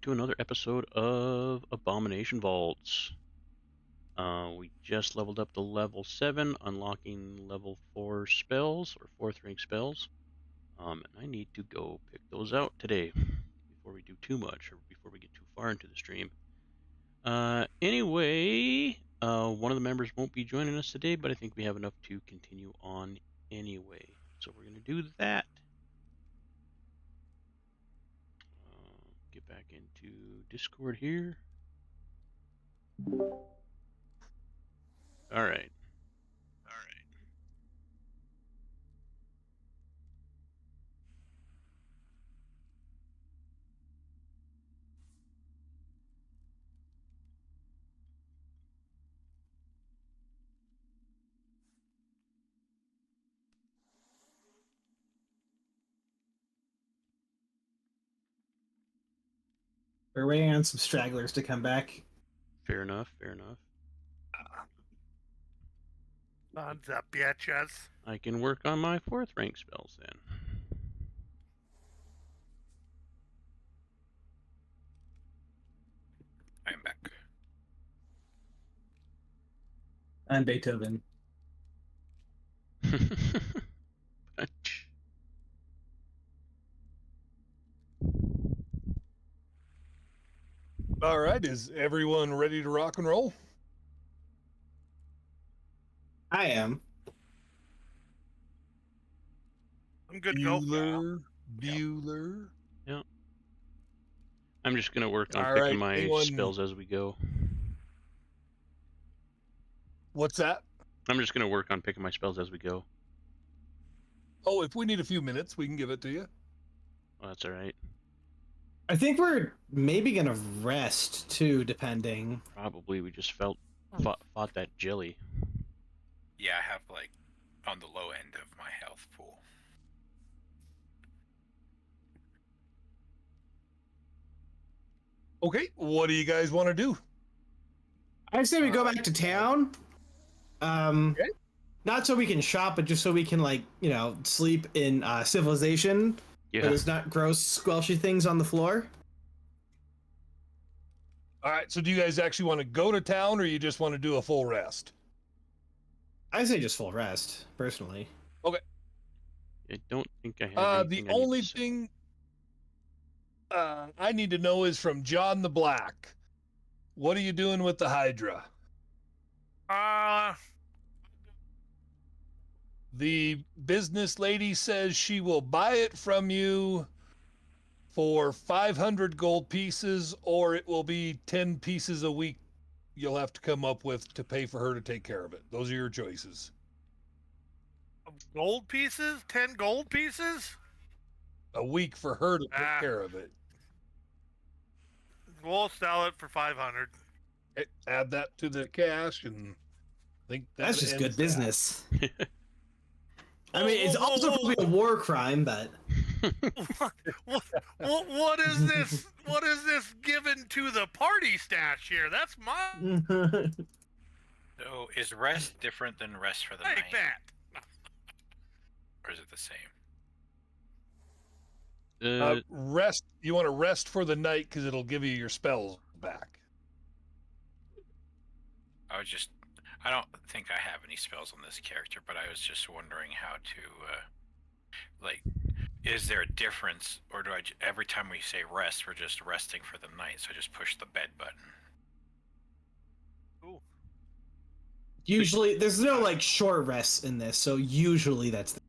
to another episode of Abomination Vaults. We just leveled up to level 7, unlocking level 4 spells, or 4th rank spells. And I need to go pick those out today, before we do too much, or before we get too far into the stream. Anyway, one of the members won't be joining us today, but I think we have enough to continue on anyway. So we're going to do that. Get back into Discord here. All right. We're waiting on some stragglers to come back. Fair enough, fair enough. Thumbs up, bitches. I can work on my 4th rank spells then. I'm back. And Beethoven. Punch. All right, is everyone ready to rock and roll? I am. I'm good to go. Bueller. Yeah. I'm just gonna work on All picking right, my spells as we go. What's that? I'm just gonna work on picking my spells as we go. Oh, if we need a few minutes, we can give it to you. Well, that's all right. I think we're maybe gonna rest too, depending. Probably we just fought that jelly. Yeah, I have like on the low end of my health pool. Okay, what do you guys want to do? I say we go back to town. Okay. Not so we can shop, but just so we can, like, sleep in civilization. Yeah. Where there's not gross, squelchy things on the floor. All right, so do you guys actually want to go to town, or you just want to do a full rest? I say just full rest, personally. I don't think I have The anything I need only to say. thing I need to know is from John the Black. What are you doing with the Hydra? The business lady says she will buy it from you for 500 gold pieces, or it will be 10 pieces a week you'll have to come up with to pay for her to take care of it. Those are your choices. Gold pieces? 10 gold pieces? A week for her to take care of it. We'll sell it for 500. Okay, add that to the cash, and I think That's just good ends business. I mean, Whoa, it's whoa, also whoa, probably a war crime, but what is this? What is this given to the party stash here? That's mine. So is rest different than rest for the Take night? that. Or is it the same? Rest. You want to rest for the night because it'll give you your spells back. I don't think I have any spells on this character, but I was just wondering how to, is there a difference, or do every time we say rest, we're just resting for the night, so I just push the bed button? Ooh. usually there's no like short rests in this, so usually that's the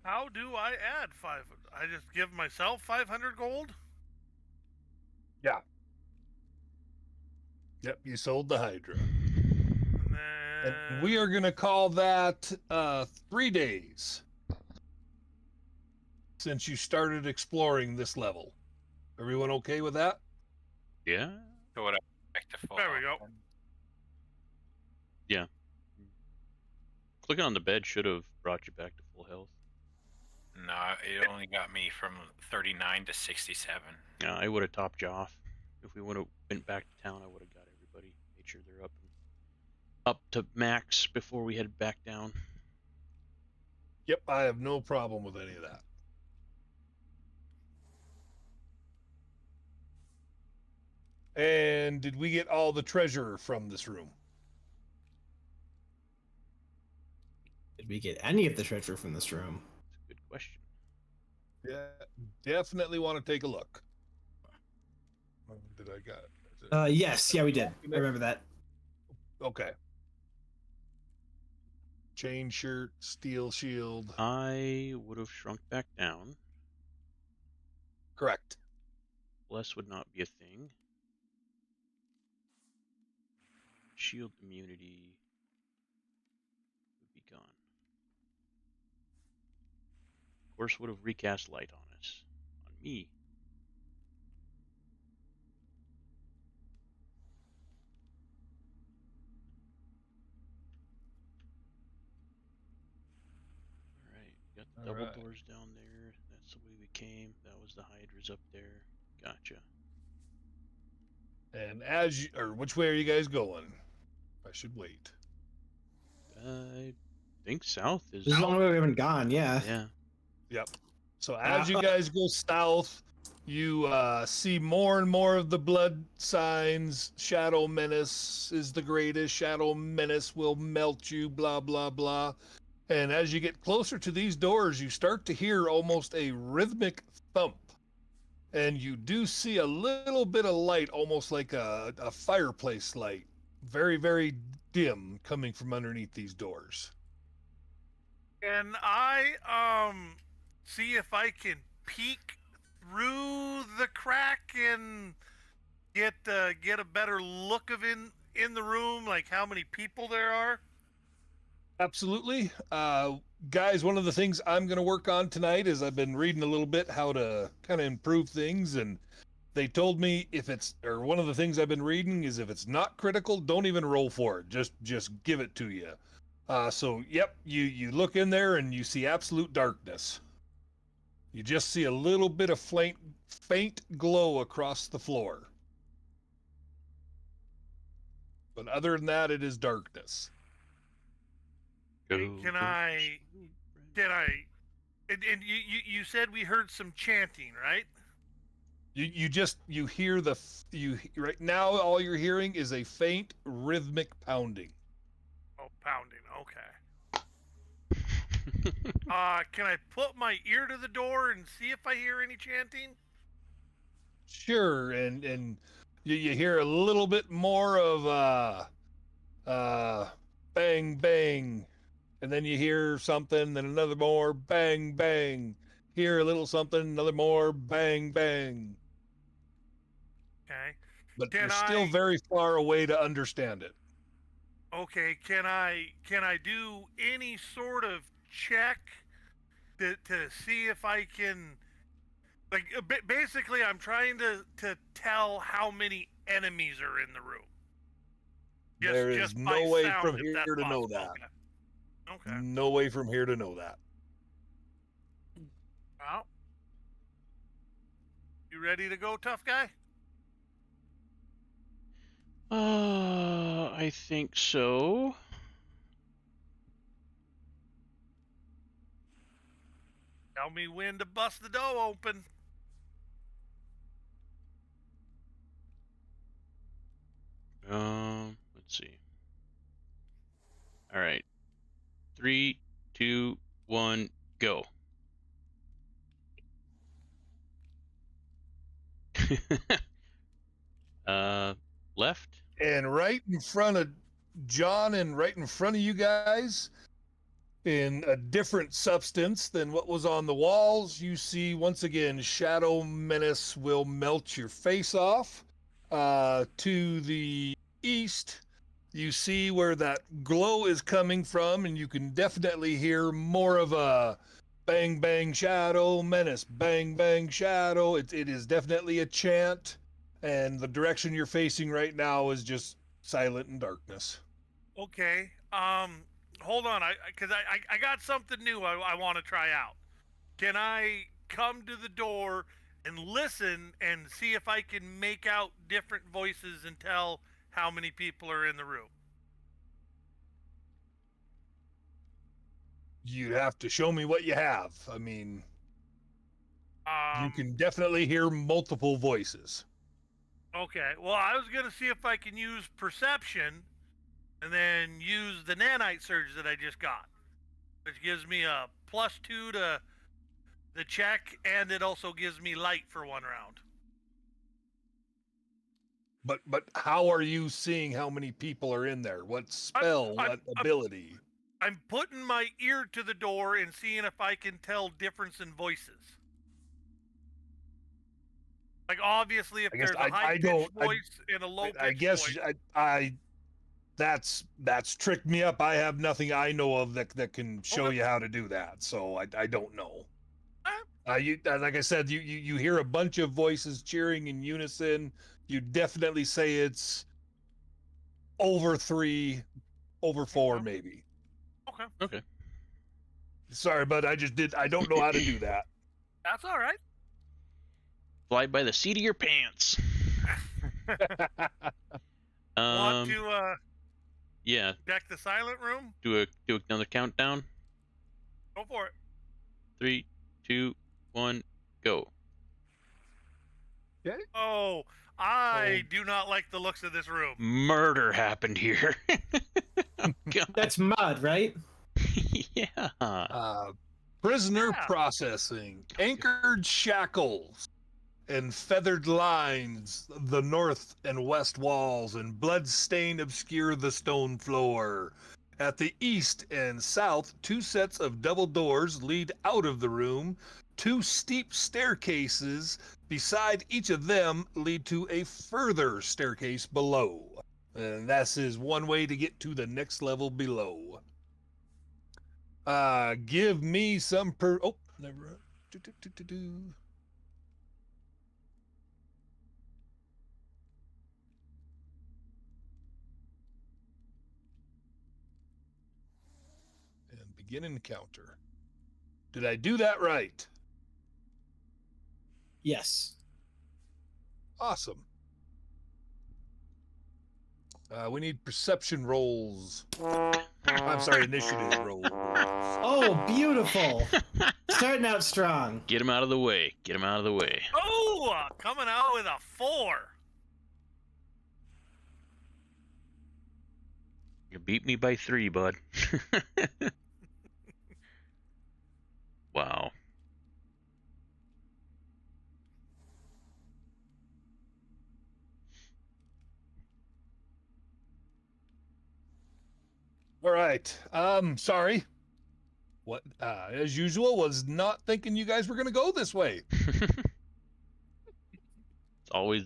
How do I add 500? I just give myself 500 gold? Yeah. Yep, you sold the Hydra. And then... And we are going to call that 3 days since you started exploring this level. Everyone okay with that? Yeah. So what I expect to fall There we off go. then? Yeah. Clicking on the bed should have brought you back to full health. No, it only got me from 39 to 67. Yeah, I would have topped you off. If we would have went back to town, I would have got everybody. Made sure they're up to max before we head back down. Yep, I have no problem with any of that. And did we get all the treasure from this room? Did we get any of the treasure from this room? That's a good question. Yeah, definitely want to take a look. Did I got it? Yes, yeah, we did. I remember that. Okay. Chain shirt, steel shield. I would have shrunk back down. Correct. Bless would not be a thing. Shield immunity would be gone. Of course, would have recast light on us. On me. Alright, got the double Alright. doors down there. That's the way we came. That was the Hydra's up there. Gotcha. And which way are you guys going? I should wait. I think south is. This is the only way we haven't gone, yeah. Yeah. Yep. So as you guys go south, you see more and more of the blood signs. Shadow Menace is the greatest. Shadow Menace will melt you, blah, blah, blah. And as you get closer to these doors, you start to hear almost a rhythmic thump. And you do see a little bit of light, almost like a fireplace light. Very, very dim coming from underneath these doors. Can I see if I can peek through the crack and get a better look of in the room, like how many people there are? Absolutely. Guys, one of the things I'm going to work on tonight is I've been reading a little bit how to kind of improve things, and they told me one of the things I've been reading is if it's not critical, don't even roll for it. Just give it to you. So, yep, you look in there and you see absolute darkness. You just see a little bit of faint glow across the floor. But other than that, it is darkness. Can I? And you said we heard some chanting, right? You hear right now all you're hearing is a faint rhythmic pounding. Oh, pounding. Okay. Can I put my ear to the door and see if I hear any chanting? Sure, and you hear a little bit more of bang bang, and then you hear something, then another more bang bang. Hear a little something, another more bang bang. Okay. But Can you're still I- very far away to understand it. Okay. Can I do any sort of check to see if I can, like, basically I'm trying to tell how many enemies are in the room. There is just no by way sound, from if here that's to know possible. that. Okay. No way from here to know that. Well, you ready to go, tough guy? I think so. Tell me when to bust the door open. Let's see. All right. 3, 2, 1, go. Left. And right in front of John and right in front of you guys, in a different substance than what was on the walls, you see once again Shadow Menace will melt your face off. To the east, you see where that glow is coming from, and you can definitely hear more of a bang bang Shadow Menace, bang bang Shadow. It is definitely a chant, and the direction you're facing right now is just silent and darkness. Okay. Hold on. Because I got something new I want to try out. Can I come to the door and listen and see if I can make out different voices and tell how many people are in the room? You'd have to show me what you have. I mean, you can Um, definitely hear multiple voices. Okay. Well, I was gonna see if I can use perception, and then use the nanite surge that I just got, which gives me a +2 to the check, and it also gives me light for 1 round. But how are you seeing how many people are in there? What spell? What ability? I'm putting my ear to the door and seeing if I can tell difference in voices. Like, obviously, if I guess there's a high-pitched voice and a low-pitched I guess voice. I that's tricked me up. I have nothing I know of that can show Okay. you how to do that. So I don't know. Alright. You like I said, you hear a bunch of voices cheering in unison. You definitely say it's over 3, over 4, Okay. maybe. Okay. Okay. Sorry, but I don't know how to do that. That's all right. Fly by the seat of your pants. Want to Yeah. deck the silent room? Do another countdown. Go for it. 3, 2, 1, go. Oh, I do not like the looks of this room. Murder happened here. Oh, God. That's mud, right? Yeah. Prisoner Yeah. processing, anchored shackles, and feathered lines, the north and west walls, and blood-stain obscure the stone floor. At the east and south, 2 sets of double doors lead out of the room. 2 steep staircases beside each of them lead to a further staircase below. And this is one way to get to the next level below. Give me some oh, never. And begin encounter. Did I do that right? Yes. Awesome. We need perception rolls. I'm sorry, initiative rolls. Oh, beautiful. Starting out strong. Get him out of the way. Get him out of the way. Oh, coming out with a 4. You beat me by 3, bud. Wow. All right. Sorry. What? As usual, was not thinking you guys were going to go this way. It's always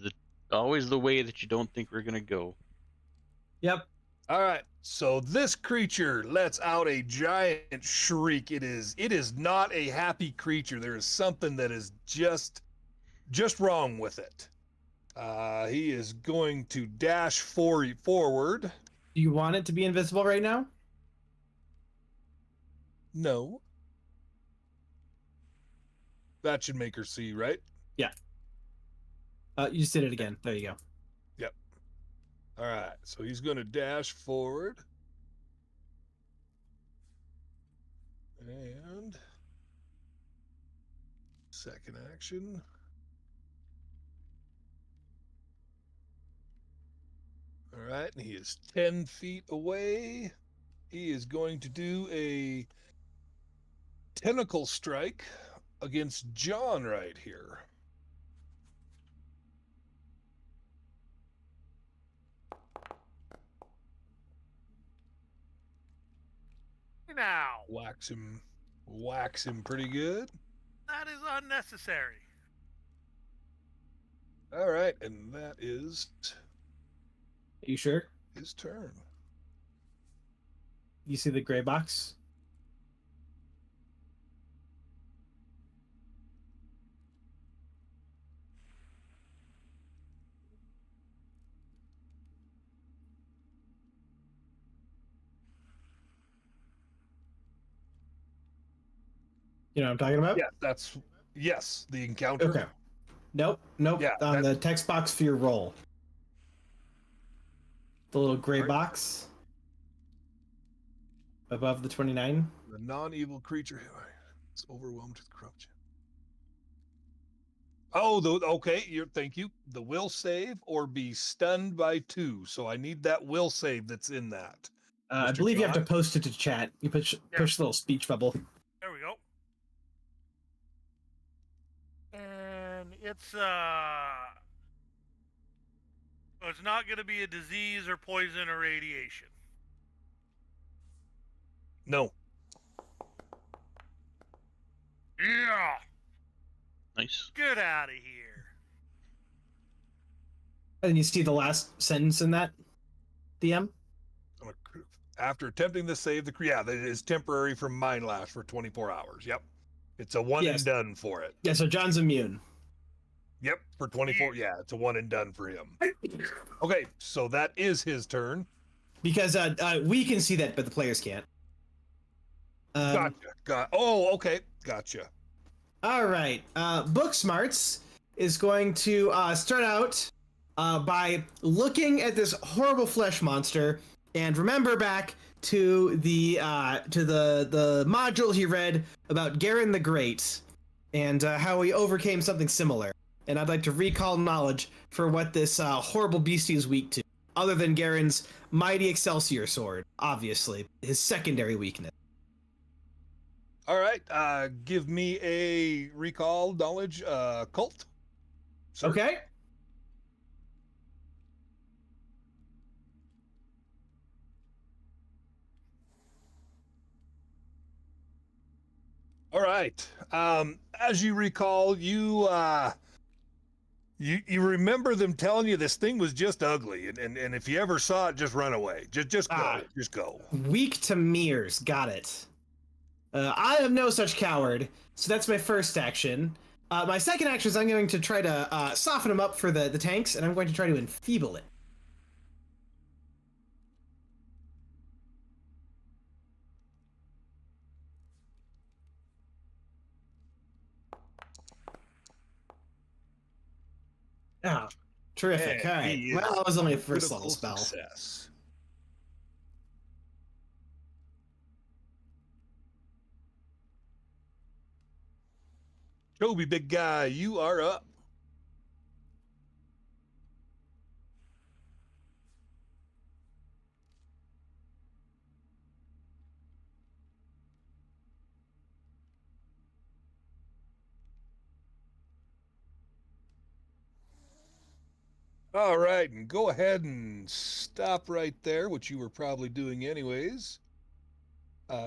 the way that you don't think we're gonna go. Yep. All right. So this creature lets out a giant shriek. It is not a happy creature. There is something that is just wrong with it. He is going to dash forward. Do you want it to be invisible right now? No. That should make her see, right? Yeah. You just did it again. There you go. Yep. All right. So he's going to dash forward. And second action. All right. And he is 10 feet away. He is going to do a tentacle strike against John right here. Now, Wax him pretty good. that is unnecessary. All right, and that is Are you sure? his turn. You see the gray box? You know what I'm talking about? Yeah, yes, the encounter. Okay. Nope. Yeah, On the text box for your roll. The little gray Alright. box. Above the 29? The non-evil creature is overwhelmed with corruption. Oh, okay. Thank you. The will save or be stunned by 2. So I need that will save that's in that. I Mr. believe you have to John? post it to chat. You push the little speech bubble. There we go. And it's not going to be a disease or poison or radiation. No. Yeah. Nice. Get out of here. And you see the last sentence in that, DM? After attempting the save, that is temporary from Mind Lash for 24 hours. Yep. It's a one Yes. and done for it. Yeah, so John's immune. Yep, for 24. Yeah, it's a one and done for him. Okay, so that is his turn. Because we can see that, but the players can't. Gotcha. Oh, okay. Gotcha. All right. Book Smarts is going to start out by looking at this horrible flesh monster and remember back to the module he read about Garen the Great and how he overcame something similar. And I'd like to recall knowledge for what this horrible beastie is weak to, other than Garen's mighty Excelsior sword, obviously, his secondary weakness. All right. Give me a recall knowledge cult. Sir. Okay. All right. As you recall, you remember them telling you this thing was just ugly, and if you ever saw it, just run away. Just go. Just go. Weak to mirrors. Got it. I am no such coward, so that's my first action. My second action is I'm going to try to soften him up for the tanks, and I'm going to try to enfeeble it. Oh, terrific. And All right. he is Well, that was only a first critical level spell. success. Toby, big guy, you are up. All right, and go ahead and stop right there, which you were probably doing anyways.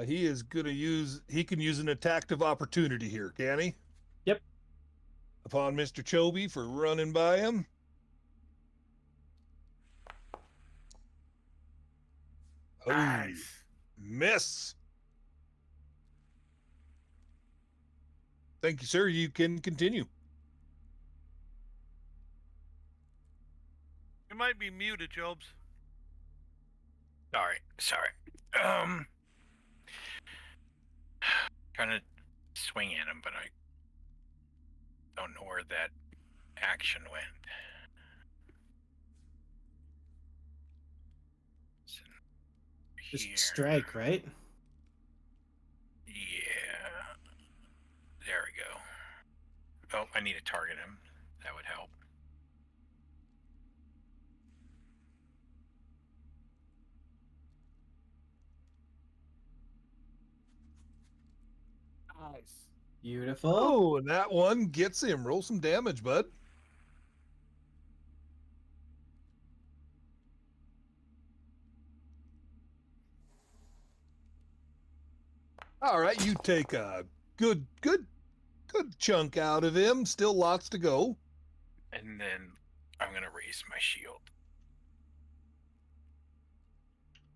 He can use an attack of opportunity here, can he? Yep. Upon Mr. Choby for running by him. Oh, Nice. miss. Thank you, sir. You can continue. You might be muted, Jobs. Sorry. Trying to swing at him, but I don't know where that action went. Just Here. strike, right? Yeah. There we go. Oh, I need to target him. That would help. Nice. Beautiful. Oh, and that one gets him. Roll some damage, bud. All right, you take a good chunk out of him. Still lots to go. And then I'm going to raise my shield.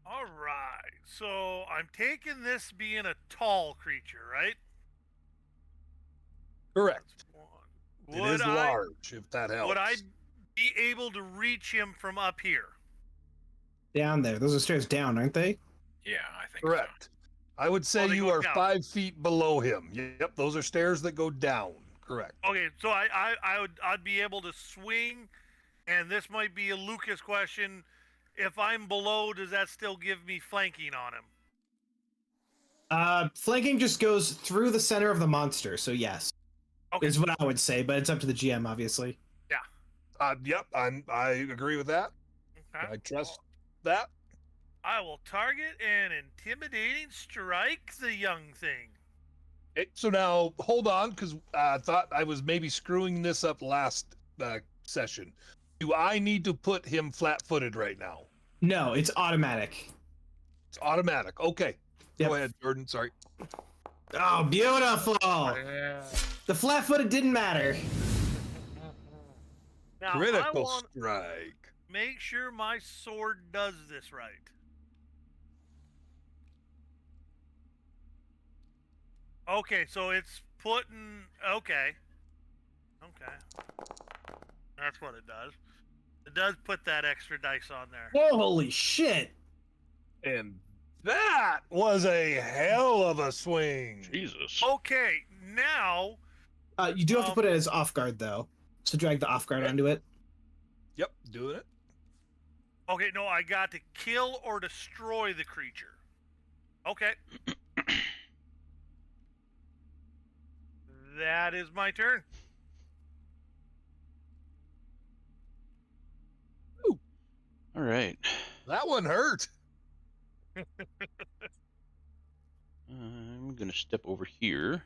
All right. So I'm taking this being a tall creature, right? Correct. That's one. It is large, if that helps. Would I be able to reach him from up here? Down there. Those are stairs down, aren't they? Yeah, I think Correct. I would say they you go are down. 5 feet below him. Yep, those are stairs that go down. Correct. Okay, so I'd be able to swing, and this might be a Lucas question. If I'm below, does that still give me flanking on him? Flanking just goes through the center of the monster, so yes. Okay. Is what I would say, but it's up to the GM, obviously. Yep, I agree with that. Okay. I trust that. I will target an intimidating strike the young thing. Okay, so now hold on, because I thought I was maybe screwing this up last session. Do I need to put him flat-footed right now? No, it's automatic. It's automatic. Okay. Yep. Go ahead, Jordan. Sorry. Oh, beautiful! Yeah. The flat-footed didn't matter. Now, I Critical want to strike. make sure my sword does this right. Okay, so it's putting... Okay. That's what it does. It does put that extra dice on there. Holy shit! And that was a hell of a swing. Jesus. Okay, now... You do have to put it as off guard, though. So drag the off guard onto it. Yep, doing it. Okay, no, I got to kill or destroy the creature. Okay. That is my turn. All right. That one hurt. I'm going to step over here.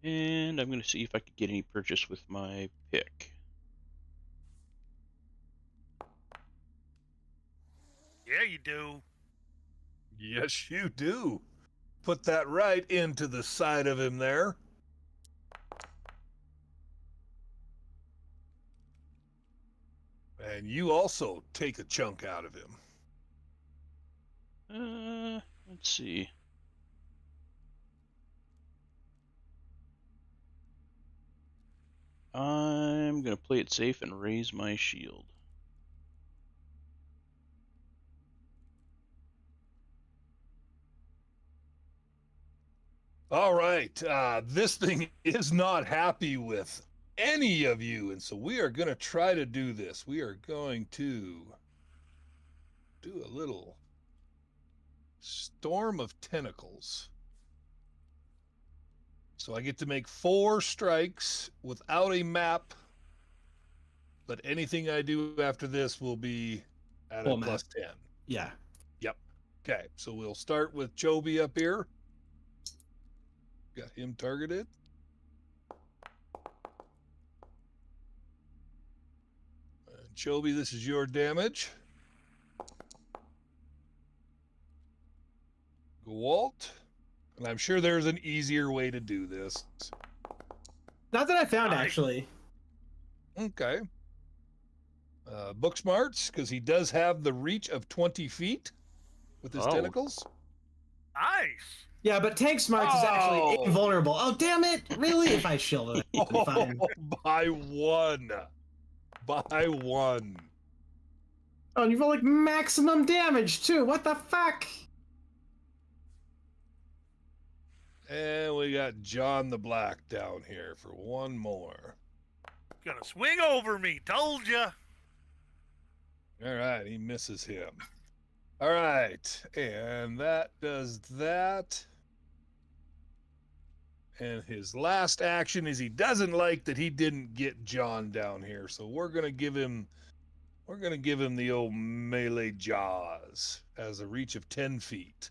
And I'm going to see if I could get any purchase with my pick. Yeah, you do. Yes, you do. Put that right into the side of him there. And you also take a chunk out of him. Let's see. I'm going to play it safe and raise my shield. All right. This thing is not happy with any of you. And so we are going to try to do this. We are going to do a little storm of tentacles. So I get to make 4 strikes without a map. But anything I do after this will be at Full a map. plus 10. Yeah. Yep. Okay. So we'll start with Chobi up here. Got him targeted. And Chobi, this is your damage. Gwalt. And I'm sure there's an easier way to do this. Not that I found, actually. Okay. Book smarts, because he does have the reach of 20 feet with his tentacles. Nice. Yeah, but Tank Smarts is actually Oh. invulnerable. Oh, damn it! Really? If I shielded it, it'd be fine. By one. By one. Oh, and you've got like maximum damage too. What the fuck? And we got John the Black down here for one more. Gonna swing over me. Told ya. All right, he misses him. All right, and that does that. And his last action is he doesn't like that he didn't get John down here, so we're gonna give him the old melee jaws as a reach of 10 feet.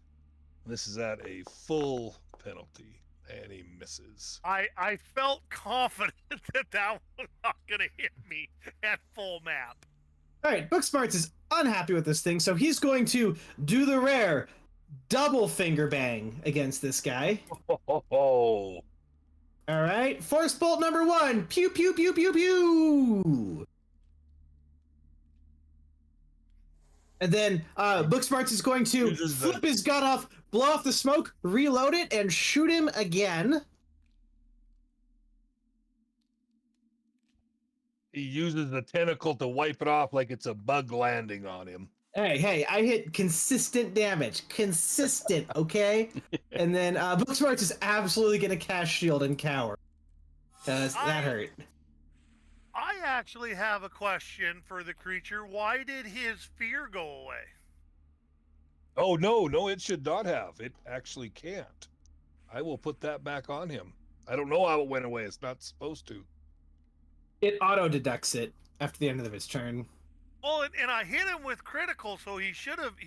This is at a full penalty, and he misses. I felt confident that was not gonna hit me at full map. All right, Book Smarts is unhappy with this thing, so he's going to do the rare double finger bang against this guy. Oh. All right, Force Bolt number 1. Pew, pew, pew, pew, pew. And then Book Smarts is going to flip his gun off, blow off the smoke, reload it, and shoot him again. He uses the tentacle to wipe it off like it's a bug landing on him. Hey, I hit consistent damage. Consistent, okay? And then Book Smarts is absolutely going to cast Shield and cower. Because that hurt. I actually have a question for the creature. Why did his fear go away? Oh, no, it should not have. It actually can't. I will put that back on him. I don't know how it went away. It's not supposed to. It auto deducts it after the end of his turn. Well, and I hit him with critical, so he should have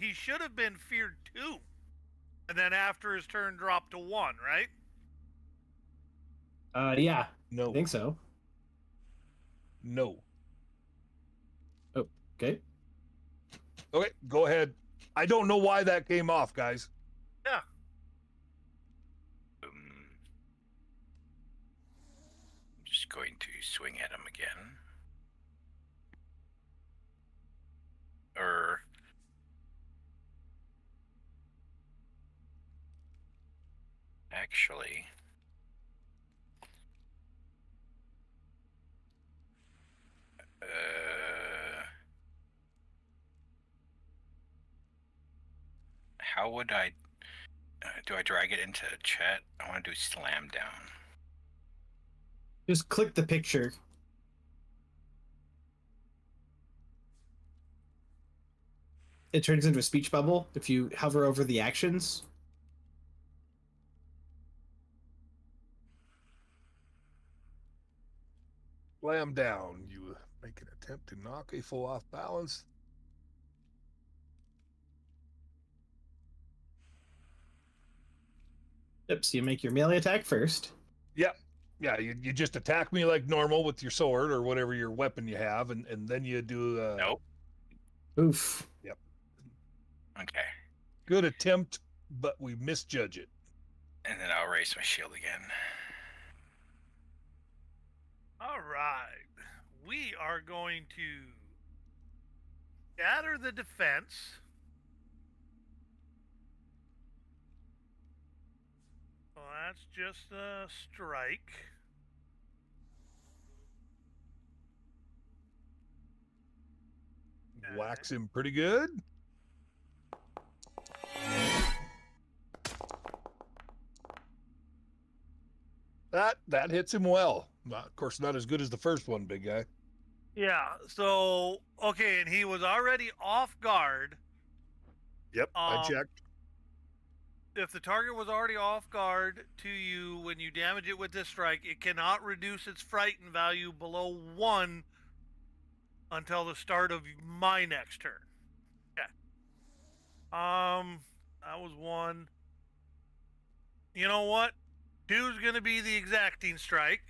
been feared 2, and then after his turn dropped to 1, right? Yeah, No. I think so. No. Oh, okay. Okay, go ahead. I don't know why that came off, guys. Yeah. I'm just going to swing at him again. Or actually, how would I? Do I drag it into chat? I want to do slam down. Just click the picture. It turns into a speech bubble if you hover over the actions. Slam down. You make an attempt to knock a foe off balance. Yep, so you make your melee attack first. Yep. Yeah, you just attack me like normal with your sword or whatever your weapon you have, and then you do... Nope. Oof. Yep. Okay. Good attempt, but we misjudge it. And then I'll raise my shield again. All right. We are going to scatter the defense. Well, that's just a strike. Whacks him pretty good. That hits him well. Of course, not as good as the first one, big guy. Yeah, so, okay, and he was already off guard. Yep, I checked. If the target was already off guard to you when you damage it with this strike, it cannot reduce its frighten value below 1 until the start of my next turn. Okay. That was 1. You know what? 2's going to be the exacting strike.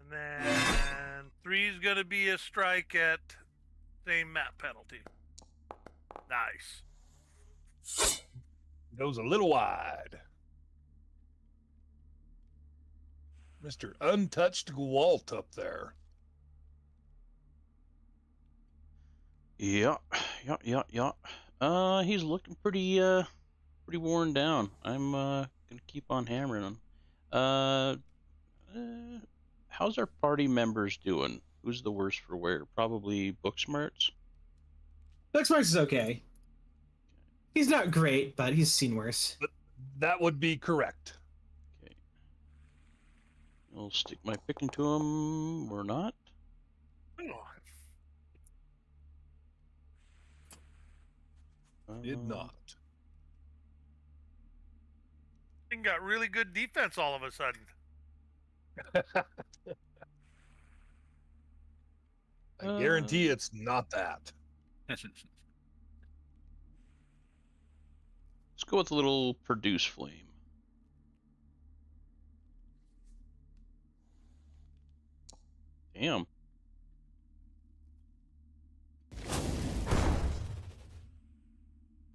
And then 3's going to be a strike at same map penalty. Nice. Goes a little wide. Mr. Untouched Gwalt up there. Yeah. He's looking pretty worn down. I'm gonna keep on hammering him. How's our party members doing? Who's the worst for wear? Probably Booksmarts. Booksmarts is okay. He's not great, but he's seen worse. But that would be correct. Okay. I'll stick my pick into him or not. Did not. He got really good defense all of a sudden. I guarantee it's not that. Let's go with a little produce flame. Damn.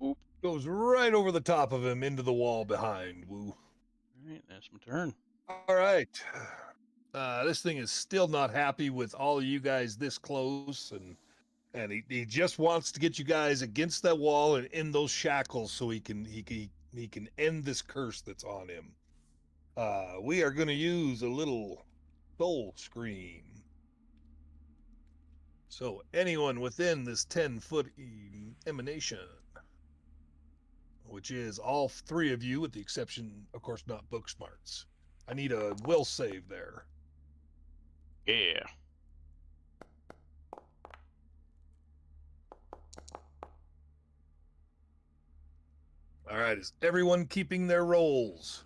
Oop. Goes right over the top of him into the wall behind. Woo. All right, that's my turn. All right. This thing is still not happy with all of you guys this close, and he just wants to get you guys against that wall and in those shackles so he can end this curse that's on him. We are going to use a little soul scream. So anyone within this 10-foot emanation, which is all 3 of you with the exception, of course, not Booksmarts. I need a will save there. Yeah. All right, is everyone keeping their rolls?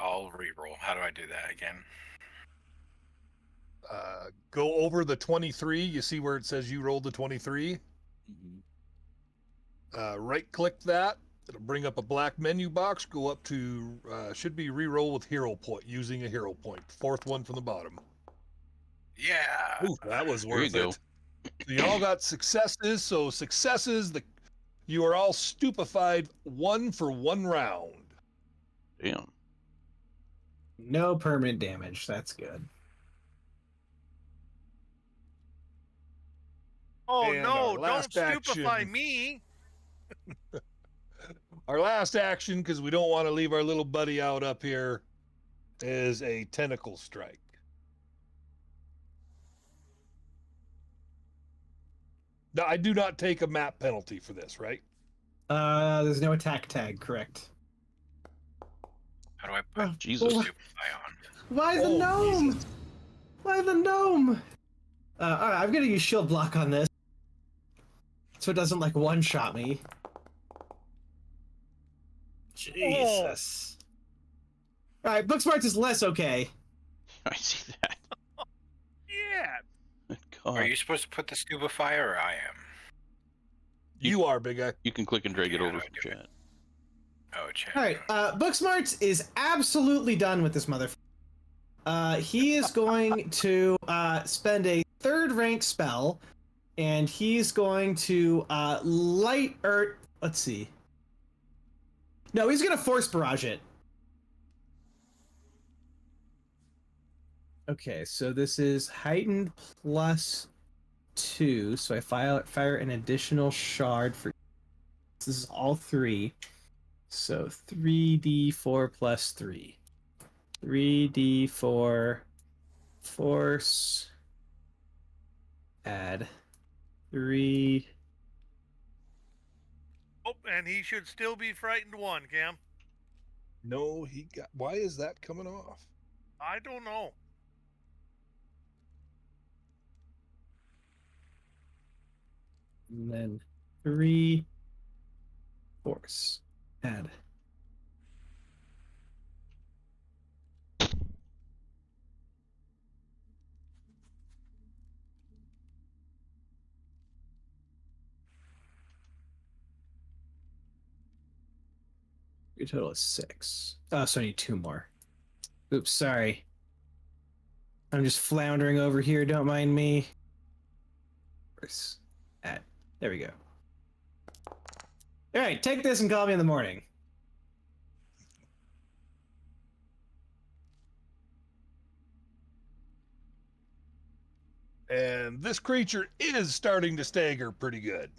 I'll re-roll. How do I do that again? Go over the 23. You see where it says you rolled the 23? Right-click that. It'll bring up a black menu box. Go up to, should be re-roll with hero point, using a hero point. Fourth one from the bottom. Yeah. Ooh, that was There you worth go. it. So you all got successes. So successes, you are all stupefied 1 for 1 round. Damn. No permanent damage. That's good. Oh And no! our Don't last stupefy action. me. Our last action, because we don't want to leave our little buddy out up here, is a tentacle strike. Now, I do not take a map penalty for this, right? There's no attack tag, correct? How do I put Oh, Jesus. well, stupefy on? why the Oh, gnome? Jesus. Why the gnome? All right, I'm gonna use shield block on this, so it doesn't like one-shot me. Jesus. All right, Booksmarts is less okay. I see that. Yeah. Good God. Are you supposed to put the stupefier, or I am? You are, big guy. You can click and drag it Yeah, over I from do it. chat. Oh, chat. All right, Booksmarts is absolutely done with this motherfucker. He is going to spend a 3rd rank spell, and he's going to let's see. No, he's gonna force barrage it. Okay, so this is heightened +2, so I fire an additional shard for. This is all 3, so 3d4 + 3. 3d4 force, add 3. Oh, and he should still be frightened 1, Cam. No, he got. Why is that coming off? I don't know. And then 3 force, add. Your total is 6. Oh, so I need 2 more. Oops, sorry. I'm just floundering over here, don't mind me. Force, add. There we go. All right, take this and call me in the morning. And this creature is starting to stagger pretty good.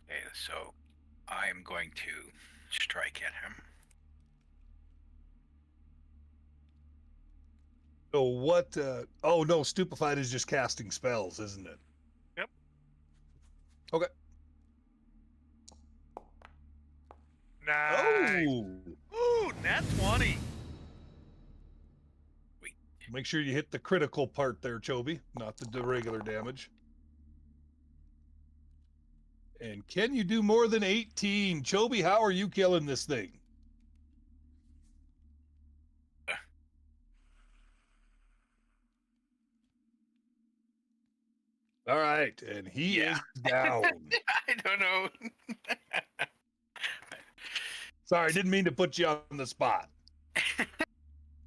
Okay, so I'm going to strike at him. So what? Oh no, stupefied is just casting spells, isn't it? Yep. Okay. Nice. Oh, Ooh, nat 20. make sure you hit the critical part there, Chobi, not the regular damage. And can you do more than 18? Chobi, how are you killing this thing? All right, and he Yeah. is down. I don't know. Sorry, didn't mean to put you on the spot.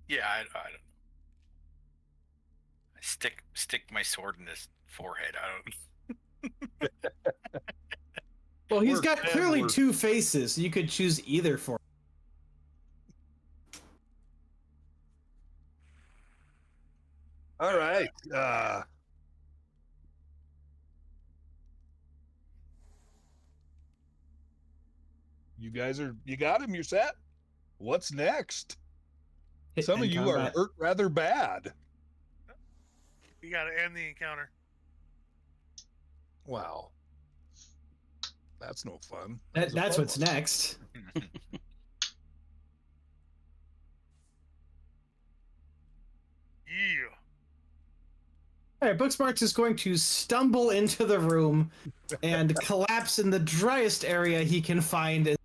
Yeah, I don't know. I stick my sword in his forehead. I don't. Well, he's Work, got man, clearly work. 2 faces. You could choose either for. All right. You guys you got him, you're set. What's next? Hit Some of end you combat. are hurt rather bad. You got to end the encounter. Wow. That's no fun. That's fun what's one. next. All right, Booksmarts is going to stumble into the room and collapse in the driest area he can find.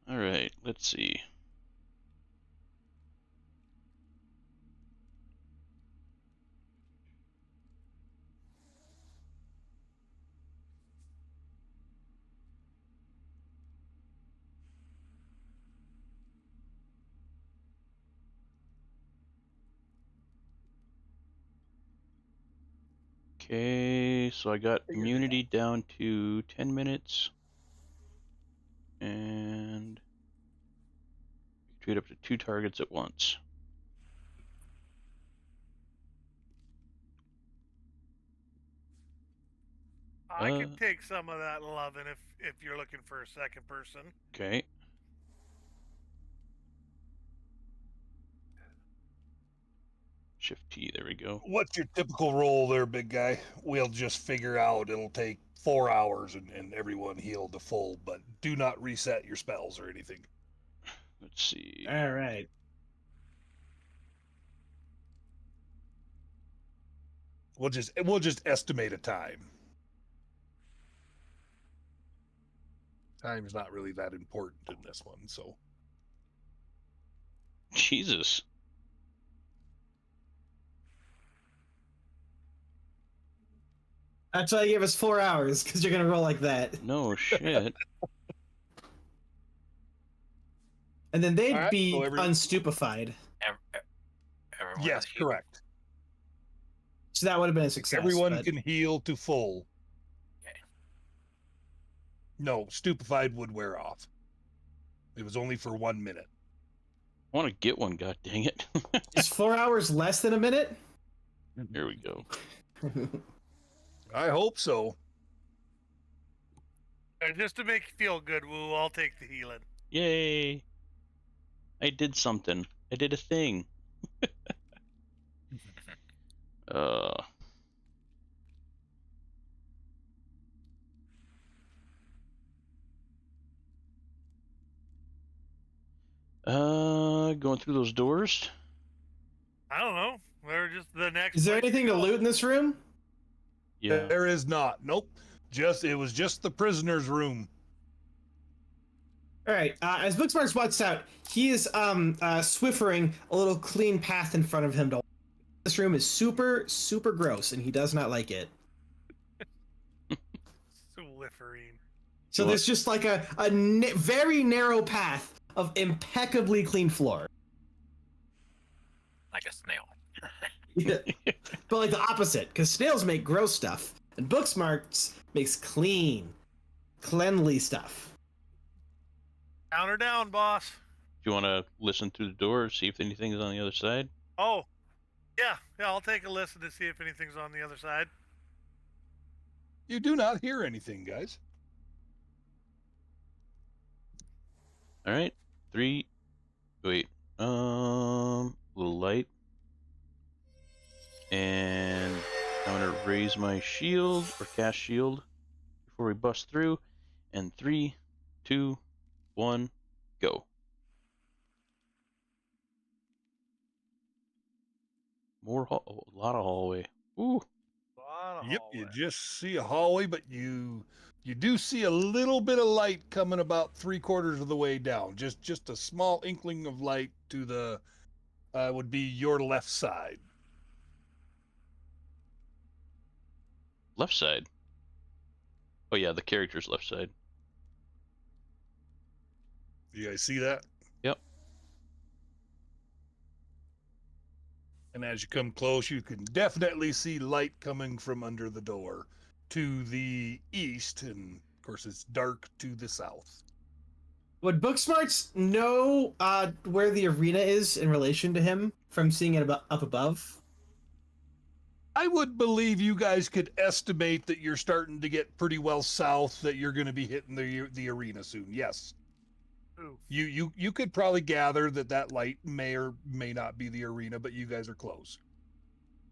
All right, let's see. Okay, so I got immunity down to 10 minutes. And treat up to 2 targets at once. I can take some of that loving if you're looking for a second person. Okay. Shift T, there we go. What's your typical roll there, big guy? We'll just figure out. It'll take 4 hours and everyone healed to full, but do not reset your spells or anything. Let's see. All right. We'll just estimate a time. Time's not really that important in this one, so. Jesus. That's why you gave us 4 hours, because you're going to roll like that. No shit. And then they'd Alright, be so unstupefied. Everyone Yes, is healed. correct. So that would have been a success. Everyone but... can heal to full. Okay. No, stupefied would wear off. It was only for 1 minute. I want to get one, god dang it. Is 4 hours less than a minute? Here we go. I hope so. Just to make you feel good, Woo, I'll take the healing. Yay. I did something. I did a thing. Going through those doors. I don't know. They're just the next. Is there place anything to go. loot in this room? Yeah. There is not. Nope. It was just the prisoner's room. All right. As Booksmarts walks out, he is swiffering a little clean path in front of him. This room is super, super gross, and he does not like it. Swifferine. So What? there's just like a very narrow path of impeccably clean floor. Like a snail. Yeah. But like the opposite, because snails make gross stuff, and Booksmarts makes cleanly stuff. Counter down, boss. Do you want to listen through the door, see if anything's on the other side? Oh, yeah. I'll take a listen to see if anything's on the other side. You do not hear anything, guys. All right. 3. Wait. Little light. And I'm gonna raise my shield or cast shield before we bust through. And 3, 2, 1, go. A lot of hallway. Ooh. Yep, you just see a hallway, but you do see a little bit of light coming about 3/4 of the way down. Just a small inkling of light to the would be your left side. Left side. Oh yeah, the character's left side. You guys see that? Yep. And as you come close, you can definitely see light coming from under the door to the east, and of course it's dark to the south. Would Booksmarts know where the arena is in relation to him from seeing it up above? I would believe you guys could estimate that you're starting to get pretty well south, that you're going to be hitting the arena soon. Yes. Ooh. You could probably gather that light may or may not be the arena, but you guys are close.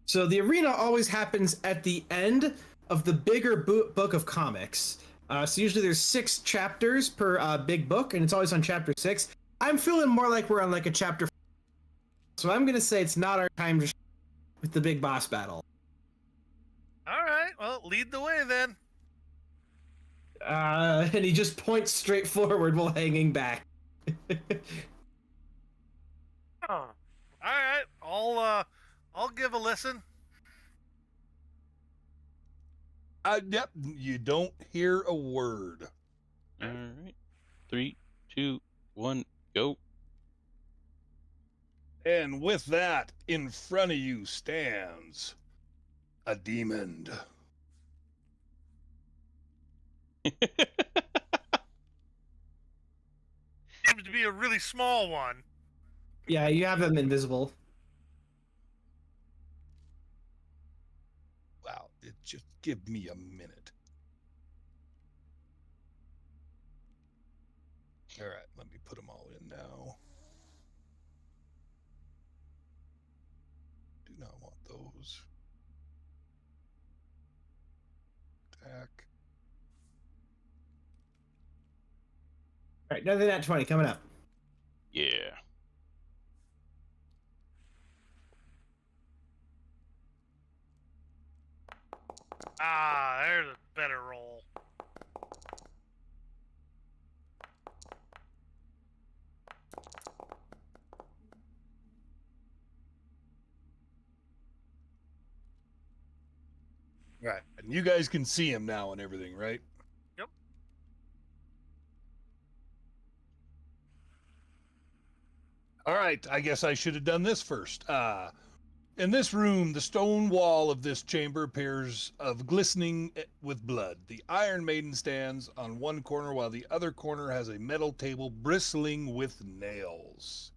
So the arena always happens at the end of the bigger book of comics. So usually there's 6 chapters per big book, and it's always on chapter 6. I'm feeling more like we're on like a chapter So I'm gonna say it's not our time to with the big boss battle. All right. Well, lead the way then. And he just points straight forward while hanging back. Oh. All right. I'll give a listen. Yep, you don't hear a word. All right. 3, 2, 1, go. And with that, in front of you stands a demon. Seems to be a really small one. Yeah, you have them invisible. Wow, just give me a minute. All right, let me put them all in now. Do not want those. Attack. All right, another nat 20 coming up. Yeah. Ah, there's a better roll. Right, and you guys can see him now and everything, right? Yep. All right, I guess I should have done this first. In this room, the stone wall of this chamber appears of glistening with blood. The Iron Maiden stands on one corner while the other corner has a metal table bristling with nails.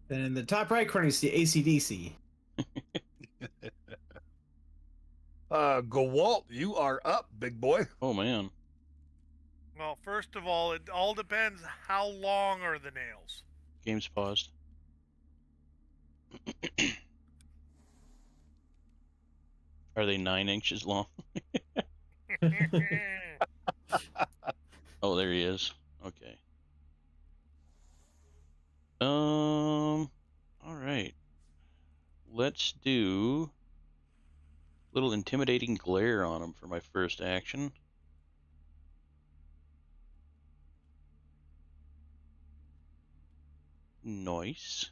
Then in the top right corner, you see AC/DC. Gowalt, you are up, big boy. Oh, man. Well, first of all, it all depends how long are the nails. Game's paused. Are they 9 inches long? Oh, there he is. Okay. All right. Let's do a little intimidating glare on him for my first action. Nice.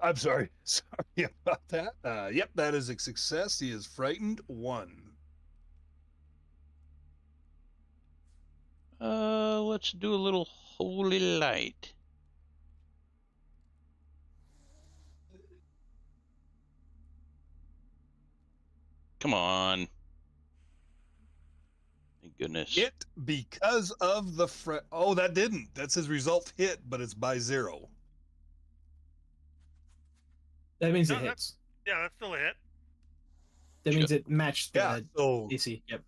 I'm sorry. Sorry about that. Yep, that is a success. He is frightened 1. Let's do a little holy light. Come on. Thank goodness. Hit because of the oh, that didn't. That's his result hit, but it's by 0. That means No, it hits. Yeah, that's still a hit. That means it matched the Yeah, so AC. Yep.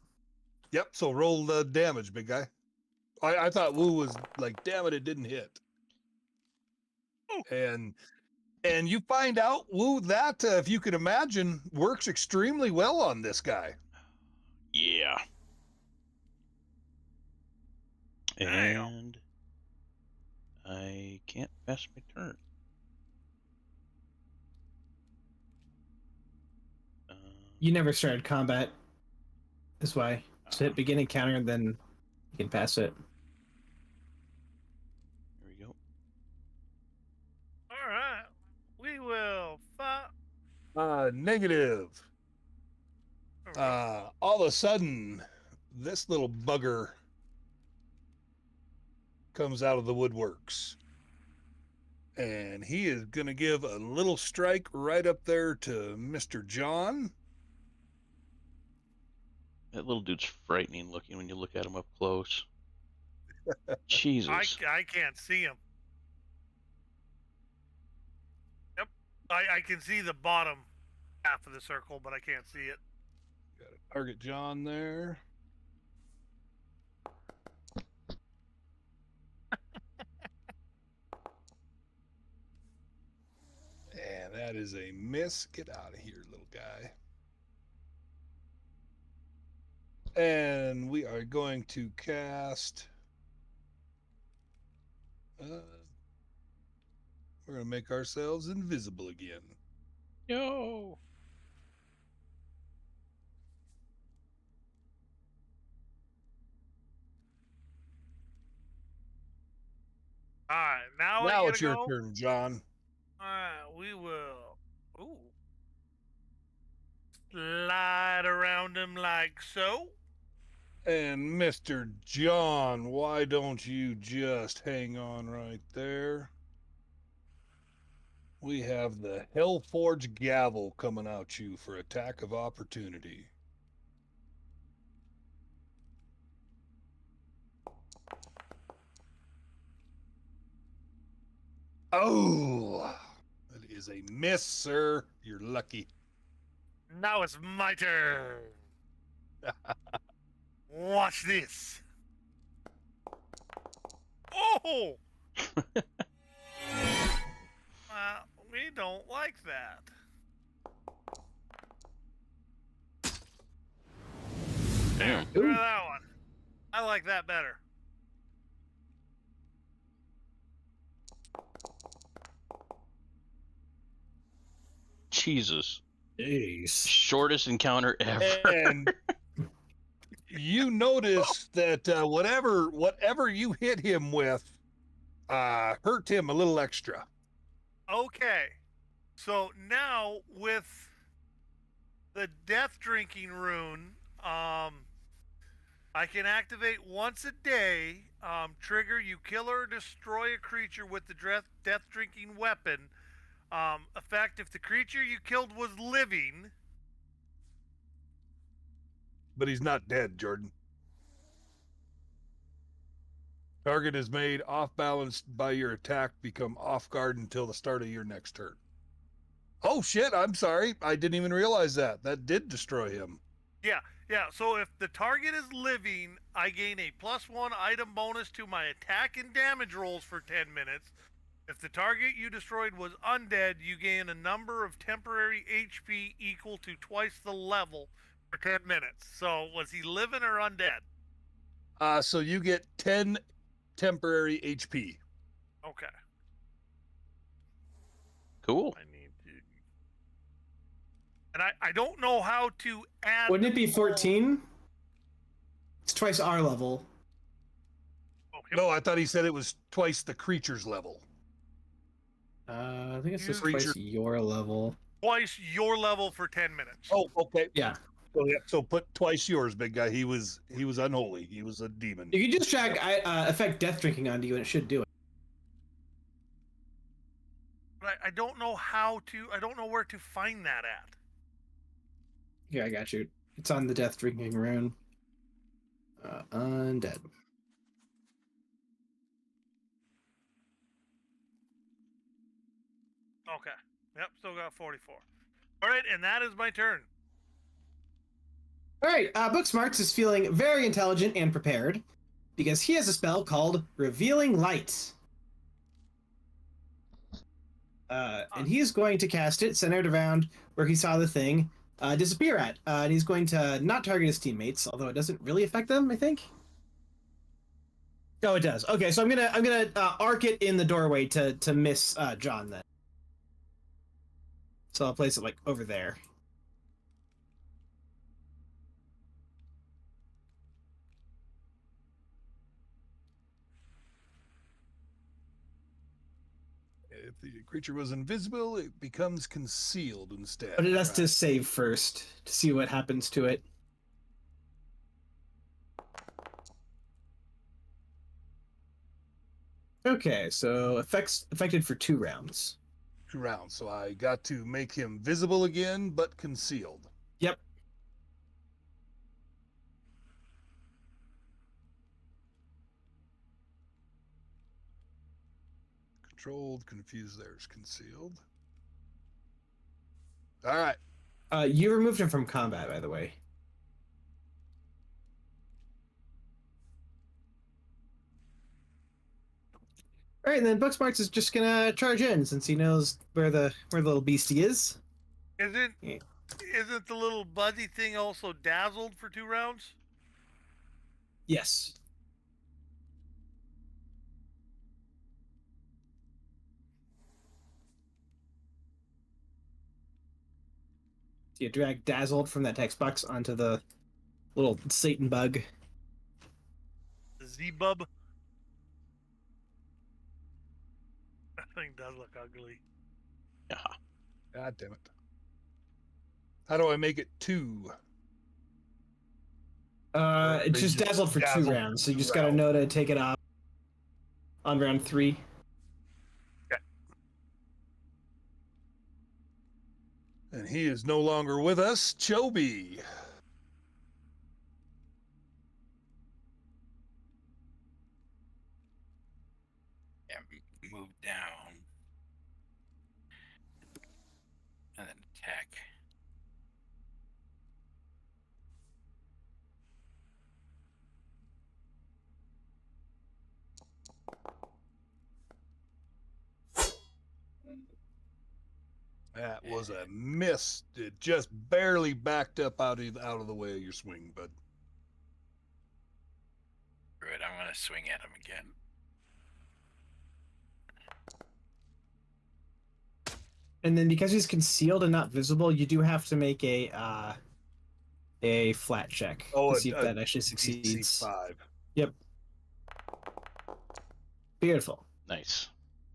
Yep, so roll the damage, big guy. I thought Woo was like, damn it didn't hit. And you find out, Woo, that if you can imagine, works extremely well on this guy. Yeah. And I can't pass my turn. You never started combat. This way. Just hit begin encounter, and then you can pass it. There we go. All right. We will fight. Negative. All of a sudden, this little bugger comes out of the woodworks. And he is going to give a little strike right up there to Mr. John. That little dude's frightening looking when you look at him up close. Jesus. I can't see him. Yep. I can see the bottom half of the circle, but I can't see it. Got to target John there. And that is a miss. Get out of here, little guy. And we are going to cast We're going to make ourselves invisible again. Yo. All right, now Now I it's gotta your go. turn, John. All right, we will. Ooh. Slide around him like so. And Mr. John, why don't you just hang on right there? We have the Hellforge Gavel coming out you for attack of opportunity. Oh, that is a miss, sir. You're lucky. Now it's my turn. Watch this. Oh! We don't like that. Damn. Try that one. I like that better. Jesus. Jeez. Shortest encounter ever. And you notice that whatever you hit him with hurt him a little extra. Okay. So now with the death drinking rune, I can activate once a day. Trigger: you kill or destroy a creature with the death drinking weapon. Effect: if the creature you killed was living. But he's not dead, Jordan. Target is made off balance by your attack, become off guard until the start of your next turn. Oh shit, I'm sorry. I didn't even realize that. That did destroy him. Yeah, so if the target is living, I gain a +1 item bonus to my attack and damage rolls for 10 minutes. If the target you destroyed was undead, you gain a number of temporary HP equal to twice the level for 10 minutes. So was he living or undead? So you get 10 temporary HP. Okay. Cool. I need to. And I don't know how to add. Wouldn't it be 14? It's twice our level. Oh, No, I thought he said it was twice the creature's level. I think it's just Creature. twice your level. twice your level for 10 minutes. Oh, okay. Yeah. So put twice yours, big guy. He was unholy. He was a demon. You can just drag affect death drinking onto you and it should do it. But I don't know how to. I don't know where to find that at. Here, I got you. It's on the death drinking rune. Undead. Okay. Yep, still got 44. All right, and that is my turn. All right, Booksmarts is feeling very intelligent and prepared because he has a spell called Revealing Light. And he is going to cast it centered around where he saw the thing disappear at. And he's going to not target his teammates, although it doesn't really affect them, I think. Oh, it does. Okay, so I'm gonna arc it in the doorway to miss John then. So I'll place it like over there. If the creature was invisible, it becomes concealed instead. But it has to save first to see what happens to it. Okay, so affected for 2 rounds. 2 rounds. So I got to make him visible again, but concealed. Yep. Controlled, confused, there's concealed. All right. You removed him from combat, by the way. All right, and then Booksmarts is just gonna charge in since he knows where the little beastie is. Isn't Yeah. the little buzzy thing also dazzled for 2 rounds? Yes. You drag Dazzled from that text box onto the little Satan bug. Z-Bub. That thing does look ugly. Yeah. God damn it. How do I make it 2? It's just Dazzled for 2 Dazzled rounds, so you two just gotta rounds. know to take it off on round 3. And he is no longer with us. Chobi. Yeah, move down. And then attack. That was a miss. It just barely backed up out of the way of your swing, bud. Good, I'm going to swing at him again. And then because he's concealed and not visible, you do have to make a flat check to see if that actually succeeds. DC 5. Yep. Beautiful. Nice.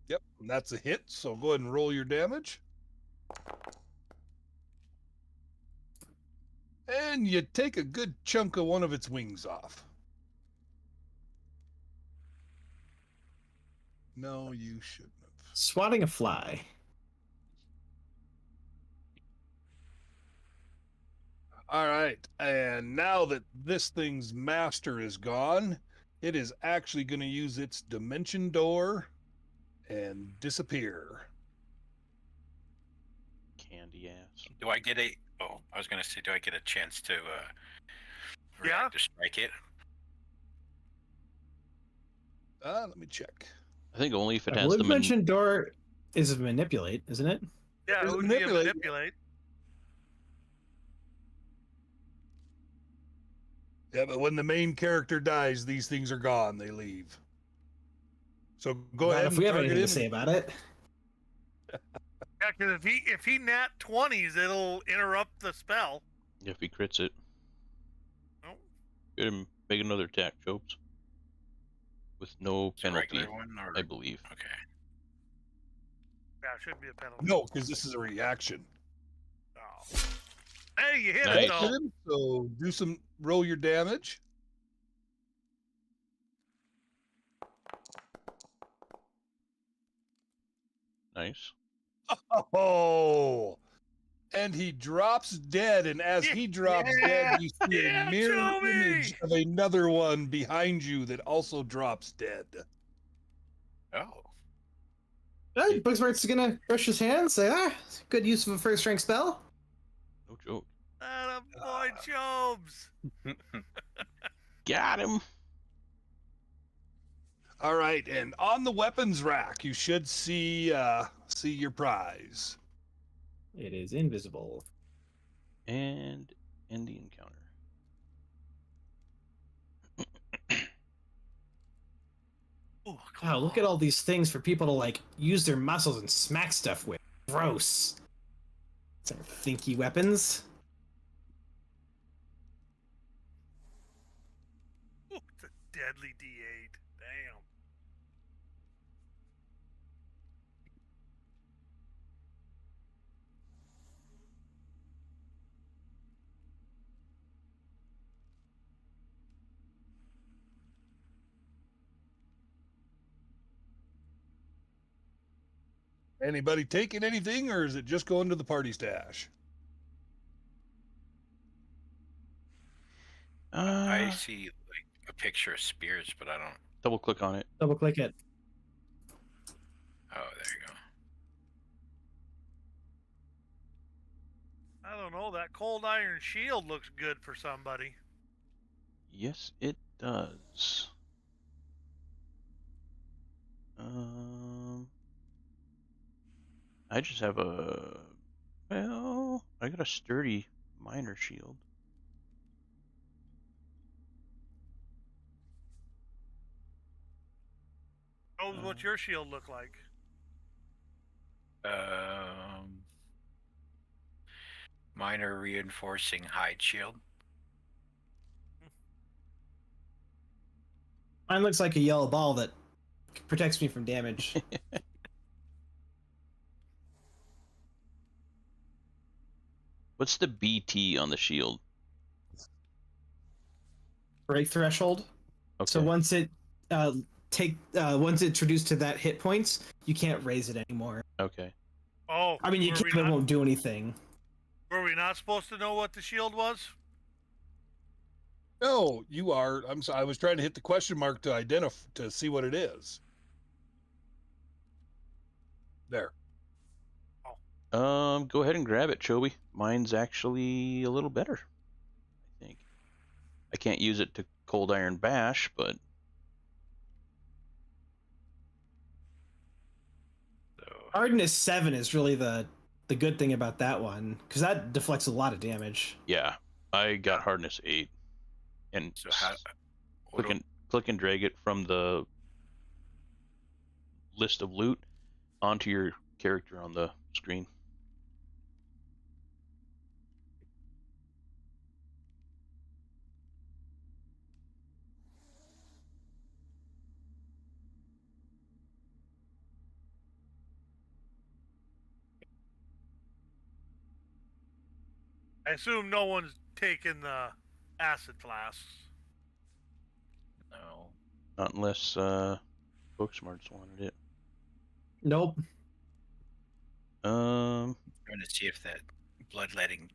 Yep, and that's a hit, so go ahead and roll your damage. And you take a good chunk of one of its wings off. No, you shouldn't have. Swatting a fly. All right, and now that this thing's master is gone, it is actually going to use its dimension door and disappear. Candy ass. Do I get a... Oh, I was going to say, do I get a chance to Yeah. react or strike it? Let me check. I think only if it I has believe the dimension door is a manipulate, isn't it? Yeah, it There's would be a manipulate. manipulate. Yeah, but when the main character dies, these things are gone. They leave. So go Not ahead if and we have target anything him. to say about it. Yeah, because if he nat 20s, it'll interrupt the spell. if he crits it. Oh. Get him make another attack, Jobs. With no It's a penalty, regular one, or... I believe. Okay. Yeah, it should be a penalty. No, because this is a reaction. Oh. Hey, you hit Nice. it though. Hit him, so roll your damage. Nice. Oh, and he drops dead, and as he drops dead, you see Yeah, a mirror Joey! image of another one behind you that also drops dead. Oh. Booksmart's gonna brush his hands, say, good use of a first rank spell. No joke. Atta boy, Jobs. Got him. All right, and on the weapons rack, you should see your prize. It is invisible. And end the encounter. Ooh, Wow, look at all these things for people to like use their muscles and smack stuff with. Gross. Some thinky weapons. Ooh, it's a deadly D8. Damn. Anybody taking anything, or is it just going to the party stash? I see like a picture of spears, but I don't... Double click on it. Double click it. Oh, there you go. I don't know. That cold iron shield looks good for somebody. Yes, it does. I just have I got a sturdy minor shield. Oh, what's your shield look like? minor reinforcing hide shield. Mine looks like a yellow ball that protects me from damage. What's the BT on the shield? Break threshold. Okay. So once it once it's reduced to that hit points, you can't raise it anymore. Okay. Oh, I mean, you can, but it won't do anything. Were we not supposed to know what the shield was? No, you are. I'm sorry. I was trying to hit the question mark to identify to see what it is. There. Go ahead and grab it, Choby. Mine's actually a little better, I think. I can't use it to cold iron bash, but Hardness 7 is really the good thing about that one, because that deflects a lot of damage. yeah, I got hardness 8, and So how? click and drag it from the list of loot onto your character on the screen. I assume no one's taken the acid flasks. No. Not unless Booksmarts wanted it. Nope. Um, Trying to see if that bloodletting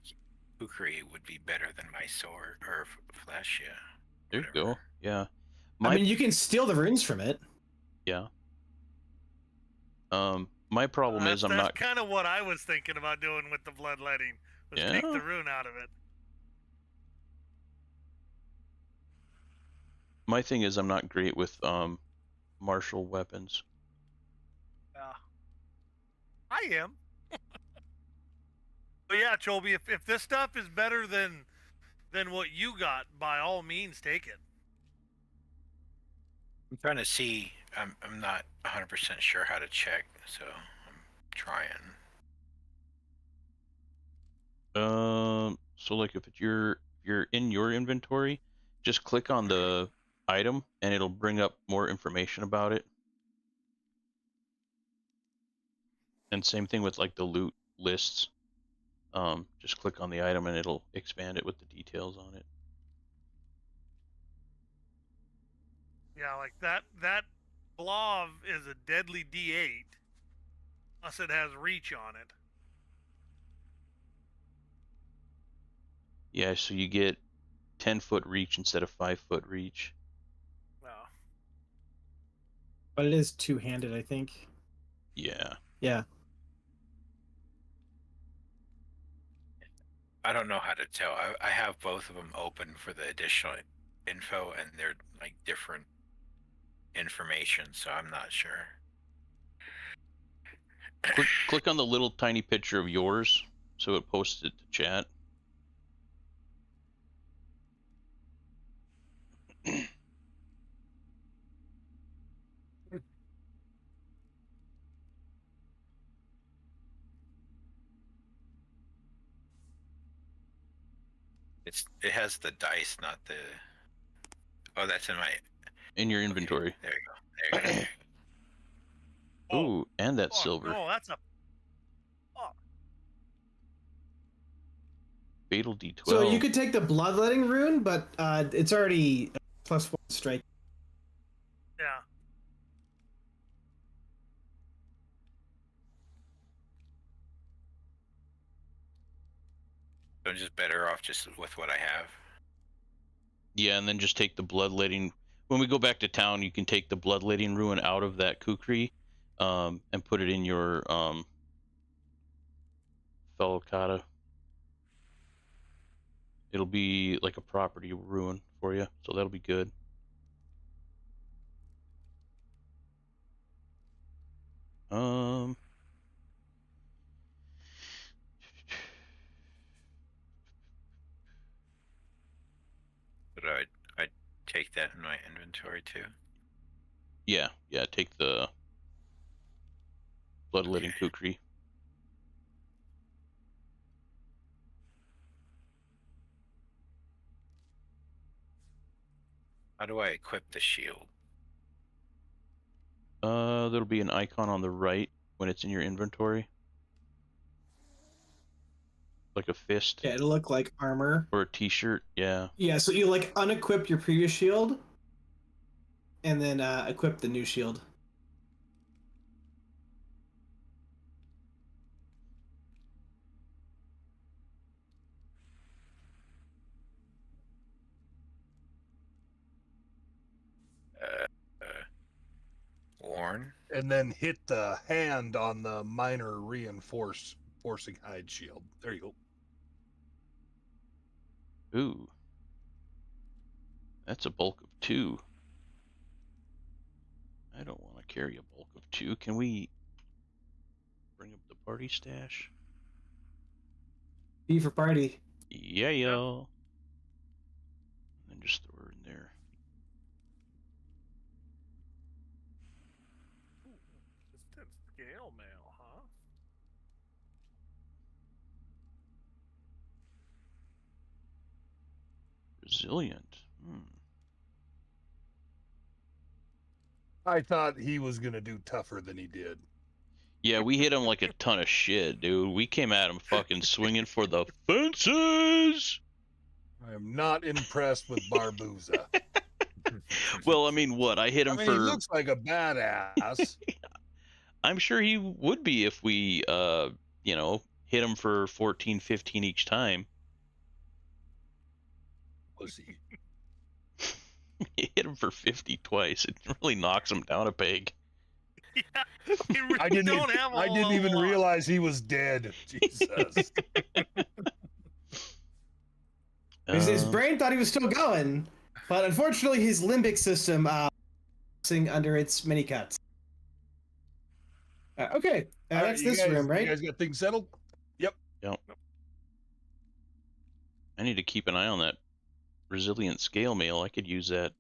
kukri would be better than my sword or flesh. Yeah. there you Whatever. go. Yeah. I mean, you can steal the runes from it. Yeah. My problem is I'm That's not. kind of what I was thinking about doing with the bloodletting. Was Yeah? take the rune out of it. My thing is I'm not great with martial weapons. Yeah. I am. But yeah, Choby, if this stuff is better than what you got, by all means, take it. I'm trying to see. I'm not 100% sure how to check, so I'm trying. So like if you're in your inventory, just click on the item and it'll bring up more information about it. And same thing with like the loot lists. Just click on the item and it'll expand it with the details on it. Yeah, like that glove is a deadly D8. Plus it has reach on it. Yeah, so you get 10-foot reach instead of 5-foot reach. Well, But it is two-handed, I think. Yeah. Yeah. I don't know how to tell. I have both of them open for the additional info, and they're like different information, so I'm not sure. Click on the little tiny picture of yours so it posts it to chat. It has the dice, not the. Oh, that's in my. In your inventory. Okay, there you go. There you go. Ooh, and that's fuck, silver. No, that's a. Fuck. Fatal D12. So you could take the bloodletting rune, but it's already +1 strike. Yeah. So I'm just better off just with what I have. Yeah, and then just take the bloodletting. When we go back to town, you can take the bloodletting ruin out of that kukri, and put it in your fellow kata. It'll be like a property ruin for you, so that'll be good. But I'd take that in my inventory too. Yeah, take the bloodletting Okay. kukri. How do I equip the shield? There'll be an icon on the right when it's in your inventory. Like a fist. Yeah, it'll look like armor. Or a t-shirt, yeah. Yeah, so you like unequip your previous shield, and then equip the new shield. Worn. And then hit the hand on the minor reinforcing hide shield. There you go. Ooh. That's a bulk of 2. I don't want to carry a bulk of 2. Can we bring up the party stash? B for party. Yeah, yo. And just throw her in there. Distant scale mail, huh? Resilient. I thought he was going to do tougher than he did. Yeah, we hit him like a ton of shit, dude. We came at him fucking swinging for the fences. I am not impressed with Barboza. Well, I mean, what? I hit him I mean, for... he looks like a badass. I'm sure he would be if we, you know, hit him for 14, 15 each time. Was he? You hit him for 50 twice. It really knocks him down a peg. Yeah, we really I didn't, don't have a I didn't whole even lot. realize he was dead. Jesus. His brain thought he was still going, but unfortunately his limbic system under its mini cuts. Okay, All right, that's you this guys, room, right? You guys got things settled? Yep. I need to keep an eye on that resilient scale mail. I could use that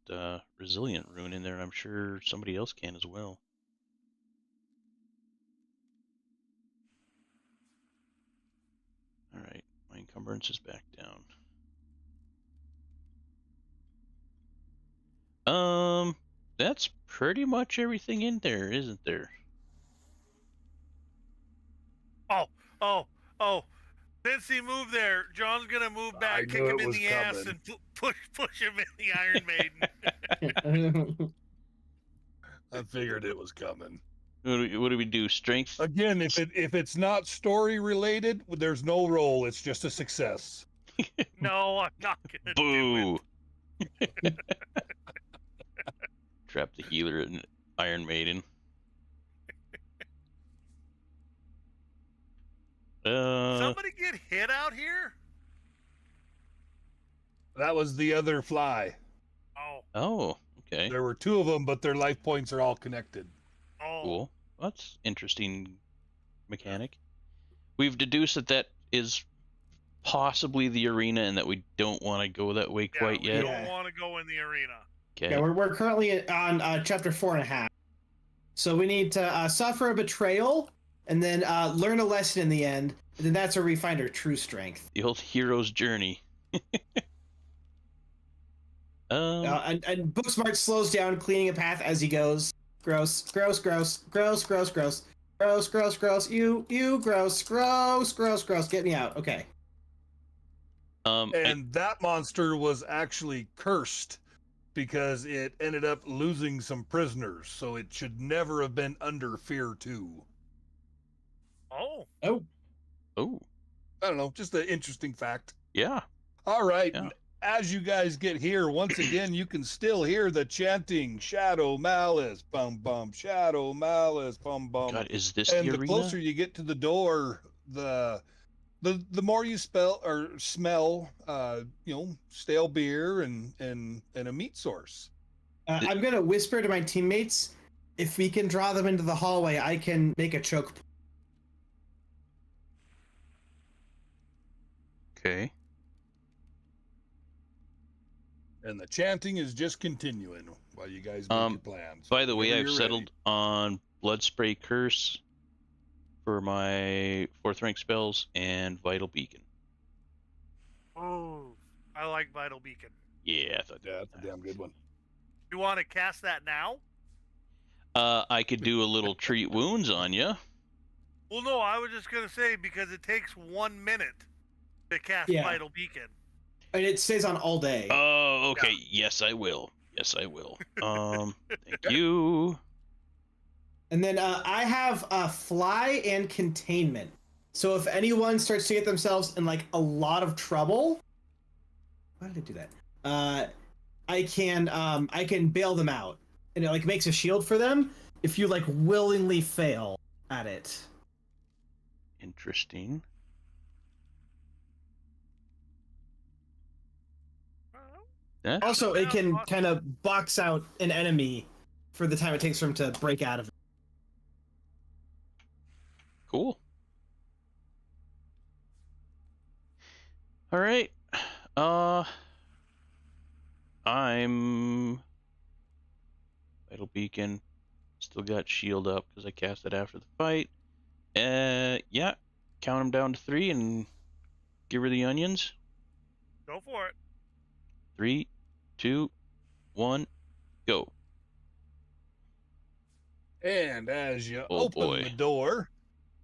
resilient rune in there, and I'm sure somebody else can as well. All right, my encumbrance is back down. That's pretty much everything in there, isn't there? Oh. Since he moved there, John's gonna move back, I kick knew him it in was the ass, coming. and push him in the Iron Maiden. I figured it was coming. What do we do? Strength? Again, if it's not story related, there's no roll. It's just a success. No, I'm not gonna Boo! do it. Trap the healer in Iron Maiden. Somebody get hit out here? That was the other fly. Oh, okay. There were 2 of them, but their life points are all connected. Cool. That's interesting mechanic. We've deduced that that is possibly the arena and that we don't want to go that way quite we yet. don't want to go in the arena. Okay. Yeah, we're currently on chapter 4.5. So we need to suffer a betrayal and then learn a lesson in the end. And then that's where we find our true strength. The old hero's journey. And Booksmart slows down, cleaning a path as he goes. Gross. You gross. Get me out. Okay. And that monster was actually cursed because it ended up losing some prisoners, so it should never have been under Fear 2. Oh. I don't know, just an interesting fact. Yeah. All right. Yeah. As you guys get here, once again, you can still hear the chanting, Shadow Malice, bum bum, Shadow Malice, bum bum. God, is this And the the arena? closer you get to the door, the more you smell, stale beer and a meat source. I'm gonna whisper to my teammates. If we can draw them into the hallway, I can make a choke. Okay. And the chanting is just continuing while you guys make your plans. By the way, Whenever I've you're settled ready. on Blood Spray Curse for my 4th rank spells and Vital Beacon. Oh, I like Vital Beacon. Yeah, I thought Yeah, that's a damn good one. You want to cast that now? I could do a little treat wounds on you. Well, no, I was just gonna say because it takes 1 minute to cast Yeah. Vital Beacon. And it stays on all day. Oh, okay. Yes, I will. Yes, I will. Thank you. And then I have fly and containment. So if anyone starts to get themselves in like a lot of trouble, why did I do that? I can bail them out, and it like makes a shield for them if you like willingly fail at it. Interesting. Yeah. Also, it can kind of box out an enemy for the time it takes for him to break out of it. Cool. All right. I'm Vital Beacon. Still got shield up because I cast it after the fight. Yeah. Count them down to 3 and give her the onions. Go for it. 3, 2, 1, go. And as you Oh, open boy. the door,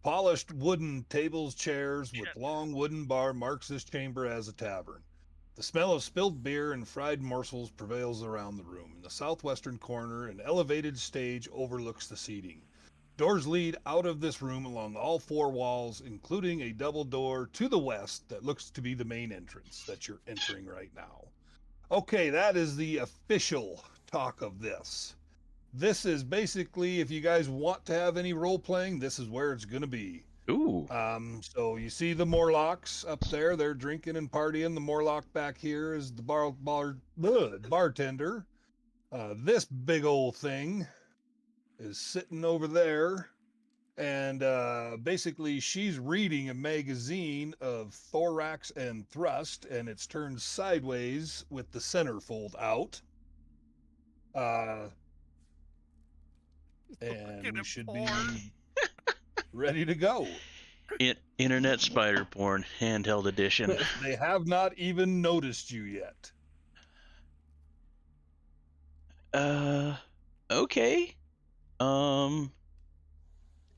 polished wooden tables, chairs with Shit. long wooden bar marks this chamber as a tavern. The smell of spilled beer and fried morsels prevails around the room. In the southwestern corner, an elevated stage overlooks the seating. Doors lead out of this room along all 4 walls, including a double door to the west that looks to be the main entrance that you're entering right now. Okay, that is the official talk of this. This is basically, if you guys want to have any role playing, this is where it's going to be. Ooh. So you see the Morlocks up there, they're drinking and partying. The Morlock back here is the bartender. This big old thing is sitting over there, and basically she's reading a magazine of Thorax and Thrust, and it's turned sideways with the centerfold out. And Fucking we should porn. be ready to go. Internet spider porn handheld edition. They have not even noticed you yet. Okay.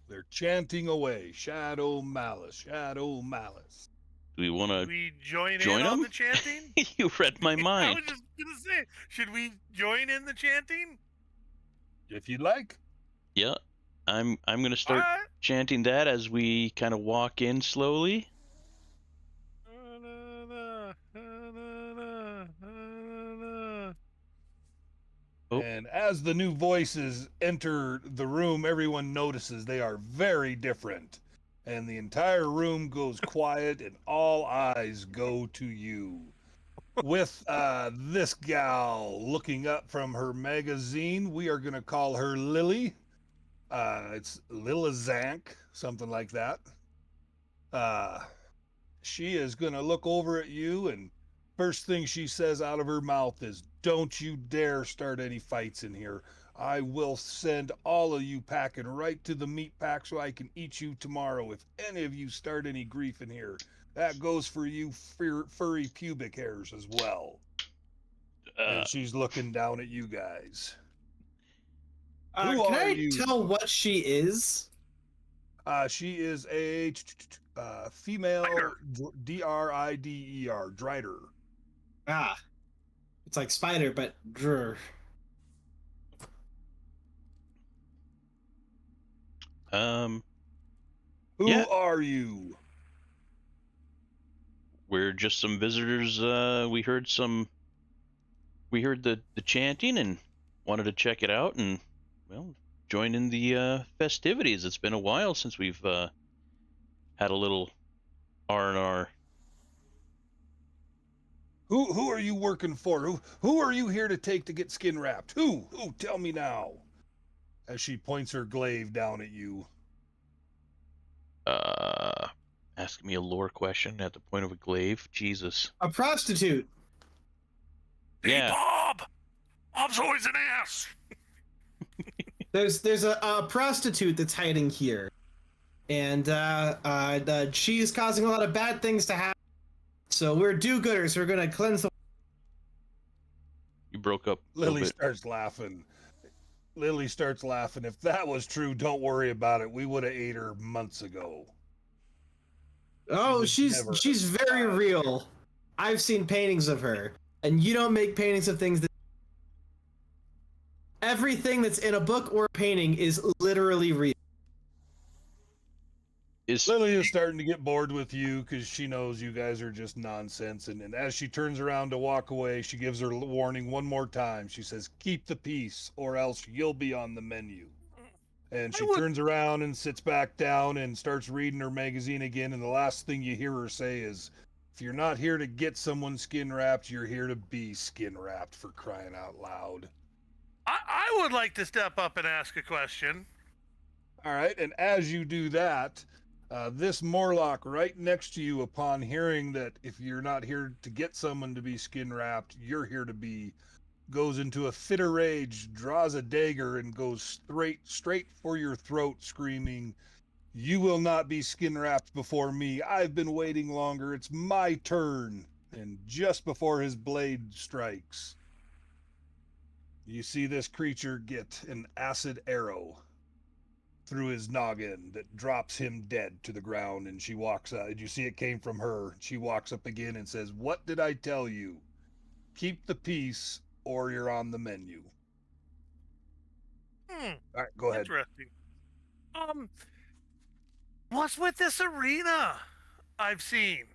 They're chanting away, Shadow Malice, Shadow Malice. Do we want to We join join in on them? the chanting? You read my I mind. was just gonna say, should we join in the chanting? If you'd like. Yeah. I'm gonna start Alright. chanting that as we kind of walk in slowly. Oh. And as the new voices enter the room, everyone notices they are very different. And the entire room goes quiet and all eyes go to you. With this gal looking up from her magazine, we are going to call her Lily. It's Lilazank, something like that. She is going to look over at you, and first thing she says out of her mouth is, "Don't you dare start any fights in here. I will send all of you packing right to the meat pack so I can eat you tomorrow if any of you start any grief in here. That goes for you furry pubic hairs as well." And she's looking down at you guys. Who Can are I you? tell what she is? She is a female Drider. Drider, Drider. Ah, it's like spider, but drr. Who Yeah. are you? We're just some visitors. We heard the chanting and wanted to check it out and, well, join in the festivities. It's been a while since we've had a little R&R. Who are you working for? Who are you here to take to get skin wrapped? Who? Tell me now. As she points her glaive down at you. Asking me a lore question at the point of a glaive. Jesus. A prostitute. Yeah. Hey, Bob! Bob's always an ass! There's a prostitute that's hiding here, and she's causing a lot of bad things to happen. So we're do-gooders. We're gonna cleanse the. broke up a little Lily bit. starts laughing. Lily starts laughing. If that was true, don't worry about it. We would have ate her months ago. Oh, would she's never very have. real. I've seen paintings of her, and you don't make paintings of things that. Everything that's in a book or painting is literally real. Lily is starting to get bored with you because she knows you guys are just nonsense. And as she turns around to walk away, she gives her warning one more time. She says, "Keep the peace, or else you'll be on the menu." And she turns around and sits back down and starts reading her magazine again. And the last thing you hear her say is, "If you're not here to get someone skin wrapped, you're here to be skin wrapped, for crying out loud." I would like to step up and ask a question. All right. And as you do that, this Morlock right next to you, upon hearing that if you're not here to get someone to be skin wrapped, you're here to be, goes into a fit of rage, draws a dagger, and goes straight for your throat, screaming, "You will not be skin wrapped before me. I've been waiting longer. It's my turn." And just before his blade strikes, you see this creature get an acid arrow through his noggin that drops him dead to the ground. And she walks out, and you see it came from her. She walks up again and says, "What did I tell you? Keep the peace, or you're on the menu." All right, go ahead. Interesting. What's with this arena I've seen?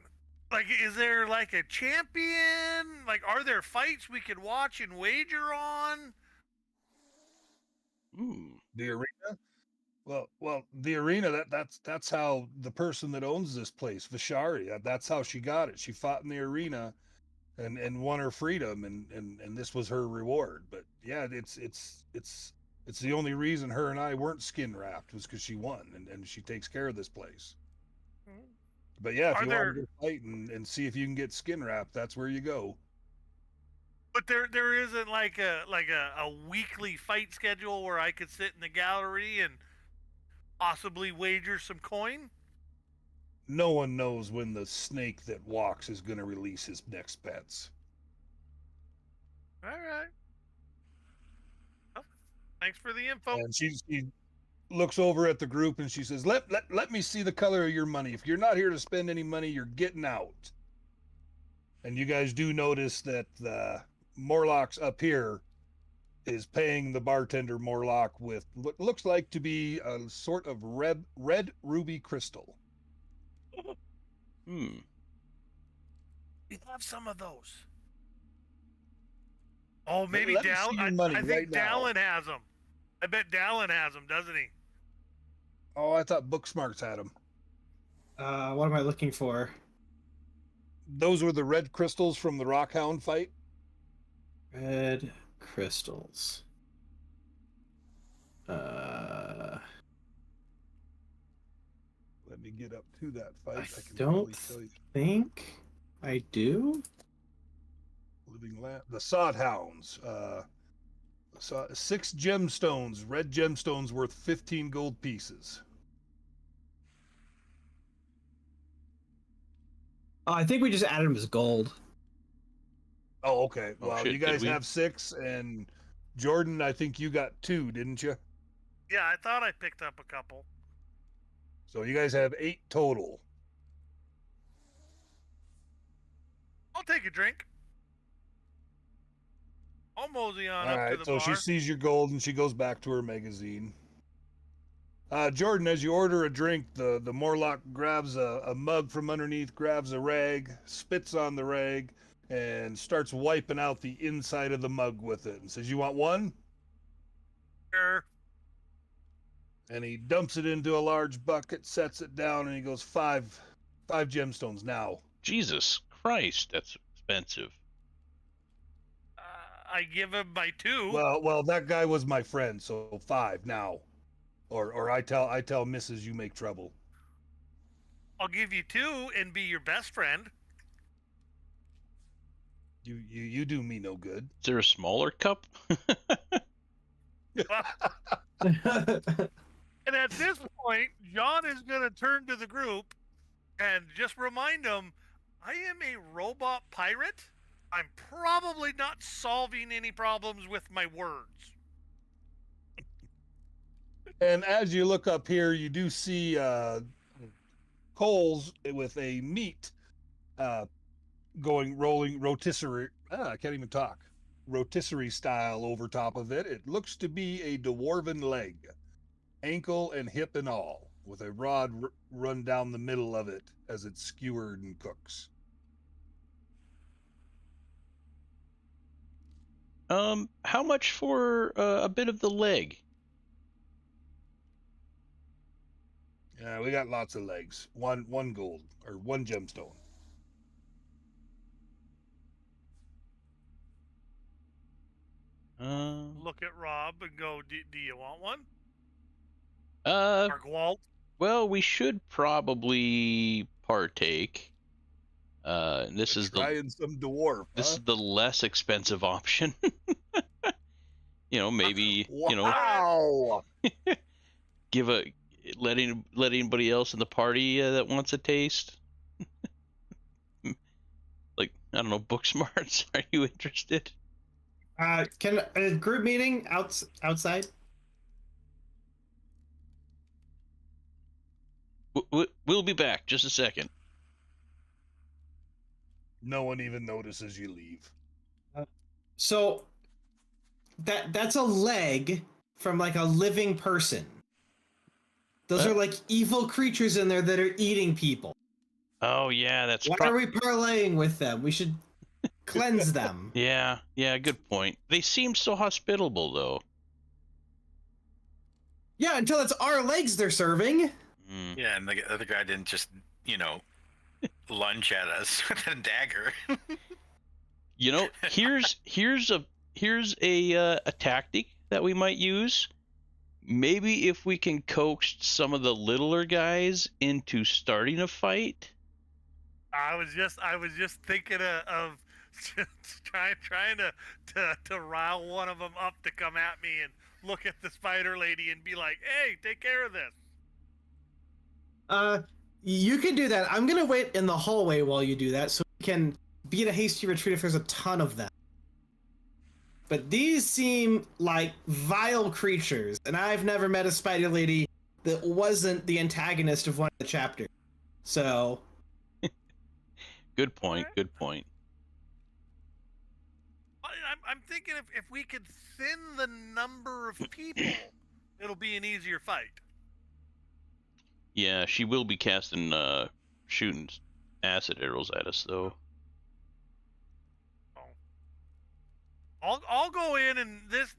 Like, is there like a champion? Like, are there fights we could watch and wager on? The arena? Well, the arena, that's how the person that owns this place, Vishari, that's how she got it. She fought in the arena and won her freedom, and this was her reward. But yeah, it's the only reason her and I weren't skin wrapped was because she won, and she takes care of this place. But yeah, if you want to go fight and see if you can get skin wrapped, that's where you go. But there isn't like a weekly fight schedule where I could sit in the gallery and possibly wager some coin? No one knows when the snake that walks is going to release his next bets. All right. Well, thanks for the info. And she looks over at the group and she says, let me see the color of your money. If you're not here to spend any money, you're getting out." And you guys do notice that the Morlocks up here is paying the bartender Morlock with what looks like to be a sort of red ruby crystal. We have some of those. Oh, maybe Dallin. I think Dallin has them. I bet Dallin has them, doesn't he? Oh, I thought Booksmarts had them. What am I looking for? Those were the red crystals from the Rockhound fight. Red crystals. Let me get up to that fight. I don't think I do. Living Land. The Sod Hounds. 6 gemstones. Red gemstones worth 15 gold pieces. I think we just added them as gold. Oh, okay. Well, shit, you guys have 6, and Jordan, I think you got 2, didn't you? Yeah, I thought I picked up a couple. So you guys have 8 total. I'll take a drink. I'll mosey on All up right, to the so bar. she sees your gold and she goes back to her magazine. Jordan, as you order a drink, the Morlock grabs a mug from underneath, grabs a rag, spits on the rag, and starts wiping out the inside of the mug with it and says, "You want one?" Sure. And he dumps it into a large bucket, sets it down, and he goes, five gemstones now. Jesus Christ, that's expensive. I give him my 2. Well, that guy was my friend, so 5 now. Or I tell Mrs. you make trouble. I'll give you 2 and be your best friend. You do me no good. Is there a smaller cup? And at this point, John is going to turn to the group and just remind them, I am a robot pirate, I'm probably not solving any problems with my words. And as you look up here, you do see coals with a meat rolling rotisserie. I can't even talk. Rotisserie style over top of it. It looks to be a dwarven leg, ankle and hip and all, with a rod run down the middle of it as it's skewered and cooks. How much for a bit of the leg? Yeah, we got lots of legs. One gold or one gemstone. Look at Rob and go, do you want one? Uh, Or Gwalt? well, we should probably partake. This is Trying some dwarf. this is the less expensive option. Maybe Wow. let anybody else in the party that wants a taste. Like, I don't know, book smarts. Are you interested? Can a group meeting outside? We'll be back. Just a second. No one even notices you leave. So that's a leg from like a living person. Those are like evil creatures in there that are eating people. Oh yeah, that's Why are we parlaying with them? We should cleanse them. Yeah, good point. They seem so hospitable though. Yeah, until it's our legs they're serving. Yeah, and the other guy didn't just, lunge at us with a dagger. Here's a tactic that we might use. Maybe if we can coax some of the littler guys into starting a fight. I was just thinking of trying to rile one of them up to come at me and look at the spider lady and be like, "Hey, take care of this." You can do that. I'm gonna wait in the hallway while you do that, so we can beat a hasty retreat if there's a ton of them. But these seem like vile creatures, and I've never met a spider lady that wasn't the antagonist of one of the chapters. So, Good point. Good point. I'm thinking if we could thin the number of people, it'll be an easier fight. Yeah, she will be casting shooting acid arrows at us though. I'll go in and this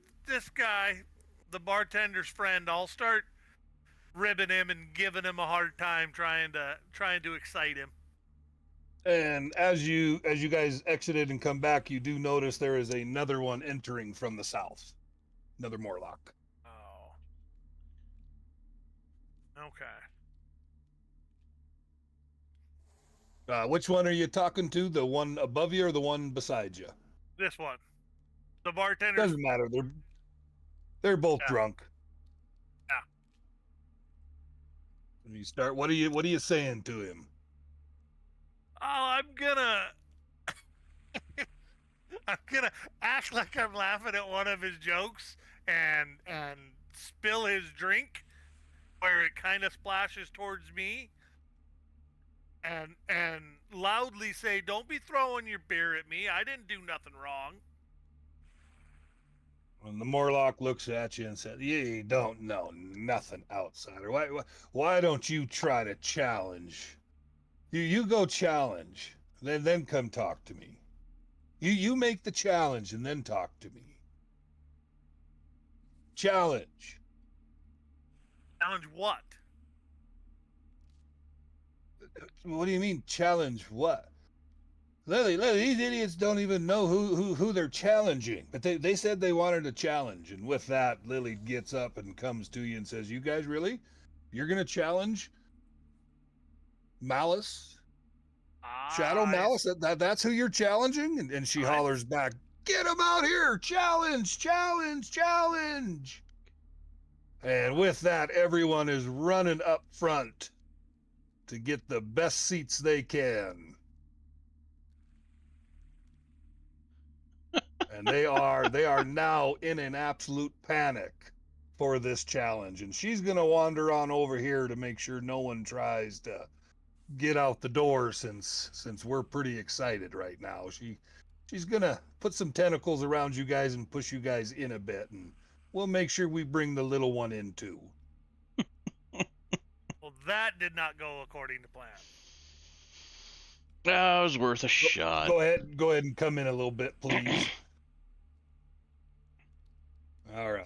guy, the bartender's friend, I'll start ribbing him and giving him a hard time trying to excite him. And as you guys exited and come back, you do notice there is another one entering from the south. Another Morlock. Oh. Okay. Which one are you talking to? The one above you or the one beside you? This one. The bartender. Doesn't matter. They're both drunk. Yeah. And you start. What are you saying to him? Oh, I'm gonna act like I'm laughing at one of his jokes and spill his drink where it kind of splashes towards me. And loudly say, "Don't be throwing your beer at me. I didn't do nothing wrong." When the Morlock looks at you and says, "You don't know nothing, outsider. Why don't you try to challenge? You go challenge, then come talk to me. You make the challenge and then talk to me. Challenge." Challenge what? What do you mean challenge what? Lily, these idiots don't even know who they're challenging. But they said they wanted a challenge. And with that, Lily gets up and comes to you and says, "You guys really? You're going to challenge Malice? Shadow Malice? That's who you're challenging?" And she hollers back, "Get him out here! Challenge! Challenge! Challenge!" And with that, everyone is running up front to get the best seats they can. And they are now in an absolute panic for this challenge. And she's gonna wander on over here to make sure no one tries to get out the door since we're pretty excited right now. She's gonna put some tentacles around you guys and push you guys in a bit, and we'll make sure we bring the little one in too. Well, that did not go according to plan. That was worth a shot. Go ahead and come in a little bit, please. All right.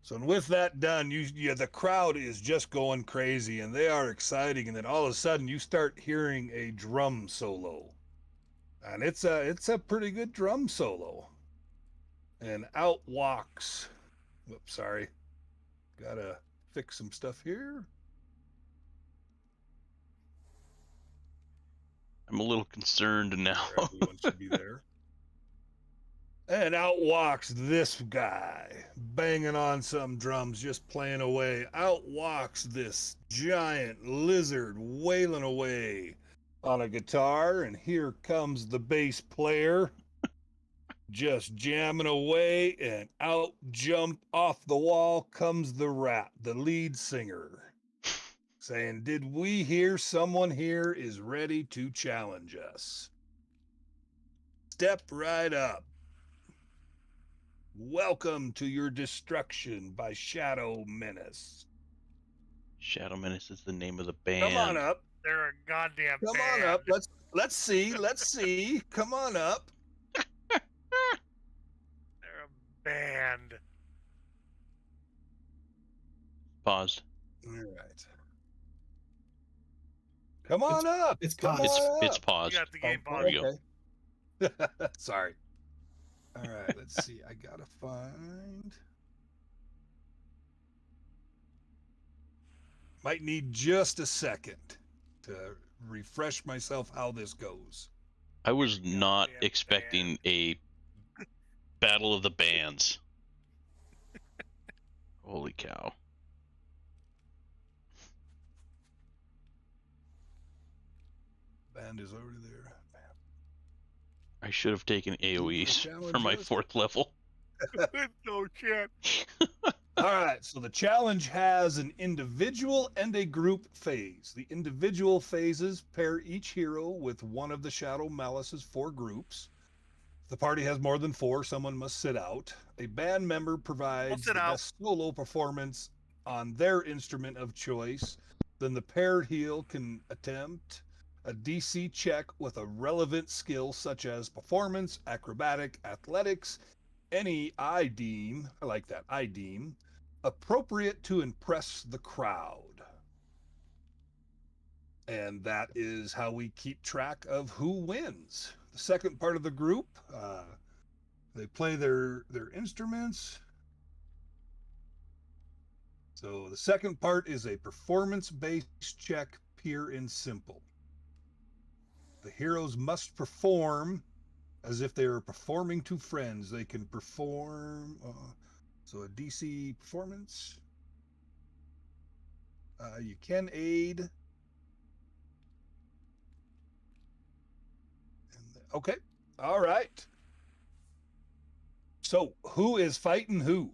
So with that done, the crowd is just going crazy, and they are exciting. And then all of a sudden, you start hearing a drum solo, and it's a pretty good drum solo. And out walks. Whoops, sorry. Gotta fix some stuff here. I'm a little concerned now. Everyone should be there. And out walks this guy, banging on some drums, just playing away. Out walks this giant lizard, wailing away on a guitar. And here comes the bass player, just jamming away. And out jump off the wall comes the rat, the lead singer, saying, "Did we hear someone here is ready to challenge us? Step right up. Welcome to your destruction by Shadow Menace." Shadow Menace is the name of the band. Come on up. They're a goddamn Come band. on up. Let's see. Come on up. They're a band. Paused. All right. Come on up. It's Come paused. on It's up. paused. You got the game Oh, paused. There you okay. Sorry. All right, let's see. I gotta find. Might need just a second to refresh myself how this goes. I was not Goddamn expecting a battle of the bands. Holy cow. Band is already there. I should have taken AoEs challenge for my is- 4th level. No shit. All right, so the challenge has an individual and a group phase. The individual phases pair each hero with one of the Shadow Malice's 4 groups. If the party has more than 4, someone must sit out. A band member provides sit the out. best solo performance on their instrument of choice. Then the paired heel can attempt a DC check with a relevant skill such as performance, acrobatic, athletics, any I deem appropriate to impress the crowd. And that is how we keep track of who wins. The second part of the group, they play their instruments. So the second part is a performance-based check, pure and simple. The heroes must perform as if they are performing to friends. They can perform, so a DC performance. You can aid. Okay, all right. So who is fighting who?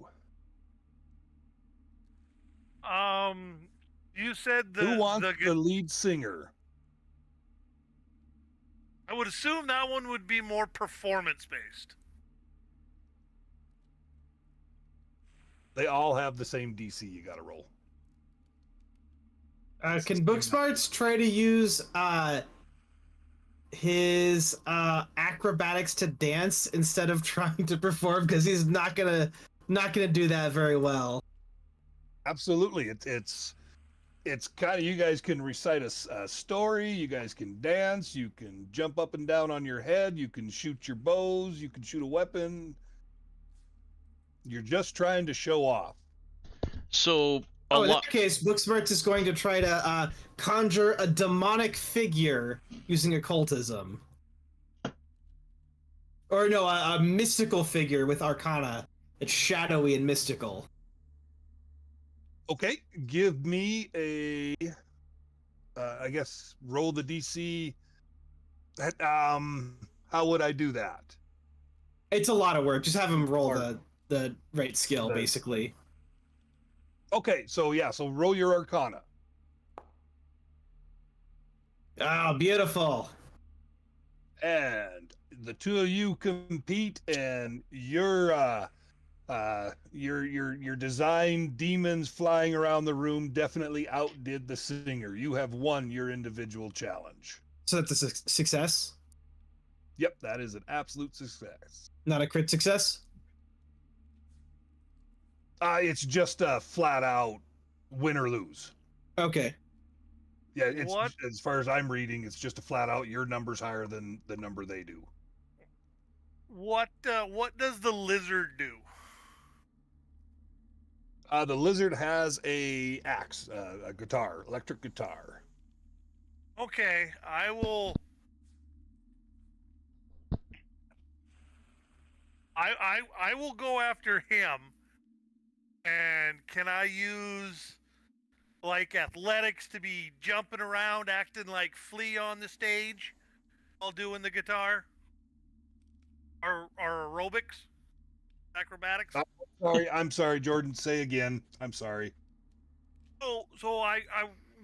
You said Who wants the lead singer? I would assume that one would be more performance based. They all have the same DC you got to roll. Can Booksmarts try to use his acrobatics to dance instead of trying to perform? Because he's not gonna do that very well. Absolutely, it's kind of, you guys can recite a story, you guys can dance, you can jump up and down on your head, you can shoot your bows, you can shoot a weapon. You're just trying to show off. So, in that case, Booksmarts is going to try to conjure a demonic figure using occultism. Or no, a mystical figure with arcana. It's shadowy and mystical. Okay, give me a, I guess, roll the DC. How would I do that? It's a lot of work. Just have him roll the right skill, The- basically. Okay, so yeah, so roll your Arcana. Oh, beautiful. And the two of you compete, and your design demons flying around the room definitely outdid the singer. You have won your individual challenge. So that's a success, Yep, that is an absolute success. not a crit success. It's just a flat out win or lose. Okay. Yeah, it's What? as far as I'm reading, it's just a flat out your number's higher than the number they do. What does the lizard do? The lizard has a axe, a guitar, electric guitar. Okay, I will. I will go after him. And can I use like athletics to be jumping around, acting like Flea on the stage while doing the guitar? Or aerobics? Acrobatics? I'm sorry, Jordan. Say again. I'm sorry. So I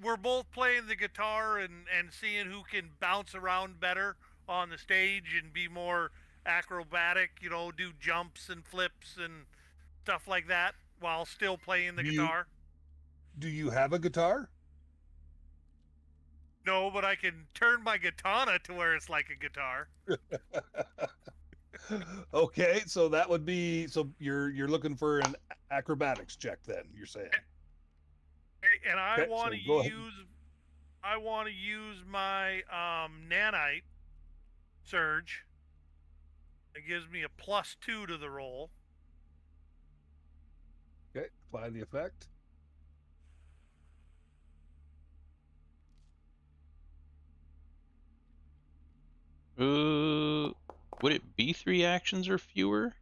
we're both playing the guitar and seeing who can bounce around better on the stage and be more acrobatic, you know, do jumps and flips and stuff like that while still playing the guitar. Do you have a guitar? No, but I can turn my katana to where it's like a guitar. Okay, so that would be you're looking for an acrobatics check then, you're saying. And I Okay, want to so go ahead. use my nanite surge. It gives me a +2 to the roll. Okay, apply the effect. Would it be 3 actions or fewer?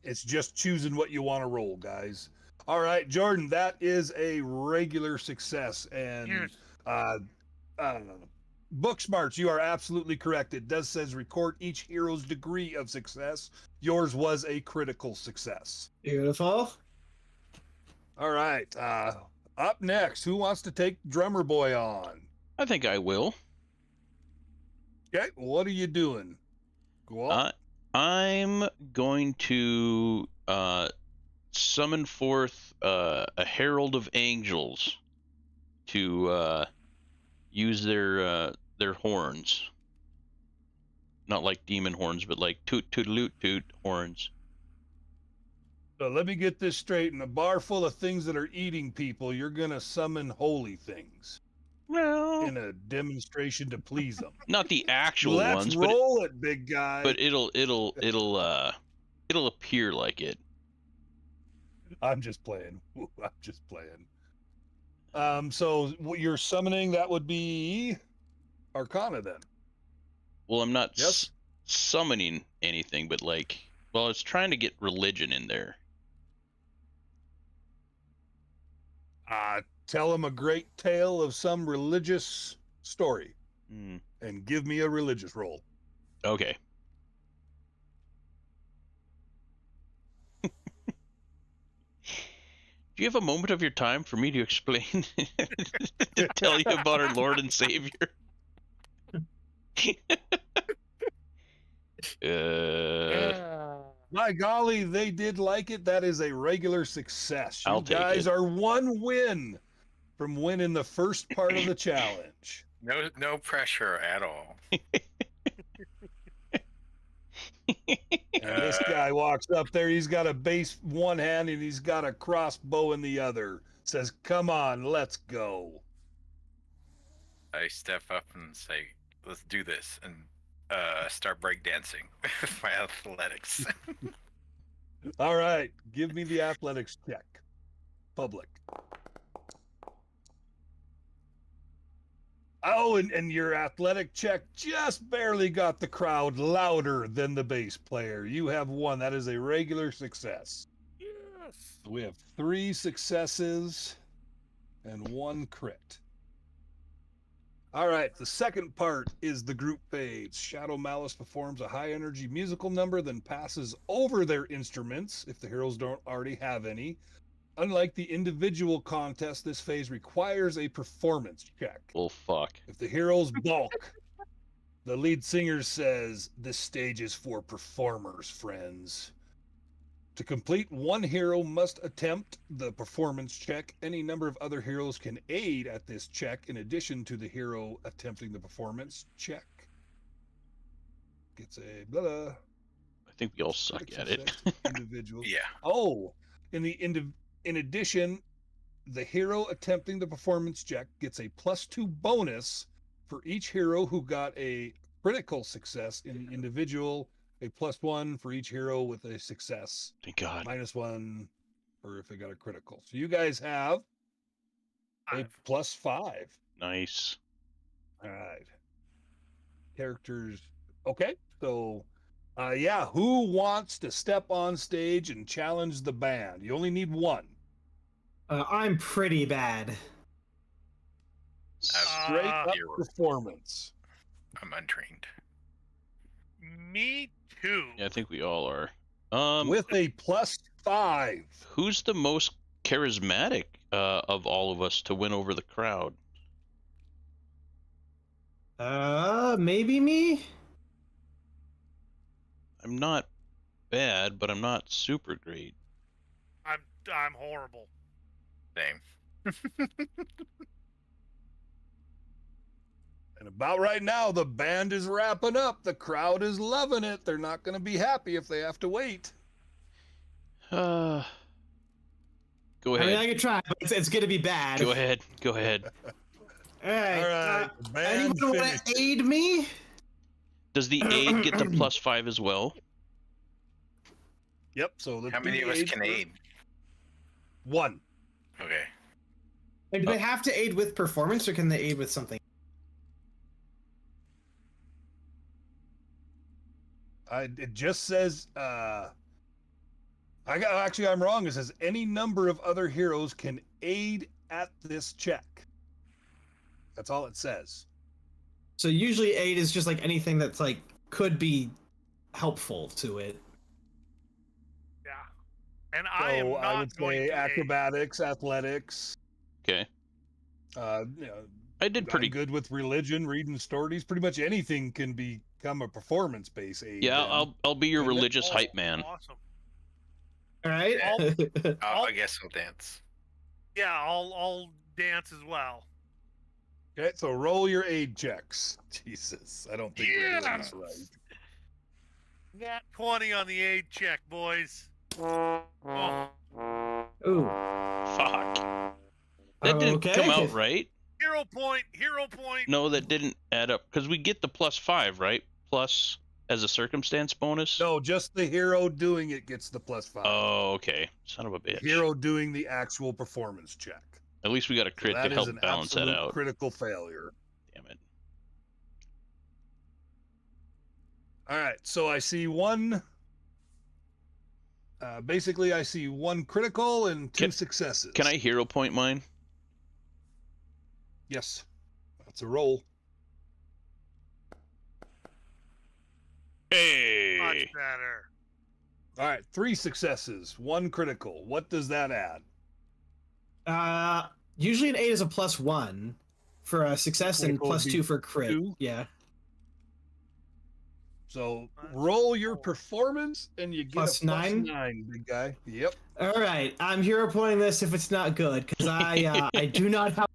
It's just choosing what you want to roll, guys. All right, Jordan, that is a regular success. And Yes. Book Smarts, you are absolutely correct. It does says record each hero's degree of success. Yours was a critical success. Beautiful. All right. Up next, who wants to take Drummer Boy on? I think I will. Okay, what are you doing? Go on. I'm going to summon forth a Herald of Angels to use their horns. Not like demon horns, but like toot toot toot horns. So let me get this straight. In a bar full of things that are eating people, you're going to summon holy things Well, in a demonstration to please them. not the actual Let's ones, roll it, big guy. but it'll appear like it. I'm just playing. I'm just playing. So what you're summoning, that would be Arcana then. Well, I'm not Yes. summoning anything, but like, well, it's trying to get religion in there. Tell them a great tale of some religious story and give me a religious roll. Okay. Do you have a moment of your time for me to explain, to tell you about our Lord and Savior? My golly, they did like it. That is a regular success. You I'll take guys it. are one win from winning the first part of the challenge. No pressure at all. And this guy walks up there. He's got a base one hand and he's got a crossbow in the other. Says, "Come on, let's go." I step up and say, "Let's do this," and start breakdancing with my athletics. All right, give me the athletics check. Public. Oh, and your athletic check just barely got the crowd louder than the bass player. You have won. That is a regular success. Yes. We have 3 successes and 1 crit. All right, the second part is the group phase. Shadow Malice performs a high energy musical number, then passes over their instruments if the heroes don't already have any. Unlike the individual contest, this phase requires a performance check. Well, fuck. If the heroes balk, the lead singer says, "This stage is for performers, friends." To complete, one hero must attempt the performance check. Any number of other heroes can aid at this check in addition to the hero attempting the performance check. Gets a blah, blah. I think we all suck at it. Individual. Yeah. Oh, in addition, the hero attempting the performance check gets a +2 bonus for each hero who got a critical success in the individual. A +1 for each hero with a success. Thank God. -1 for if they got a critical. So you guys have a +5. Nice. All right. Characters. Okay. So, yeah. Who wants to step on stage and challenge the band? You only need one. I'm pretty bad. Straight up performance. I'm untrained. Me too. Yeah, I think we all are. With a +5. Who's the most charismatic of all of us to win over the crowd? Maybe me? I'm not bad, but I'm not super great. I'm horrible. Same. And about right now, the band is wrapping up. The crowd is loving it. They're not going to be happy if they have to wait. Go I ahead. mean, I could try, but it's going to be bad. Go ahead. Go ahead. All right. All right. The band Anyone want finished. to aid me? Does the aid get the +5 as well? Yep. So How many of us can aid? One. Okay. And do they have to aid with performance, or can they aid with something? It just says. Actually, I'm wrong. It says any number of other heroes can aid at this check. That's all it says. So usually aid is just like anything that's like could be helpful to it. Yeah. And I am So not I would going say to aid. acrobatics, athletics. Okay. You know, I did pretty I'm good with religion, reading stories. Pretty much anything can become a performance-based aid. Yeah, then. I'll be your And then- religious hype man. Awesome. All right. I guess I'll dance. Yeah, I'll dance as well. Okay, so roll your aid checks. Jesus, I don't think we're doing this right. Got 20 on the aid check, boys. Oh, Ooh. Fuck. That didn't Okay. come out right. hero point, hero point. No, that didn't add up because we get the +5, right? Plus as a circumstance bonus. No, just the hero doing it gets the +5. Oh, okay. Son of a bitch. Hero doing the actual performance check. At least we got a So crit that to is help an balance that absolute out. critical failure. Damn it. All right, so I see one. Basically, I see one critical and two successes. Can I hero point mine? Yes, that's a roll. Hey. Much better. All right, 3 successes, 1 critical. What does that add? Usually an aid is a +1 for a success and Critical would be +2 for crit. 2. Yeah. So roll your performance and you get Plus a 9? +9, big guy. Yep. All right. I'm hero pointing this if it's not good because I do not have.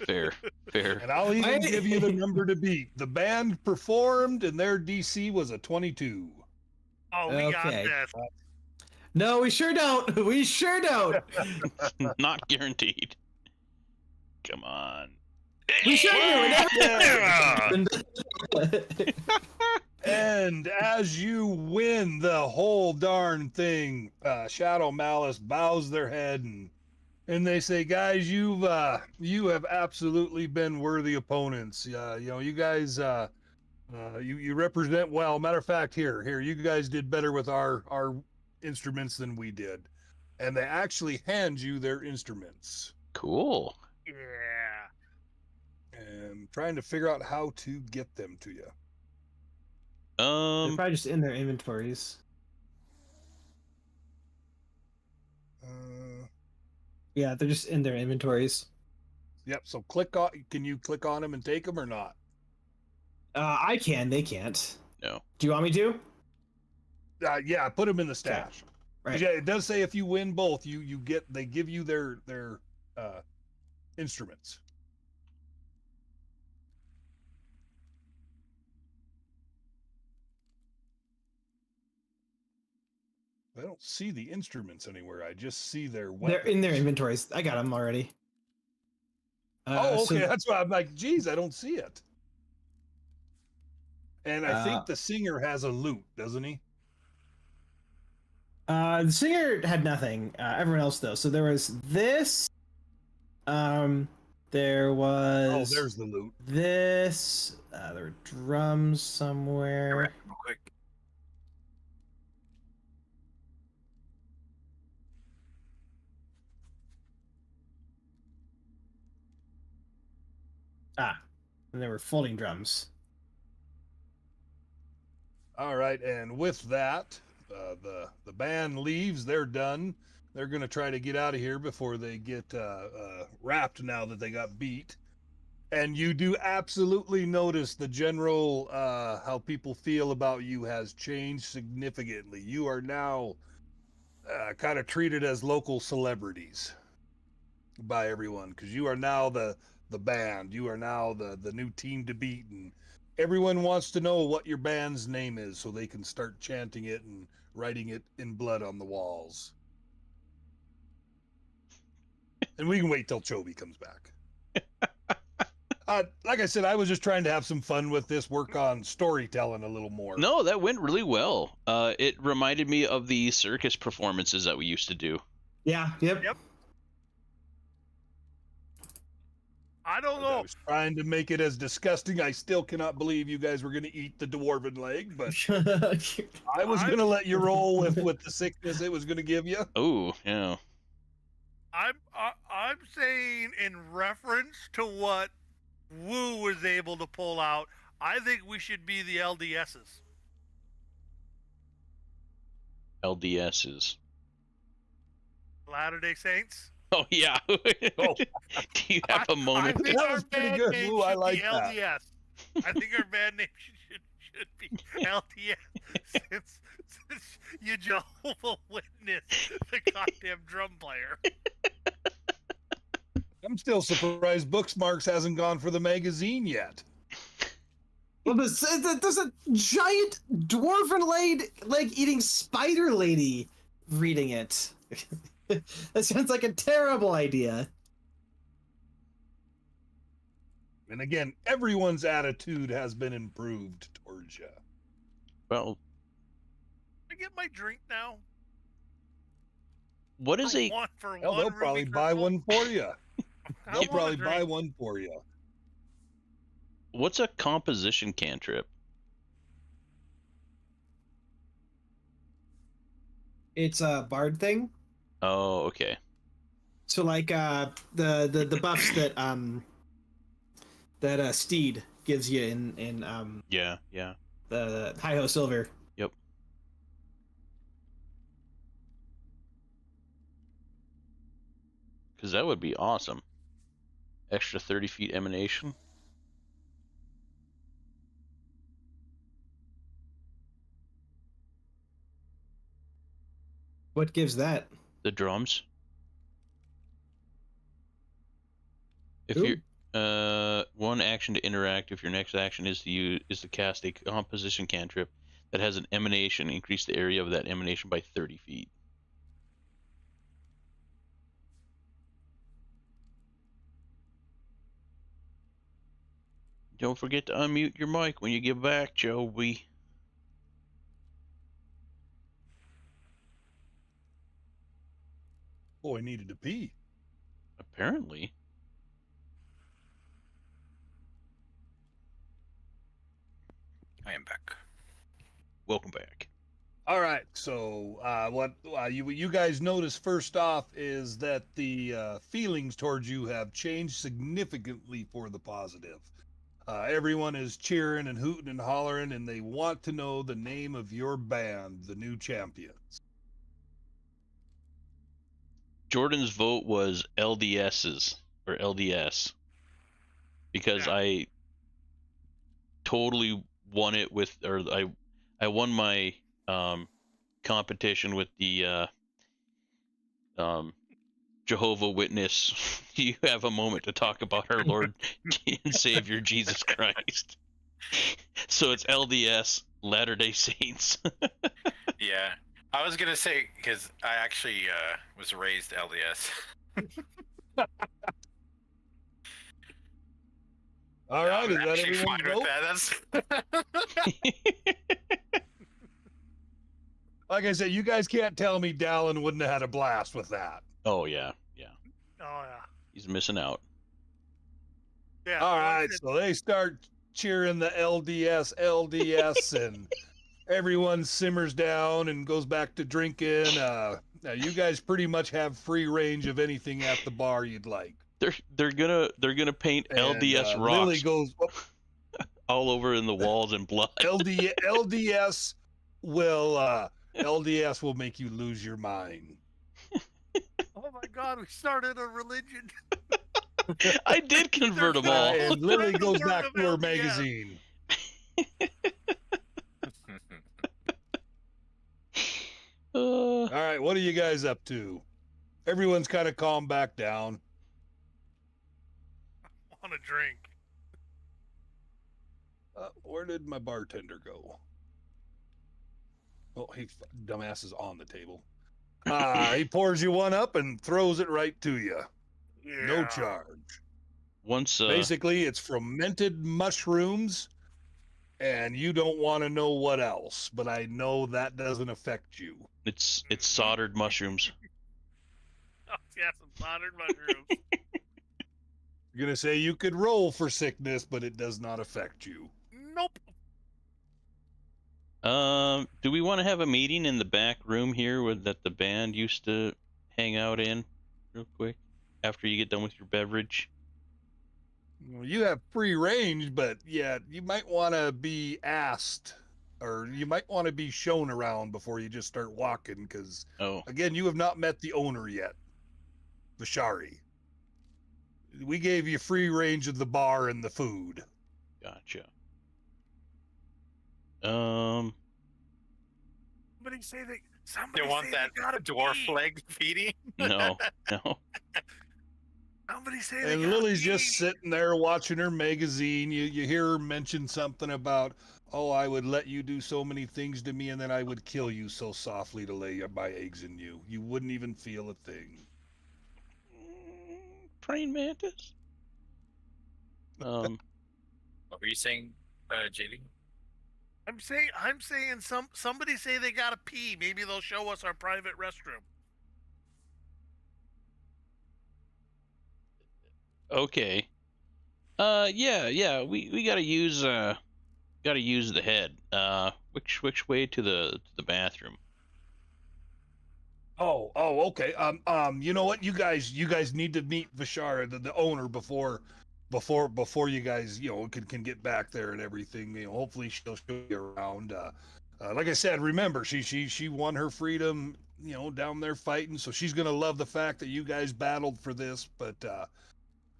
Fair. Fair. And I'll even give you the number to beat. The band performed and their DC was a 22. Oh, we got Okay. this. No, we sure don't. We sure don't. Not guaranteed. Come on. We sure do. And as you win the whole darn thing, Shadow Malice bows their head and they say, "Guys, you have absolutely been worthy opponents. You know, you guys, you represent well. Matter of fact, here, you guys did better with our instruments than we did." And they actually hand you their instruments. Cool. Yeah. And trying to figure out how to get them to you. They're probably just in their inventories. Yeah, they're just in their inventories. Yep. So click on. Can you click on them and take them or not? I can. They can't. No. Do you want me to? Yeah. Put them in the stash. Okay. Right. Yeah, it does say if you win both, they give you their instruments. I don't see the instruments anywhere. I just see their weapons. They're in their inventories. I got them already. Oh, okay. So, That's why I'm like, geez, I don't see it. And I think the singer has a lute, doesn't he? the singer had nothing. Everyone else though. So there was this. There was. Oh, there's the lute. This. There were drums somewhere. Real quick. And there were folding drums. All right, and with that, the band leaves. They're done. They're going to try to get out of here before they get wrapped now that they got beat. And you do absolutely notice the general how people feel about you has changed significantly. You are now kind of treated as local celebrities by everyone because you are now the band. You are now the new team to beat, and everyone wants to know what your band's name is so they can start chanting it and writing it in blood on the walls. And we can wait till Chobi comes back. Like I said, I was just trying to have some fun with this, work on storytelling a little more. No, that went really well. It reminded me of the circus performances that we used to do. Yeah. Yep. I don't I know. was trying to make it as disgusting. I still cannot believe you guys were going to eat the dwarven leg, but I was going to let you roll with the sickness it was going to give you. Oh, yeah. I'm saying in reference to what Wu was able to pull out, I think we should be the LDSs. LDSs. Latter-day Saints. Oh, yeah. Oh. Do you have a moment? I think That our was pretty band good. name Ooh, I should like be that. LDS. I think our band name should be LDS since you Jehovah Witness the goddamn drum player. I'm still surprised Booksmarks hasn't gone for the magazine yet. Well, there's a giant dwarven leg eating spider lady reading it. That sounds like a terrible idea. And again, everyone's attitude has been improved towards you. Well, I get my drink now. what is a... Hell, they'll probably buy one for you. They'll probably buy drink. one for you. What's a composition cantrip? It's a bard thing. Oh, okay. So like the buffs that Steed gives you in Yeah. the Hi-Ho Silver. Yep. Because that would be awesome. Extra 30 feet emanation. What gives that? The drums. If Ooh. you're one action to interact, if your next action is to cast a composition cantrip that has an emanation, increase the area of that emanation by 30 feet. Don't forget to unmute your mic when you get back, Joey. Oh, I needed to pee. Apparently. I am back. Welcome back. All right. So what you guys notice first off is that the feelings towards you have changed significantly for the positive. Everyone is cheering and hooting and hollering, and they want to know the name of your band, the new champions. Jordan's vote was LDS's or LDS because I totally won it with, or I won my competition with the Jehovah Witness. You have a moment to talk about our Lord and Savior Jesus Christ. So it's LDS, Latter-day Saints. Yeah, I was gonna say because I actually was raised LDS. All right, I'm is that actually everyone's fine with vote? that. That's Like I said, you guys can't tell me Dallin wouldn't have had a blast with that. Oh yeah. Oh yeah. He's missing out. Yeah. All like I right, said, so they start cheering the LDS, and everyone simmers down and goes back to drinking. Now you guys pretty much have free range of anything at the bar you'd like. They're gonna paint And LDS Lily rocks goes, all over in the walls in blood. LDS will make you lose your mind. oh my God, we started a religion. I did convert them all. And Lily There's goes the back word to her of LDS. magazine. All right, what are you guys up to? Everyone's kind of calmed back down. Want a drink? Where did my bartender go? Oh, dumbass is on the table. He pours you one up and throws it right to you. Yeah. No charge. Once Basically, it's fermented mushrooms, and you don't want to know what else, but I know that doesn't affect you. it's soldered mushrooms. Oh, yeah, some soldered mushrooms. You're going to say you could roll for sickness, but it does not affect you. Nope. Do we want to have a meeting in the back room here that the band used to hang out in, real quick, after you get done with your beverage? Well, you have free range, but yeah, you might want to be asked, or you might want to be shown around before you just start walking, because, Oh, again, you have not met the owner yet, Vishari. We gave you free range of the bar and the food. gotcha. Somebody you want say that they gotta dwarf pee. leg feeding? No. Somebody say they And gotta Lily's pee. just sitting there watching her magazine. You hear her mention something about, oh, I would let you do so many things to me, and then I would kill you so softly to lay my eggs in you. You wouldn't even feel a thing. Praying mantis. What were you saying, JD? I'm saying somebody say they gotta pee. Maybe they'll show us our private restroom. Okay. Yeah. We gotta use the head. Which way to the bathroom? Oh, okay. You know what? You guys need to meet Vishara, the owner, before you guys, can get back there and everything. Hopefully she'll show you around. Like I said, remember she won her freedom, down there fighting, so she's gonna love the fact that you guys battled for this. But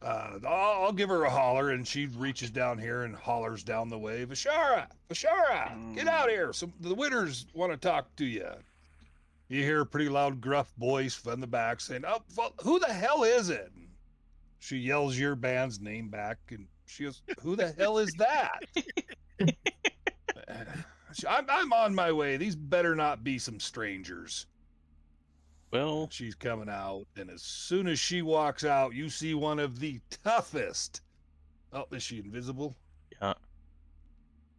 I'll give her a holler, and she reaches down here and hollers down the way, Vishara, get out here! The winners want to talk to you. You hear a pretty loud, gruff voice from the back saying, "Oh, who the hell is it?" She yells your band's name back, and she goes, "Who the hell is that?" I'm on my way. These better not be some strangers. Well, She's coming out, and as soon as she walks out, you see one of the toughest. Oh, is she invisible? yeah.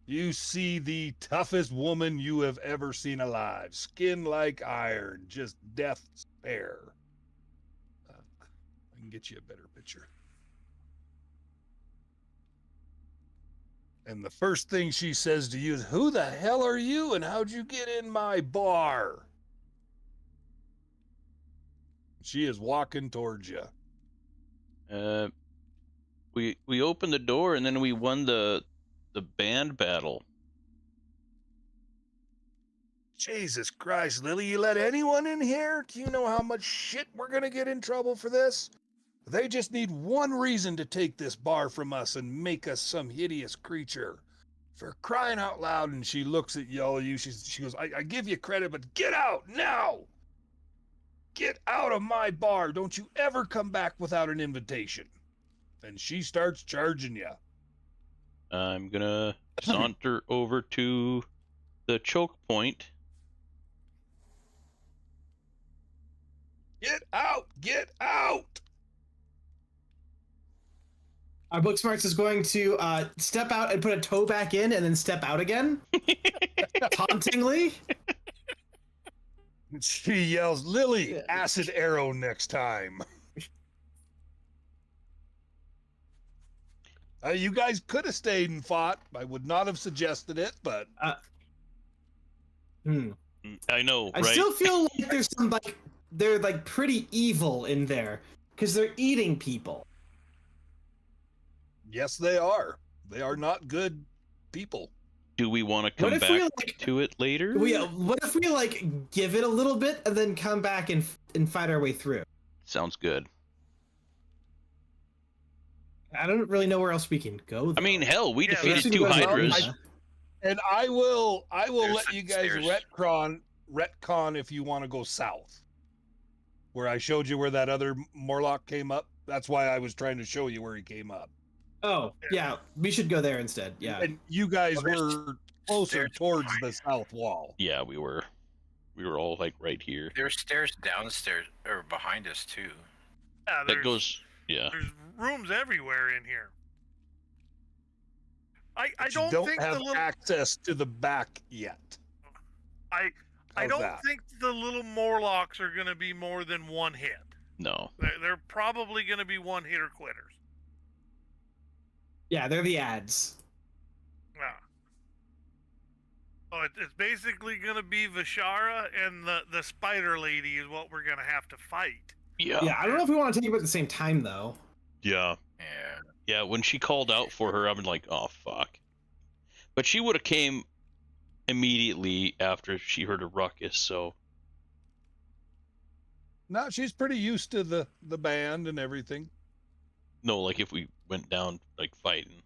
You see the toughest woman you have ever seen alive. Skin like iron, just death spare. I can get you a better picture. And the first thing she says to you is, "Who the hell are you and how'd you get in my bar?" She is walking towards you. We opened the door and then we won the band battle. Jesus Christ, Lily, you let anyone in here? Do you know how much shit we're gonna get in trouble for this? They just need one reason to take this bar from us and make us some hideous creature. For crying out loud, and she looks at all of you. She goes, I give you credit, but get out now! Get out of my bar. Don't you ever come back without an invitation. And she starts charging you. I'm gonna saunter over to the choke point. Get out! Get out! Our book smarts is going to step out and put a toe back in and then step out again. Tauntingly. She yells, Lily, acid arrow next time. You guys could have stayed and fought. I would not have suggested it, but... I know, I right? still feel like there's some, like, they're, like, pretty evil in there. Because they're eating people. Yes, they are. They are not good people. Do we want to come back to it later? What if we, like, give it a little bit and then come back and fight our way through? Sounds good. I don't really know where else we can go, though. I mean, hell, we defeated 2 hydras. And I will let you guys There's- retcon if you want to go south. Where I showed you where that other Morlock came up. That's why I was trying to show you where he came up. Oh, yeah, we should go there instead, yeah. And you guys there's were closer stairs towards behind the you. south wall. Yeah, we were all like right here. There's stairs downstairs or behind us too. Yeah, That goes, yeah. There's rooms everywhere in here. I But you don't think have the little access to the back yet. I How's don't that? think the little Morlocks are going to be more than one hit. No. They're probably going to be one hitter quitters. Yeah, they're the ads. Yeah. So it's basically going to be Vishara and the spider lady is what we're going to have to fight. Yeah. Yeah, I don't know if we want to take them at the same time, though. Yeah. Yeah. Yeah, when she called out for her, I'm like, oh, fuck. But she would have came immediately after she heard a ruckus, so... No, she's pretty used to the band and everything. No, like if we went down, like, fighting.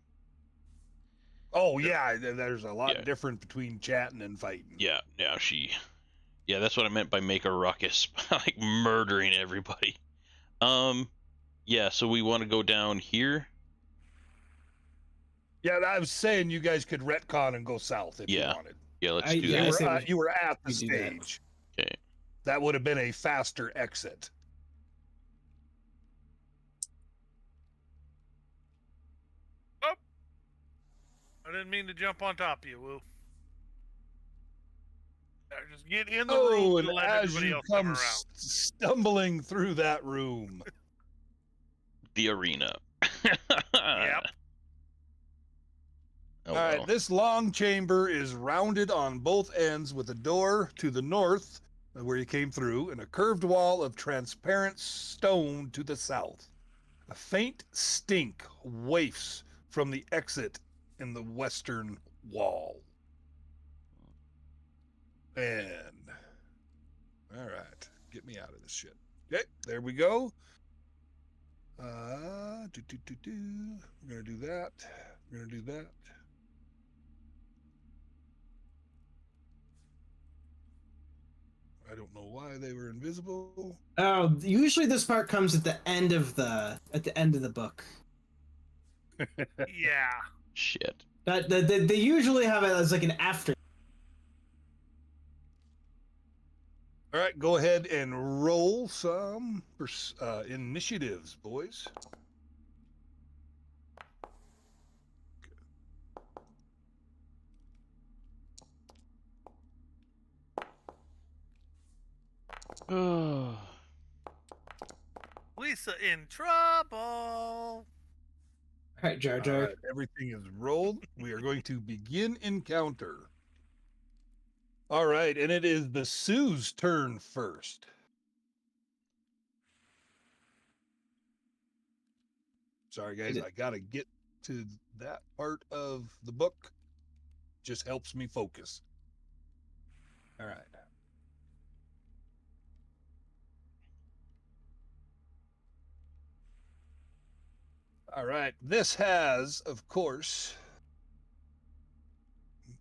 Oh, yeah, there's a lot Yeah. different between chatting and fighting. Yeah, yeah, that's what I meant by make a ruckus. Like, murdering everybody. Yeah, so we want to go down here? Yeah, I was saying you guys could retcon and go south if Yeah. you wanted. Yeah, let's do yeah, I that. say You were at the we do that. stage. Okay. That would have been a faster exit. I didn't mean to jump on top of you, Woo. Just get in the Oh, room and and let as everybody you else come come around. stumbling through that room, The arena. Yep. Oh, all right, well. this long chamber is rounded on both ends with a door to the north, where you came through, and a curved wall of transparent stone to the south. A faint stink wafts from the exit in the western wall. And, all right, get me out of this shit. Okay, there we go. We're gonna do that. We're gonna do that. I don't know why they were invisible. Oh, usually this part comes at the end of the book. Yeah. Shit. But they usually have it as like an after. All right, go ahead and roll some initiatives, boys. Oh. Lisa in trouble. All right, Jar All Jar. right, everything is rolled. We are going to begin encounter. All right, and it is the Sue's turn first. Sorry, guys, I got to get to that part of the book. Just helps me focus. All right. All right, this has, of course,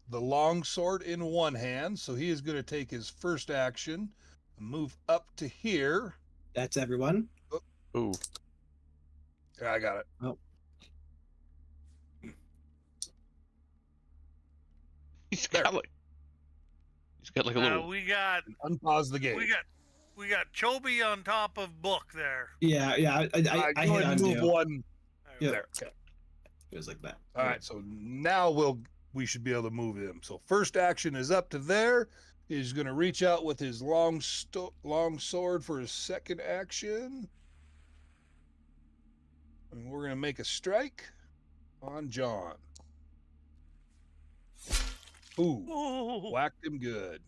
the long sword in one hand, so he is going to take his first action, move up to here. That's everyone. Ooh. Yeah, I got it. Oh. He's got like a little. We got Unpause the game. we got Chobi on top of Book there. Yeah. I go hit ahead and undo. move one Yeah. there. Okay. It was like that. All right, so now we should be able to move him. So first action is up to there. He's going to reach out with his long sword for his second action. And we're going to make a strike on John. Ooh, Ooh. whacked him good.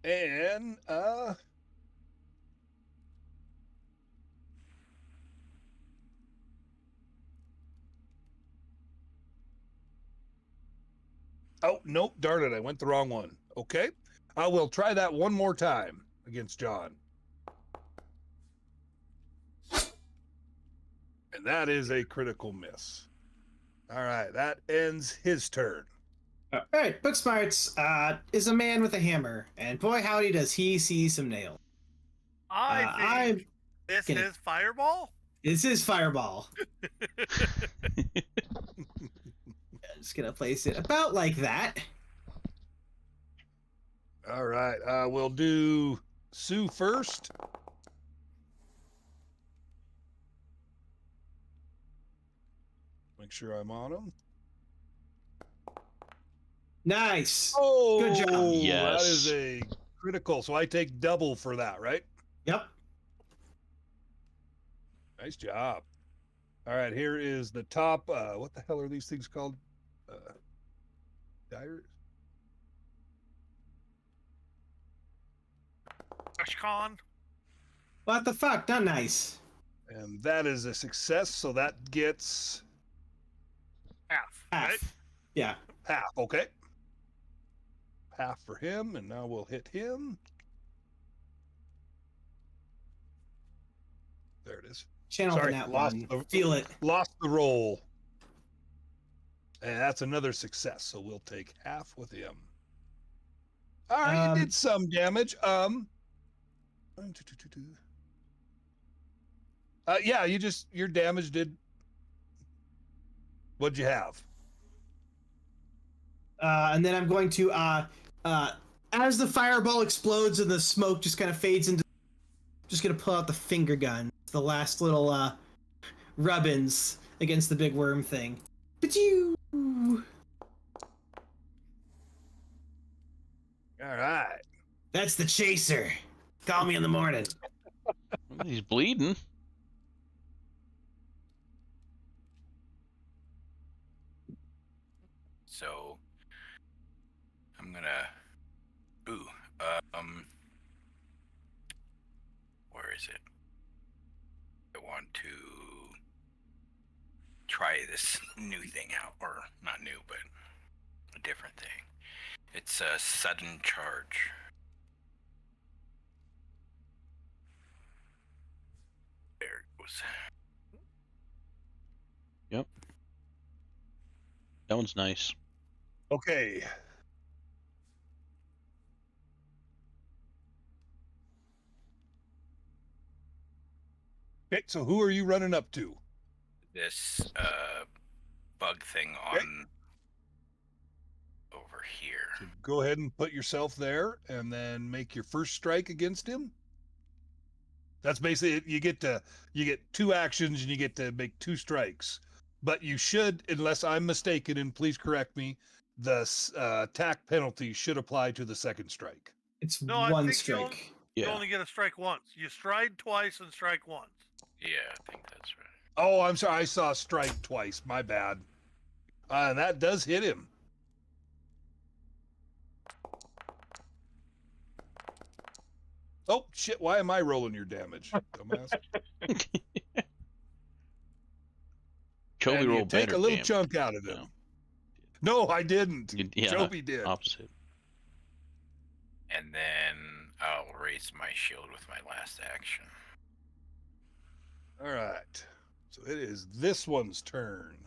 And oh, nope, darn it, I went the wrong one. Okay, I will try that one more time against John. And that is a critical miss. All right, that ends his turn. All right, Book Smarts is a man with a hammer, and boy howdy does he see some nails. I think this gonna- is Fireball. This is Fireball. I'm just gonna place it about like that. All right, we'll do Sue first. Make sure I'm on him. Nice. Oh, Good job. Yes. That is a critical. So I take double for that, right? Yep. Nice job. All right, here is the top. What the hell are these things called? Diary? Ashcon. What the fuck? Not nice. And that is a success. So that gets Half. Half. Right? Yeah. half. Okay. Half for him. And now we'll hit him. There it is. Channel Sorry, that lost one. the- Feel it. Lost the roll. And that's another success. So we'll take half with him. All right, you did some damage. Yeah, your damage did. What'd you have? And then I'm going to as the fireball explodes and the smoke just kind of fades into, just gonna pull out the finger gun, the last little rub-ins against the big worm thing. Ba-choo! All right. That's the chaser. Call me in the morning. He's bleeding. So I'm gonna. Where is it? I want to try this new thing out, or not new, but a different thing. It's a sudden charge. There it goes. Yep. That one's nice. Okay. Okay, so who are you running up to? This bug thing on over here. So go ahead and put yourself there and then make your first strike against him. That's basically it. You get 2 actions and you get to make 2 strikes. But you should, unless I'm mistaken, and please correct me, the attack penalty should apply to the second strike. It's No, I one think strike. You Yeah. only get a strike once. You stride twice and strike once. Yeah, I think that's right. Oh, I'm sorry. I saw strike twice. My bad. And that does hit him. Oh, shit. Why am I rolling your damage, dumbass? Chobi And you rolled take better a little damage. chunk out of him. No. No, I didn't. Yeah, Chobi did. opposite. And then I'll raise my shield with my last action. All right. So it is this one's turn.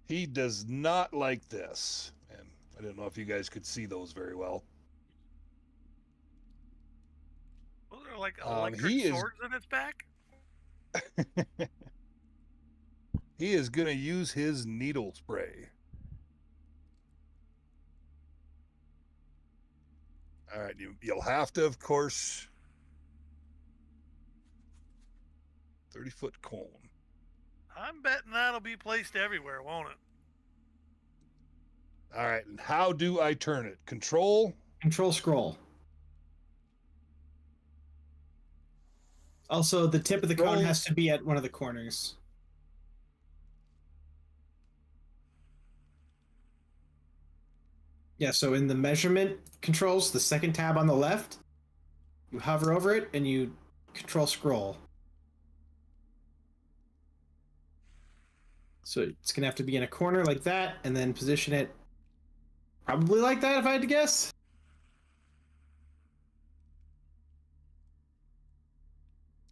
He does not like this. And I don't know if you guys could see those very well. Those are like he electric is- swords in its back. He is going to use his needle spray. All right, you'll have to, of course, 30-foot cone. I'm betting that'll be placed everywhere, won't it? All right, and how do I turn it? Control? Control scroll. Also, the tip of the cone Scroll. has to be at one of the corners. Yeah, so in the measurement controls, the second tab on the left, you hover over it and you control scroll. So it's going to have to be in a corner like that, and then position it probably like that, if I had to guess.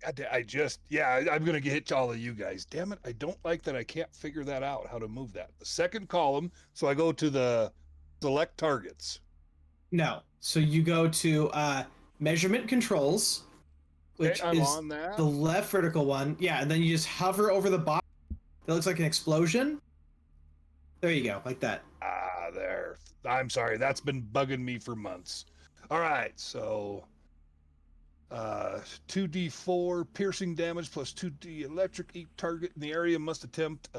I'm going to hit all of you guys. Damn it, I don't like that I can't figure that out, how to move that. The second column, so I go to the select targets. No. So you go to measurement controls, which Okay, I'm is on that. the left vertical one. Yeah, and then you just hover over the box that looks like an explosion. There you go, like that. There. I'm sorry, that's been bugging me for months. All right, so 2d4 piercing damage plus 2d electric. Each target in the area must attempt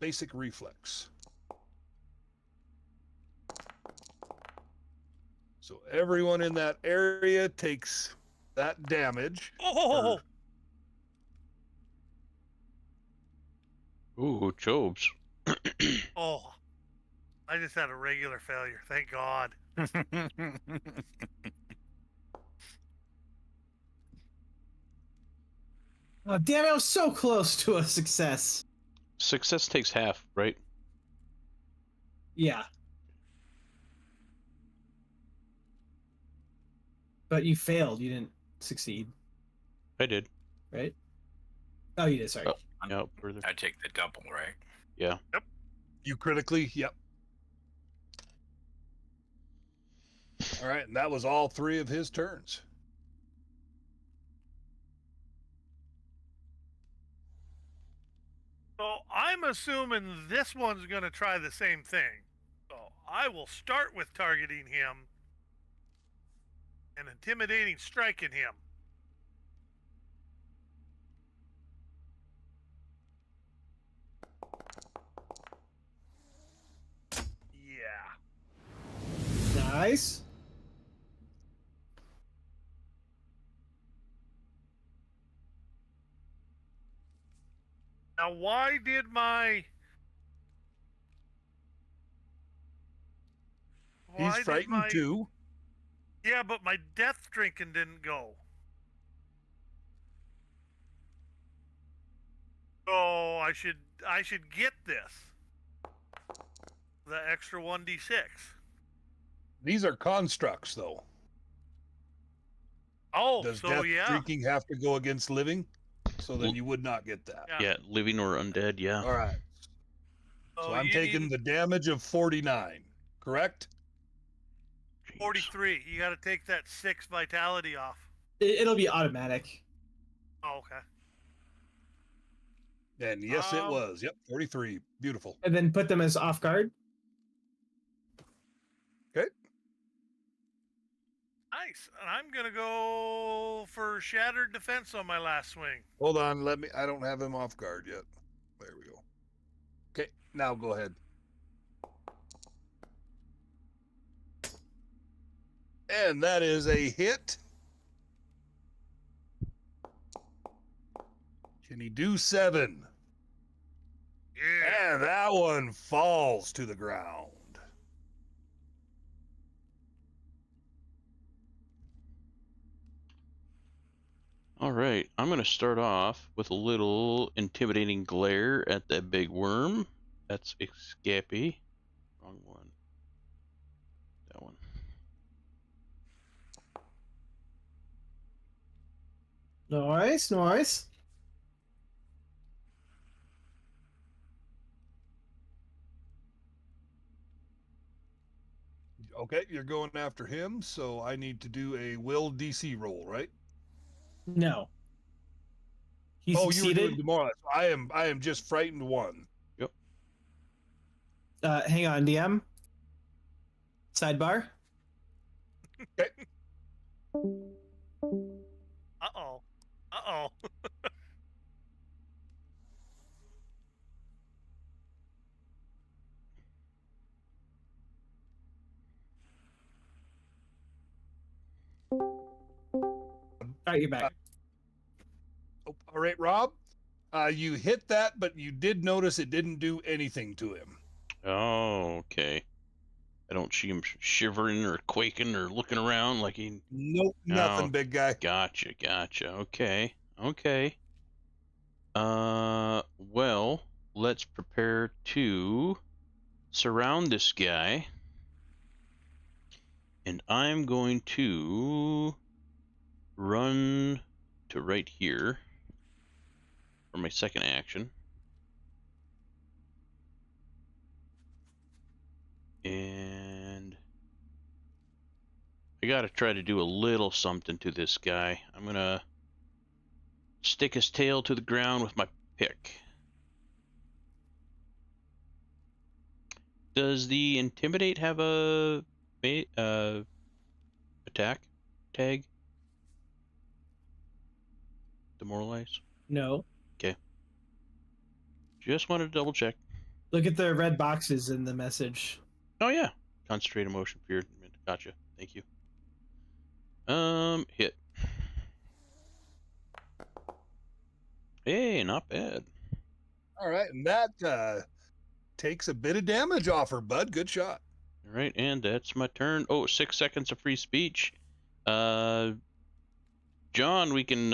basic reflex. So everyone in that area takes that damage. Oh, Ooh, Jobs. oh! I just had a regular failure. Thank God. Oh, damn it, I was so close to a success. Success takes half, right? Yeah. But you failed. You didn't succeed, I did. right? Oh, you did, sorry. Oh. Yeah, further. I take the double, right? Yeah. You critically? Yep. All right, and that was all 3 of his turns. So I'm assuming this one's going to try the same thing. So I will start with targeting him and intimidating striking him. Yeah. Nice. Now, why did my... He's frightened too. Yeah, but my death drinking didn't go. So I should get this. The extra 1d6. These are constructs, though. Oh, Does so death yeah. drinking have to go against living? So then Well- you would not get that. Yeah. Yeah, living or undead, yeah. All right. So I'm you taking need the damage of 49, correct? Jeez. 43. You got to take that 6 vitality off. It'll be automatic. Oh, okay. And yes, it Um, was. Yep, 43. Beautiful. And then put them as off guard. Nice. And I'm going to go for shattered defense on my last swing. Hold on. I don't have him off guard yet. There we go. Okay, now go ahead. And that is a hit. Can he do 7? Yeah. And that one falls to the ground. All right, I'm going to start off with a little intimidating glare at that big worm. That's Escape. Wrong one. That one. Nice, nice. Okay, you're going after him, so I need to do a will DC roll, right? No. He You were succeeded. doing demoralized. I am just frightened 1. Yep. Hang on, DM. Sidebar. Okay. Uh-oh. Uh-oh. All right, you're back. All right, Rob. You hit that, but you did notice it didn't do anything to him. Oh, okay. I don't see him shivering or quaking or looking around like he... Nope, nothing, Oh. big guy. Gotcha. Okay. Well, let's prepare to surround this guy. And I'm going to run to right here for my second action. And I gotta try to do a little something to this guy. I'm gonna stick his tail to the ground with my pick. Does the Intimidate have a attack tag? Demoralize? No. Okay. Just wanted to double check. Look at the red boxes in the message. Oh yeah. Concentrate emotion, fear. Gotcha. Thank you. Hit. Hey, not bad. All right, and that takes a bit of damage off her, bud. Good shot. All right, and that's my turn. Oh, 6 seconds of free speech. John, we can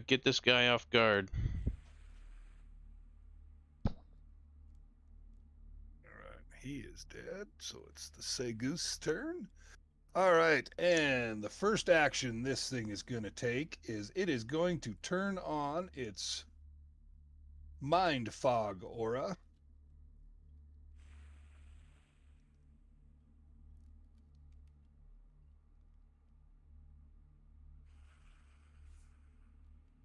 get this guy off guard. All right, he is dead, so it's the Segoo's turn. All right, and the first action this thing is going to take is it is going to turn on its Mind Fog aura.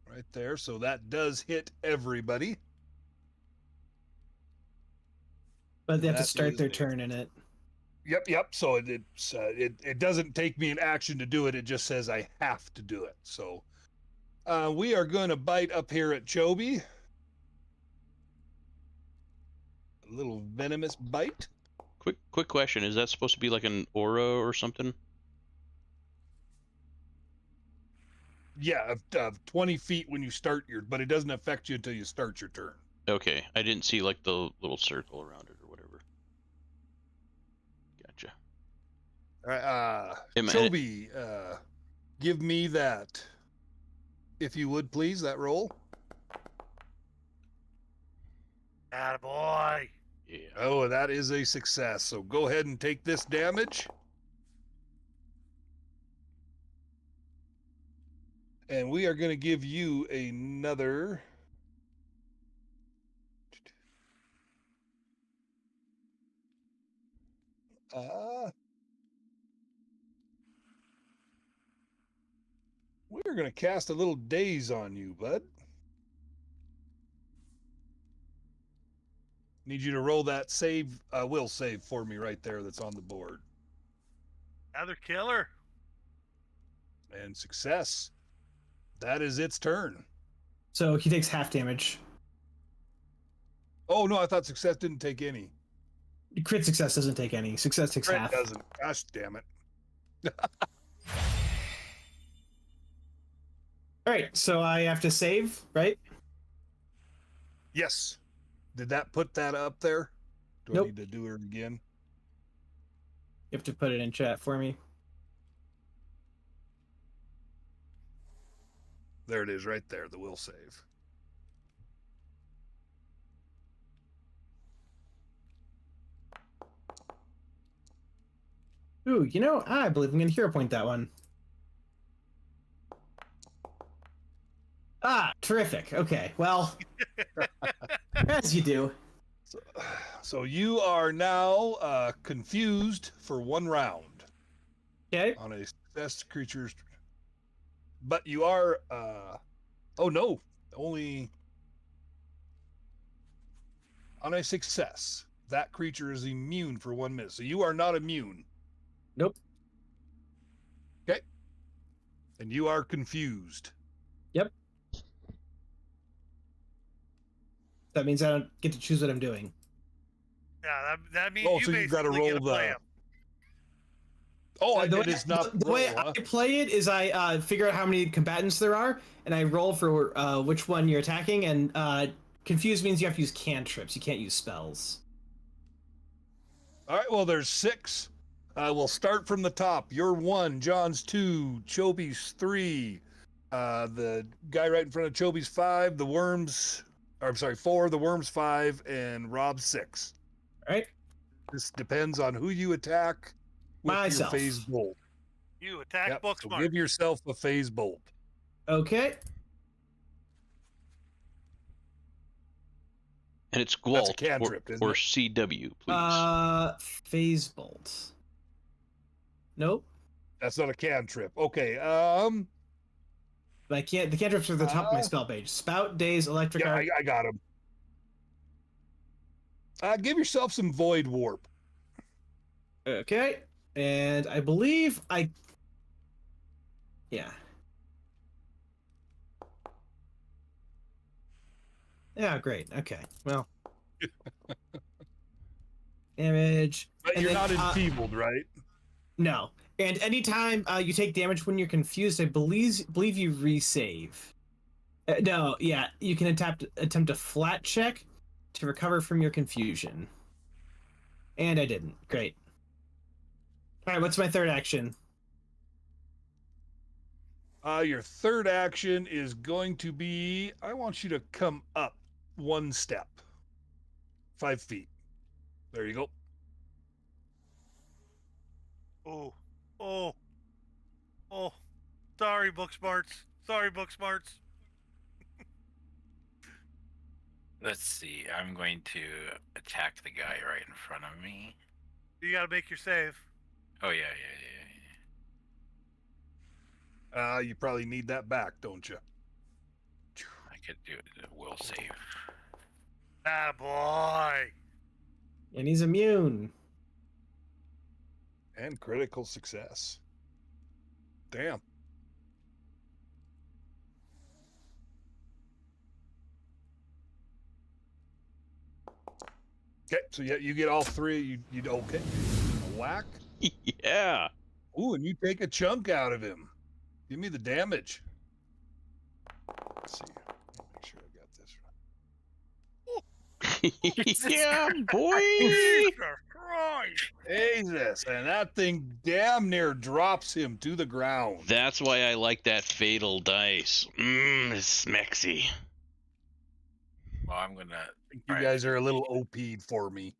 Right there, so that does hit everybody. But they have to That start is their a- turn in it. Yep. So it doesn't take me an action to do it. It just says I have to do it. So we are going to bite up here at Chobi. A little venomous bite. Quick question. Is that supposed to be like an aura or something? Yeah, of 20 feet when you start but it doesn't affect you until you start your turn. Okay, I didn't see like the little circle around it or whatever. Gotcha. All right, Hey, man. Chobi, give me that, if you would please, that roll. Attaboy. Yeah. Oh, that is a success. So go ahead and take this damage. And we are going to give you another... we're going to cast a little daze on you, bud. Need you to roll that will save for me right there that's on the board. Another killer. And success. That is its turn. So he takes half damage. Oh, no, I thought success didn't take any. Crit success doesn't take any. Success takes Crit half. doesn't. Gosh damn it. All right, so I have to save, right? Yes. Did that put that up there? Do I Nope. need to do it again? You have to put it in chat for me. There it is right there, the will save. Ooh, you know, I believe I'm going to hero point that one. Ah, terrific. Okay, well, as you do. So you are now confused for 1 round Okay. on a success creature's. But you are. Oh no, only on a success. That creature is immune for 1 minute. So you are not immune. Nope. Okay. And you are confused. Yep. That means I don't get to choose what I'm doing. Yeah, that means Oh, you so basically you've got to roll get to play the. him. Oh, The it is not. the way roll, huh? I play it is I figure out how many combatants there are, and I roll for which one you're attacking. And confused means you have to use cantrips. You can't use spells. All right. Well, there's 6. We'll start from the top. You're 1, John's 2, Choby's 3, the guy right in front of Choby's 5, the worms. Or, I'm sorry, 4, the worms 5, and Rob's 6. All right. This depends on who you attack with Myself. your phase bolt. You attack Yep, book so smart. give yourself a phase bolt. Okay. And it's That's a Gwalt cantrip, isn't or it? CW, please. Phase bolt. Nope. That's not a cantrip. Okay. I can't. The cantrips are at the top of my spell page. Spout, daze, electric Yeah, arc. I got him. Give yourself some void warp. Okay. And I believe I. Yeah. Yeah, great. Okay. Well. Damage. But And you're then, not enfeebled, right? No. And anytime you take damage when you're confused, I believe you resave. No, yeah, you can attempt a flat check to recover from your confusion. And I didn't. Great. All right, what's my third action? Your third action is going to be, I want you to come up 1 step. 5 feet. There you go. Oh. Sorry, book smarts. Sorry, book smarts. Let's see. I'm going to attack the guy right in front of me. You gotta make your save. Oh, yeah. You probably need that back, don't you? I could do it. Will save. Ah, boy. And he's immune. And critical success. Damn. Okay, so yeah, you get all 3. You okay? A whack. Yeah. Ooh, and you take a chunk out of him. Give me the damage. Let's see. Make sure I got this right. Yeah, boy. Jesus Christ. Jesus, and that thing damn near drops him to the ground. That's why I like that fatal dice. It's smexy. Well, I'm going to... You guys are a little OP'd for me.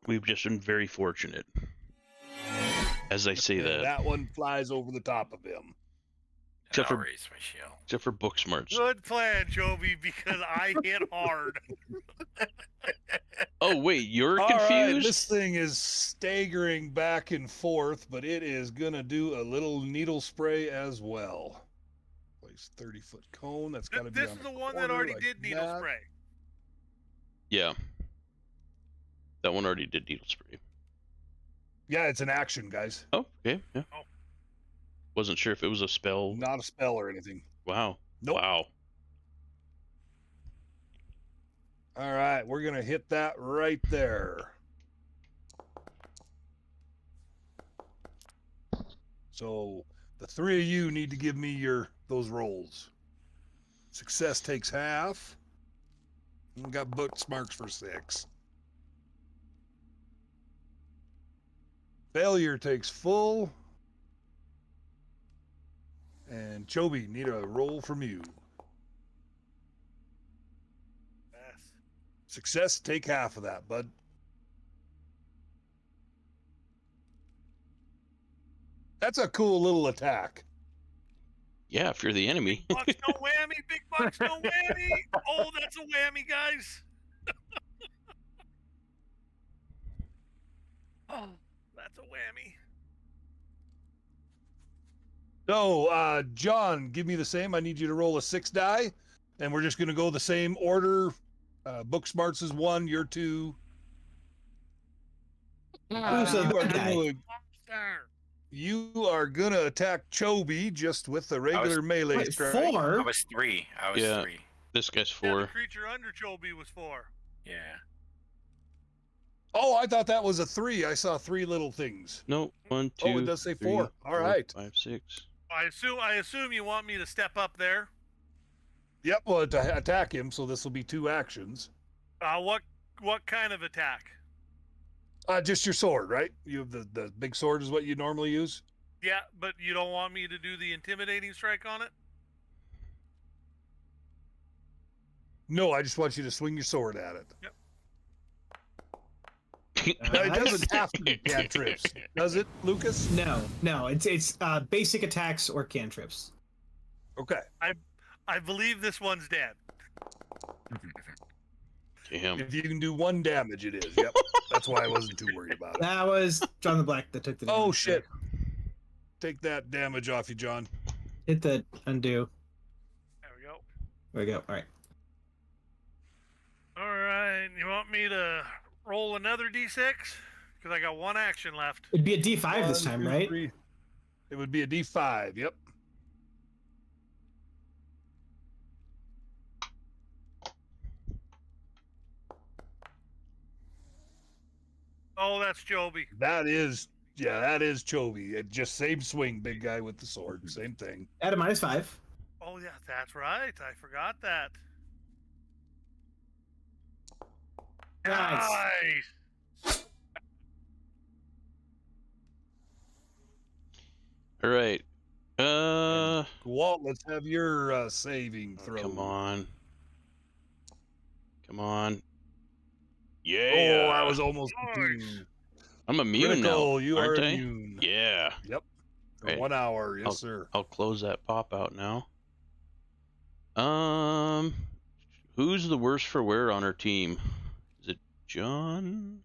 We've just been very fortunate. As I say that. That one flies over the top of him. Except I'll for- raise my shield. Except for book smarts. Good plan, Joby, because I hit hard. Oh, wait, you're All confused? right, this thing is staggering back and forth, but it is going to do a little needle spray as well. Place 30-foot cone. That's got to be This on is the the one that corner already like did needle that. spray. Yeah. That one already did needle spray. Yeah, it's an action, guys. Oh, okay, yeah. Oh. Wasn't sure if it was a spell. Not a spell or anything. Wow. Nope. Wow. All right, we're going to hit that right there. So The three of you need to give me those rolls. Success takes half. We got books marks for 6. Failure takes full. And Chobi, need a roll from you. Yes. Success, take half of that, bud. That's a cool little attack. Yeah, if you're the enemy. Big bucks, no whammy. Big bucks, no whammy. Oh, that's a whammy, guys. Oh, that's a whammy. So, John, give me the same. I need you to roll a 6 die, and we're just going to go the same order. Book Smarts is 1, you're 2. Who's a bad guy? Monster. You are going to attack Chobi just with the regular melee Wait, strike. 4? I was 3. I was Yeah. 3. This guy's Yeah, the 4. creature under Chobi was 4. Yeah. Oh, I thought that was a 3. I saw 3 little things. No, 1, 2. Oh, it does say 3, 4. All right. 5, 6. I assume you want me to step up there. Yep, well, to attack him, so this will be 2 actions. What kind of attack? Just your sword, right? You have the big sword is what you normally use? Yeah, but you don't want me to do the intimidating strike on it? No, I just want you to swing your sword at it. Yep. Now, it doesn't have to be cantrips, does it, Lucas? No. It's basic attacks or cantrips. Okay. I believe this one's dead. Damn. If you can do 1 damage, it is. Yep. That's why I wasn't too worried about it. That was John the Black that took the damage. Oh, shit. Take that damage off you, John. Hit the undo. There we go. There we go. All right. All right, you want me to roll another d6? Because I got 1 action left. It'd be a D5 this 1, time, 2, right? 3. It would be a D5, yep. Oh, that's Joby. That is Chobi. It just same swing, big guy with the sword. Same thing. At a -5. Oh, yeah, that's right. I forgot that. Nice. Nice. All right. Walt, let's have your saving throw. Come on. Come on. Oh, Yeah. I was almost Nice. immune. I'm immune Critical, now. you aren't are I? immune. Yeah. Yep. For Right. 1 hour, yes, sir. I'll close that pop out now. Who's the worst for wear on our team? Is it John?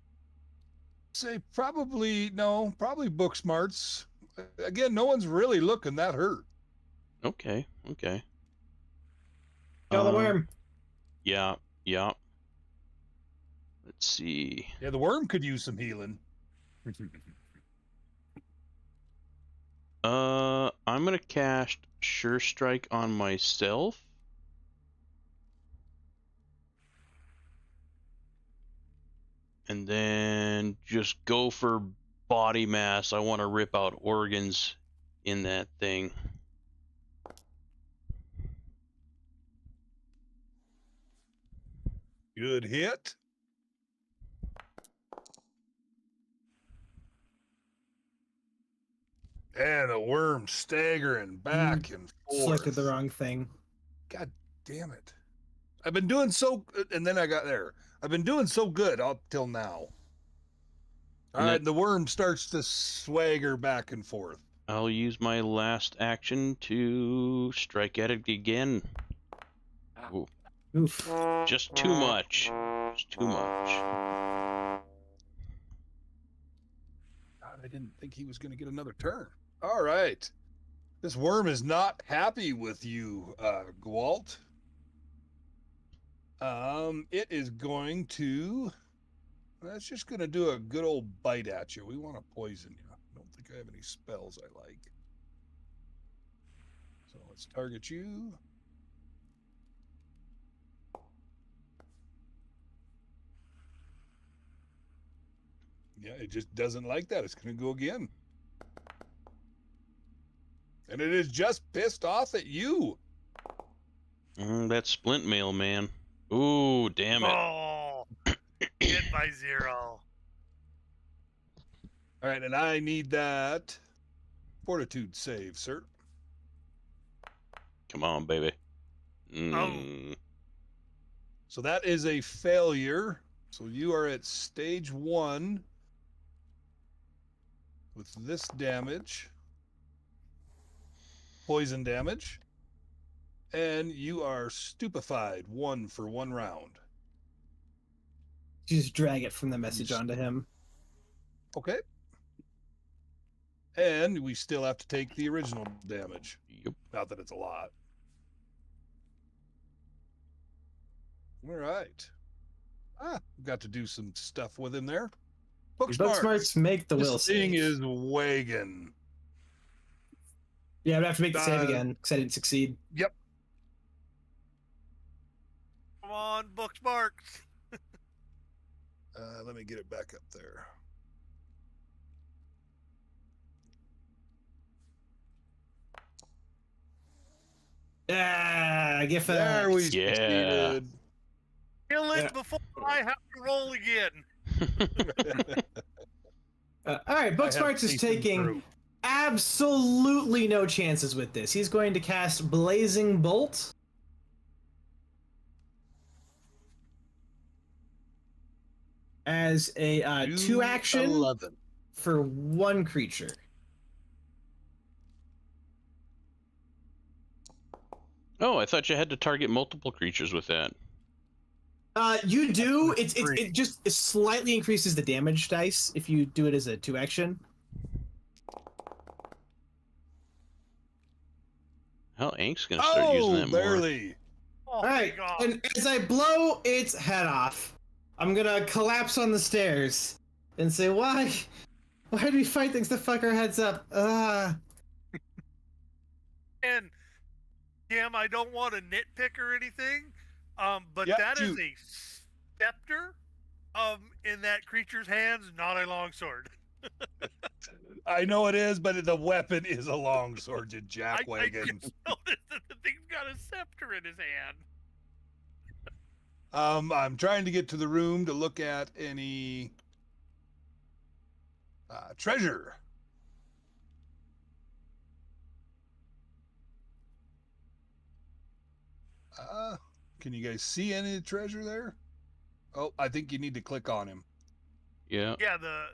Say probably Book Smarts. Again, no one's really looking that hurt. Okay. Kill the worm. Yeah. Let's see. Yeah, the worm could use some healing. I'm gonna cast Sure Strike on myself. And then just go for body mass. I want to rip out organs in that thing. Good hit. And the worm staggering back and forth. Selected the wrong thing. God damn it. I've been doing so and then I got there. I've been doing so good up till now. All right, the worm starts to swagger back and forth. I'll use my last action to strike at it again. Ooh, Oof. just too much. Just too much. God, I didn't think he was going to get another turn. All right. This worm is not happy with you, Gwalt. It is going to... That's just going to do a good old bite at you. We want to poison you. I don't think I have any spells I like. So let's target you. Yeah, it just doesn't like that. It's going to go again. And it is just pissed off at you. That splint mail, man. Ooh, damn it. Oh, hit by 0. All right, and I need that fortitude save, sir. Come on, baby. Mm. So that is a failure. So you are at stage 1 with this damage, poison damage, and you are stupefied 1 for 1 round. Just drag it from the message onto him. Okay. And we still have to take the original damage. Yep. Not that it's a lot. All right. We've got to do some stuff with him there. Book smarts make the will This thing save. is wagging. Yeah, I'd have to make the save again because I didn't succeed. Yep. Come on, book smarts. Let me get it back up there. Gift There we Yeah. succeeded. Kill it Yeah. before I have to roll again. All right, Book I have Smarts is faith in taking Drew. absolutely no chances with this. He's going to cast Blazing Bolt. As a 2-action 11. for 1 creature. Oh, I thought you had to target multiple creatures with that. You do. It just slightly increases the damage dice if you do it as a 2-action. Hell, Ank's gonna start using that more. barely. Oh All my right, god. and as I blow its head off, I'm gonna collapse on the stairs and say, "Why? Why do we fight things to fuck our heads up?" And damn, I don't want to nitpick or anything, but Yeah, that is shoot. a scepter in that creature's hands, not a longsword. I know it is, but the weapon is a longsword, you I jackwagon. just noticed that the thing's got a scepter in his hand. I'm trying to get to the room to look at any treasure. Can you guys see any treasure there? Oh, I think you need to click on him. Yeah. Yeah, the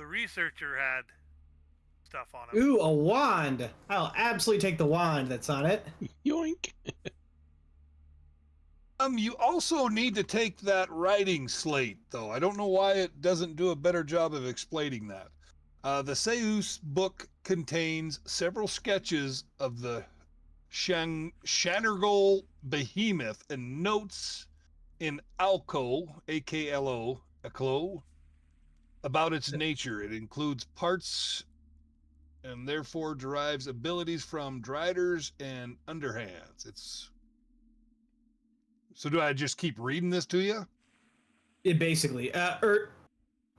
researcher had stuff on him. Ooh, a wand! I'll absolutely take the wand that's on it. Yoink. You also need to take that writing slate, though. I don't know why it doesn't do a better job of explaining that. The Seus book contains several sketches of the Shannergol behemoth and notes in Alco, A-K-L-O, Aklo, about its nature. It includes parts and therefore derives abilities from driders and underhands. So do I just keep reading this to you? It basically,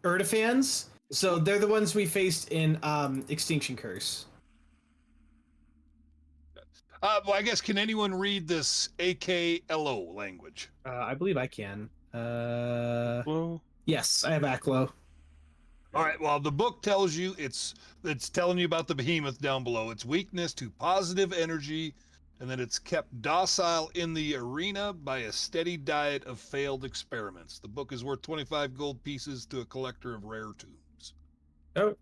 Erdifans. So they're the ones we faced in Extinction Curse. Well, I guess, can anyone read this AKLO language? I believe I can. Well, Yes, I have Aklo. All right, well, the book tells you it's telling you about the behemoth down below. Its weakness to positive energy, and that it's kept docile in the arena by a steady diet of failed experiments. The book is worth 25 gold pieces to a collector of rare tombs. Oh.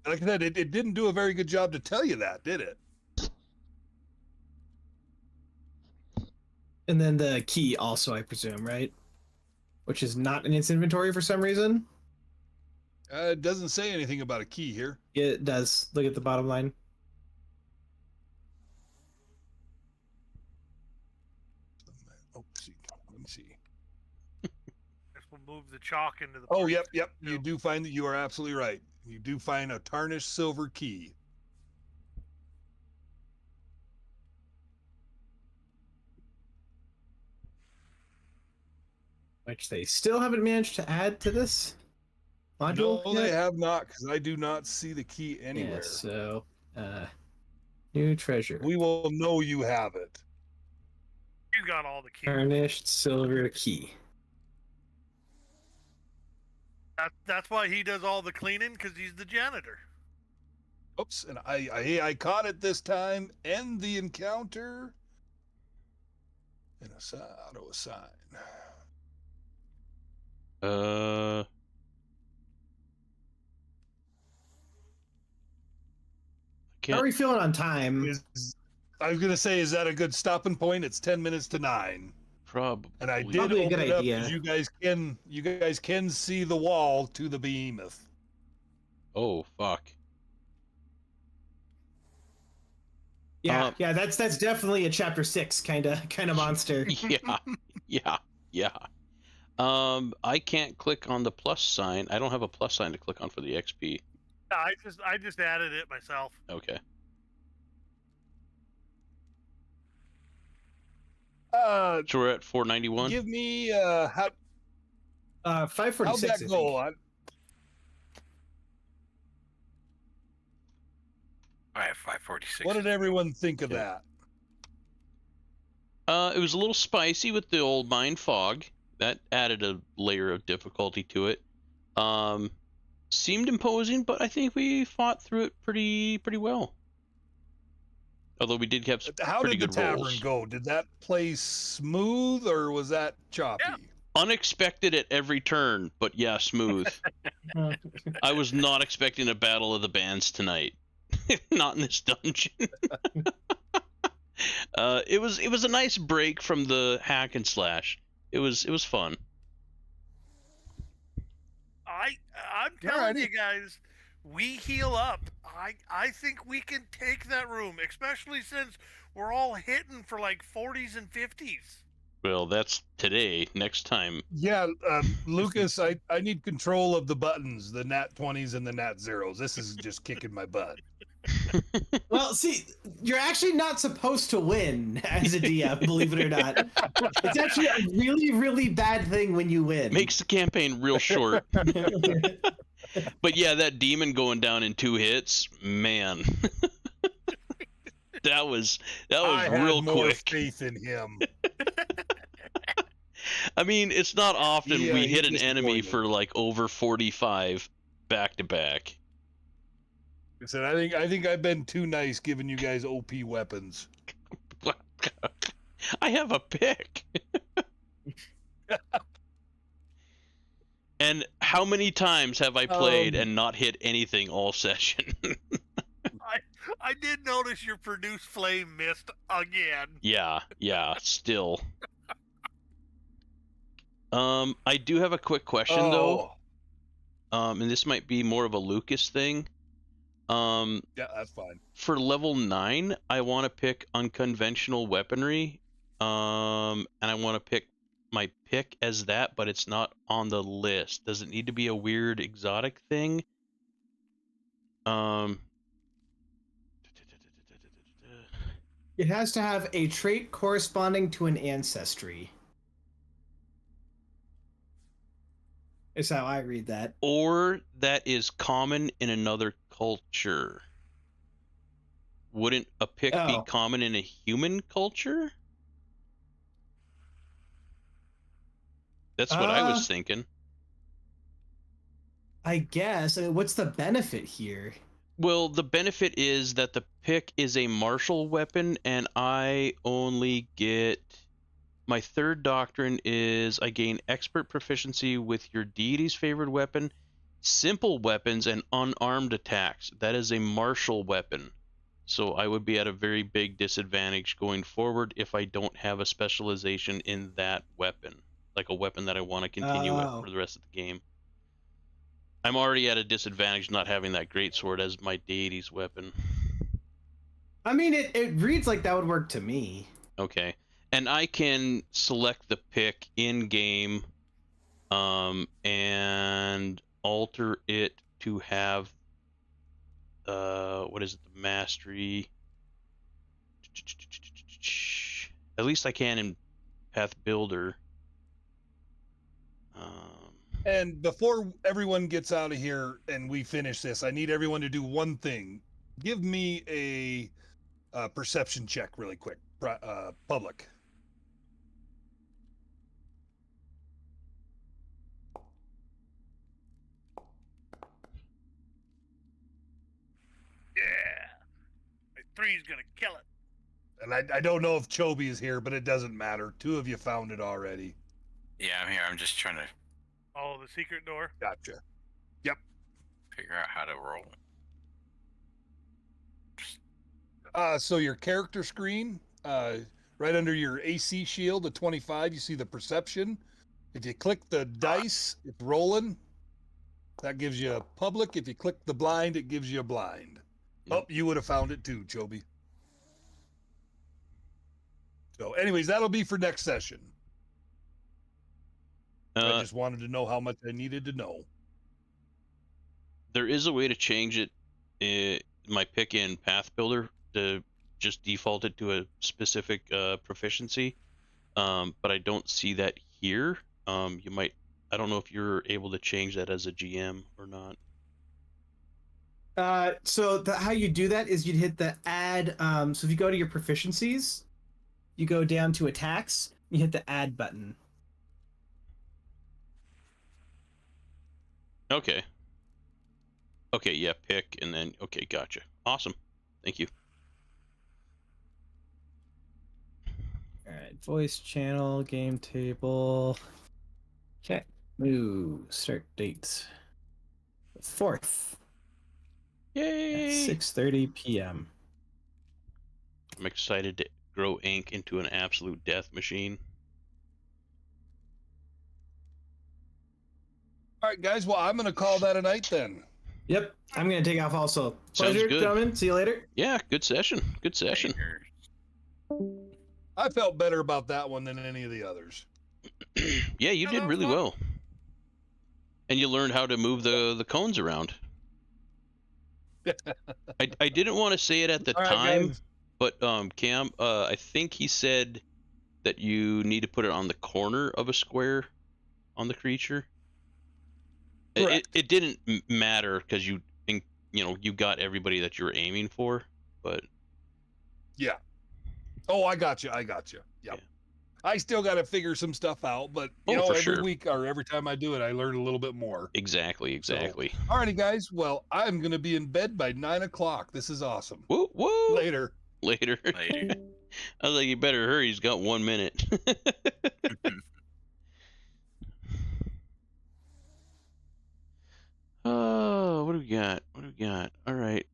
Like I said, it didn't do a very good job to tell you that, did it? And then the key also, I presume, right? Which is not in its inventory for some reason. It doesn't say anything about a key here. It does. Look at the bottom line. Oh, see. Let me see. Guess we'll move the chalk into the. Oh, party. yep. You do find that you are absolutely right. You do find a tarnished silver key. Which they still haven't managed to add to this. module? No, they have not, because I do not see the key anywhere. Yeah, so new treasure. We will know you have it. You got all the keys. Tarnished silver key. That's why he does all the cleaning, because he's the janitor. Oops, and I caught it this time. End the encounter. And auto assign. How are we feeling on time? I was gonna say, is that a good stopping point? It's 10 minutes to 9. Probably. And I did Probably a open good it up idea. because you guys can see the wall to the behemoth. Oh, fuck. Yeah, that's definitely a chapter 6 kind of monster. Yeah. I can't click on the plus sign. I don't have a plus sign to click on for the XP. I just added it myself. Okay. So we're at 491. Give me how 546. how'd that go? I have 546. What did everyone think of that? It was a little spicy with the old mind fog. That added a layer of difficulty to it. Seemed imposing, but I think we fought through it pretty well. Although we did have some How pretty did the good tavern rolls. go? Did that play smooth or was that choppy? Yeah. Unexpected at every turn, but yeah, smooth. I was not expecting a battle of the bands tonight. Not in this dungeon. It was a nice break from the hack and slash. It was fun. I'm telling you guys, we heal up. I think we can take that room, especially since we're all hitting for like 40s and 50s. Well, that's today. Next time. Yeah, Lucas, I need control of the buttons, the nat 20s and the nat zeros. This is just kicking my butt. Well, see, you're actually not supposed to win as a DM, believe it or not. It's actually a really, really bad thing when you win. Makes the campaign real short. But yeah, that demon going down in 2 hits, man. that was I had real more quick. faith in him. I mean, it's not often Yeah, we he hit an enemy disappointed. for like over 45 back to back. I said, I think I've been too nice giving you guys OP weapons. I have a pick. And how many times have I played and not hit anything all session? I did notice your produce flame missed again. Yeah, still. I do have a quick question though. And this might be more of a Lucas thing. Yeah, that's fine. For level 9, I want to pick unconventional weaponry. And I want to pick my pick as that, but it's not on the list. Does it need to be a weird exotic thing? It has to have a trait corresponding to an ancestry. Is how I read that. Or that is common in another culture. Wouldn't a pick be common in a human culture? That's what I was thinking. I guess. I mean, what's the benefit here? Well, the benefit is that the pick is a martial weapon, and I only get... My third doctrine is I gain expert proficiency with your deity's favorite weapon, simple weapons, and unarmed attacks. That is a martial weapon. So I would be at a very big disadvantage going forward if I don't have a specialization in that weapon. Like a weapon that I want to continue with for the rest of the game. I'm already at a disadvantage not having that greatsword as my deity's weapon. I mean, it reads like that would work to me. Okay. And I can select the pick in-game and alter it to have, what is it, the mastery? At least I can in Path Builder. And before everyone gets out of here and we finish this, I need everyone to do one thing. Give me a perception check really quick. Public. Yeah. My 3's gonna kill it. And I don't know if Chobi is here, but it doesn't matter. 2 of you found it already. Yeah, I'm here. I'm just trying to Oh, the secret door. Gotcha. figure out how to roll. So your character screen, right under your AC shield, the 25, you see the perception. If you click the dice, it's rolling. That gives you a public. If you click the blind, it gives you a blind. Yep. Oh, you would have found it too, Chobi. So anyways, that'll be for next session. I just wanted to know how much I needed to know. There is a way to change it, my pick in Path Builder, to just default it to a specific proficiency, but I don't see that here. You might, I don't know if you're able to change that as a GM or not. So how you do that is you'd hit the add. So if you go to your proficiencies, you go down to attacks, you hit the add button. Okay. Okay, yeah, pick, and then, okay, gotcha. Awesome. Thank you. All right, voice channel, game table. Okay, move, start date. The 4th Yay! at 6:30 p.m. I'm excited to grow ink into an absolute death machine. All right, guys. Well, I'm going to call that a night then. Yep, I'm gonna take off also. Sounds Pleasure, good. gentlemen. See you later. Yeah, good session. Good session. I felt better about that one than any of the others. Yeah, you did really well. And you learned how to move the cones around. I didn't want to say it at the All right, time, guys. but Cam, I think he said that you need to put it on the corner of a square on the creature. It didn't matter because you got everybody that you were aiming for, but Yeah. Oh, I got you. Yep. Yeah. I still got to figure some stuff out, but you Oh, know, for every sure. week or every time I do it, I learn a little bit more. exactly. Alrighty, guys. Well, I'm gonna be in bed by 9 o'clock. This is awesome. Woo woo. Later. Later. Later. I was like, you better hurry. He's got 1 minute. Oh, what do we got? All right.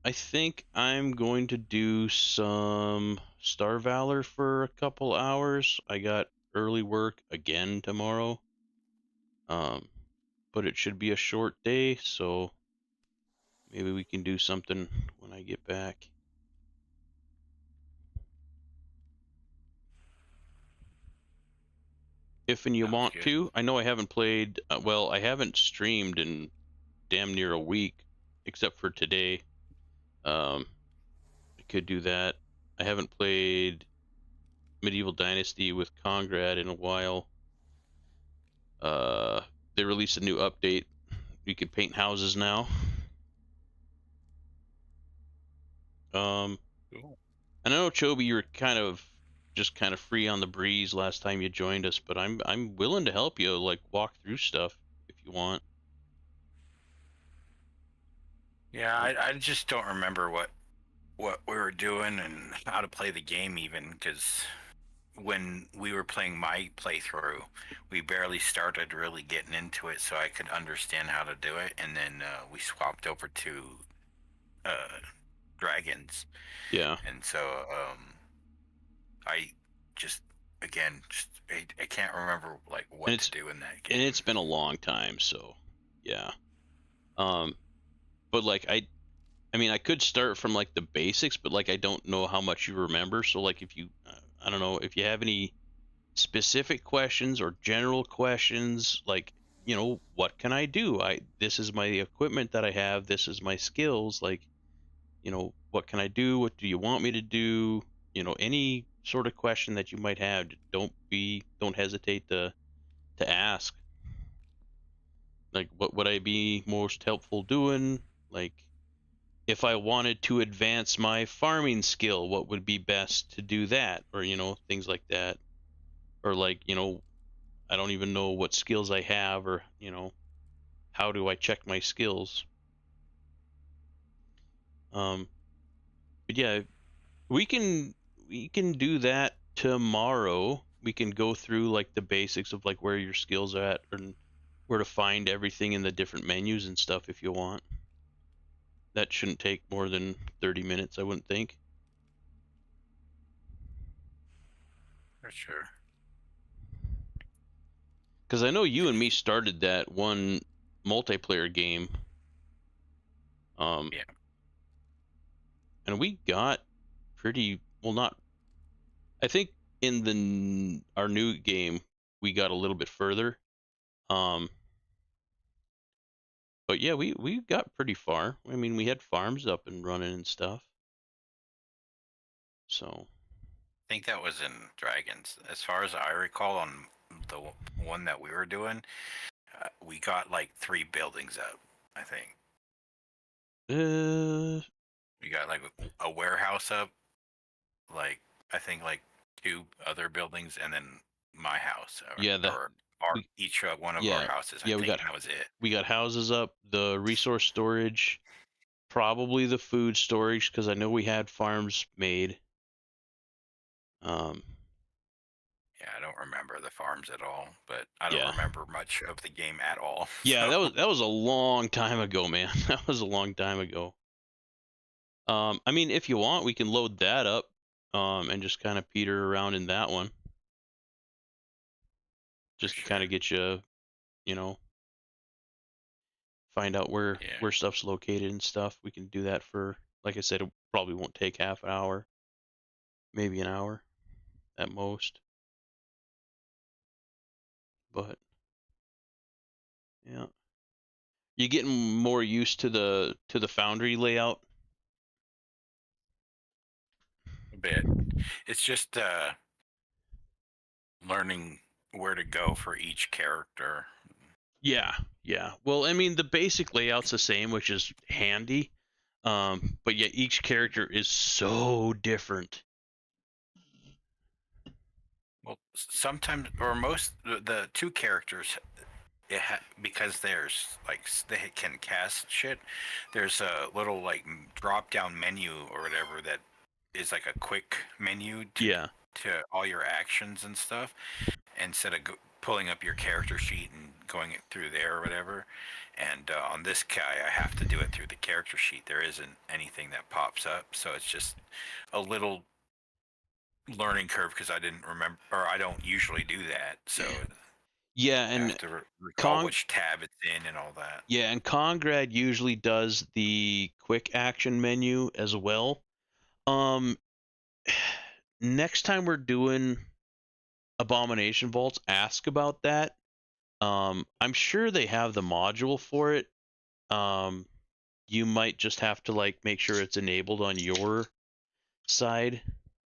I think I'm going to do some Star Valor for a couple hours. I got early work again tomorrow. But it should be a short day, so maybe we can do something when I get back. If and you Sounds want good. to. I know I haven't played, well, I haven't streamed in damn near a week, except for today. I could do that. I haven't played Medieval Dynasty with Congrad in a while. They released a new update. You can paint houses now. Cool. And I know, Chobi, you were kind of free on the breeze last time you joined us, but I'm willing to help you, like, walk through stuff if you want. Yeah, I just don't remember what we were doing and how to play the game even, because when we were playing my playthrough, we barely started really getting into it, so I could understand how to do it, and then we swapped over to dragons. Yeah. And so I just again I can't remember like what to do in that game. And it's been a long time, so yeah. But like I mean, I could start from like the basics, but like I don't know how much you remember. So like if you I don't know if you have any specific questions or general questions, like, you know, what can I do? This is my equipment that I have, this is my skills, like, you know, what can I do? What do you want me to do? You know, any sort of question that you might have, don't hesitate to ask. Like, what would I be most helpful doing? Like, if I wanted to advance my farming skill, what would be best to do that? Or, things like that. Or like, I don't even know what skills I have, or, how do I check my skills? But yeah, we can do that tomorrow. We can go through like the basics of like where your skills are at and where to find everything in the different menus and stuff if you want. That shouldn't take more than 30 minutes, I wouldn't think. For sure. Because I know you and me started that one multiplayer game. Yeah. And we got pretty well. Not, I think in our new game we got a little bit further. But yeah, we got pretty far. I mean, we had farms up and running and stuff. So I think that was in Dragons. As far as I recall, on the one that we were doing, we got like 3 buildings up, I think. We got like a warehouse up, like I think like 2 other buildings, and then my house. Yeah, Each one of yeah, our houses. I yeah, think that was it. we got houses up, the resource storage, probably the food storage, because I know we had farms made. Yeah, I don't remember the farms at all, but I don't Yeah. remember much of the game at all. Yeah, so. that was a long time ago, man. That was a long time ago. I mean, if you want, we can load that up, and just kind of peter around in that one. Just to kind of get you, find out where stuff's located and stuff. We can do that for, like I said, it probably won't take half an hour, maybe an hour at most. But yeah, you getting more used to the foundry layout? A bit. It's just learning where to go for each character. Yeah. Well, I mean, the basic layout's the same, which is handy. But yeah, each character is so different. Well, sometimes, or most, the 2 characters, because there's like they can cast shit. There's a little like drop down menu or whatever that is like a quick menu to all your actions and stuff, instead of pulling up your character sheet and going it through there or whatever. And on this guy, I have to do it through the character sheet. There isn't anything that pops up, so it's just a little learning curve because I didn't remember, or I don't usually do that. So yeah, and I have to recall which tab it's in and all that. Yeah, and Congrad usually does the quick action menu as well. Next time we're doing Abomination Vaults, ask about that. I'm sure they have the module for it. You might just have to like make sure it's enabled on your side.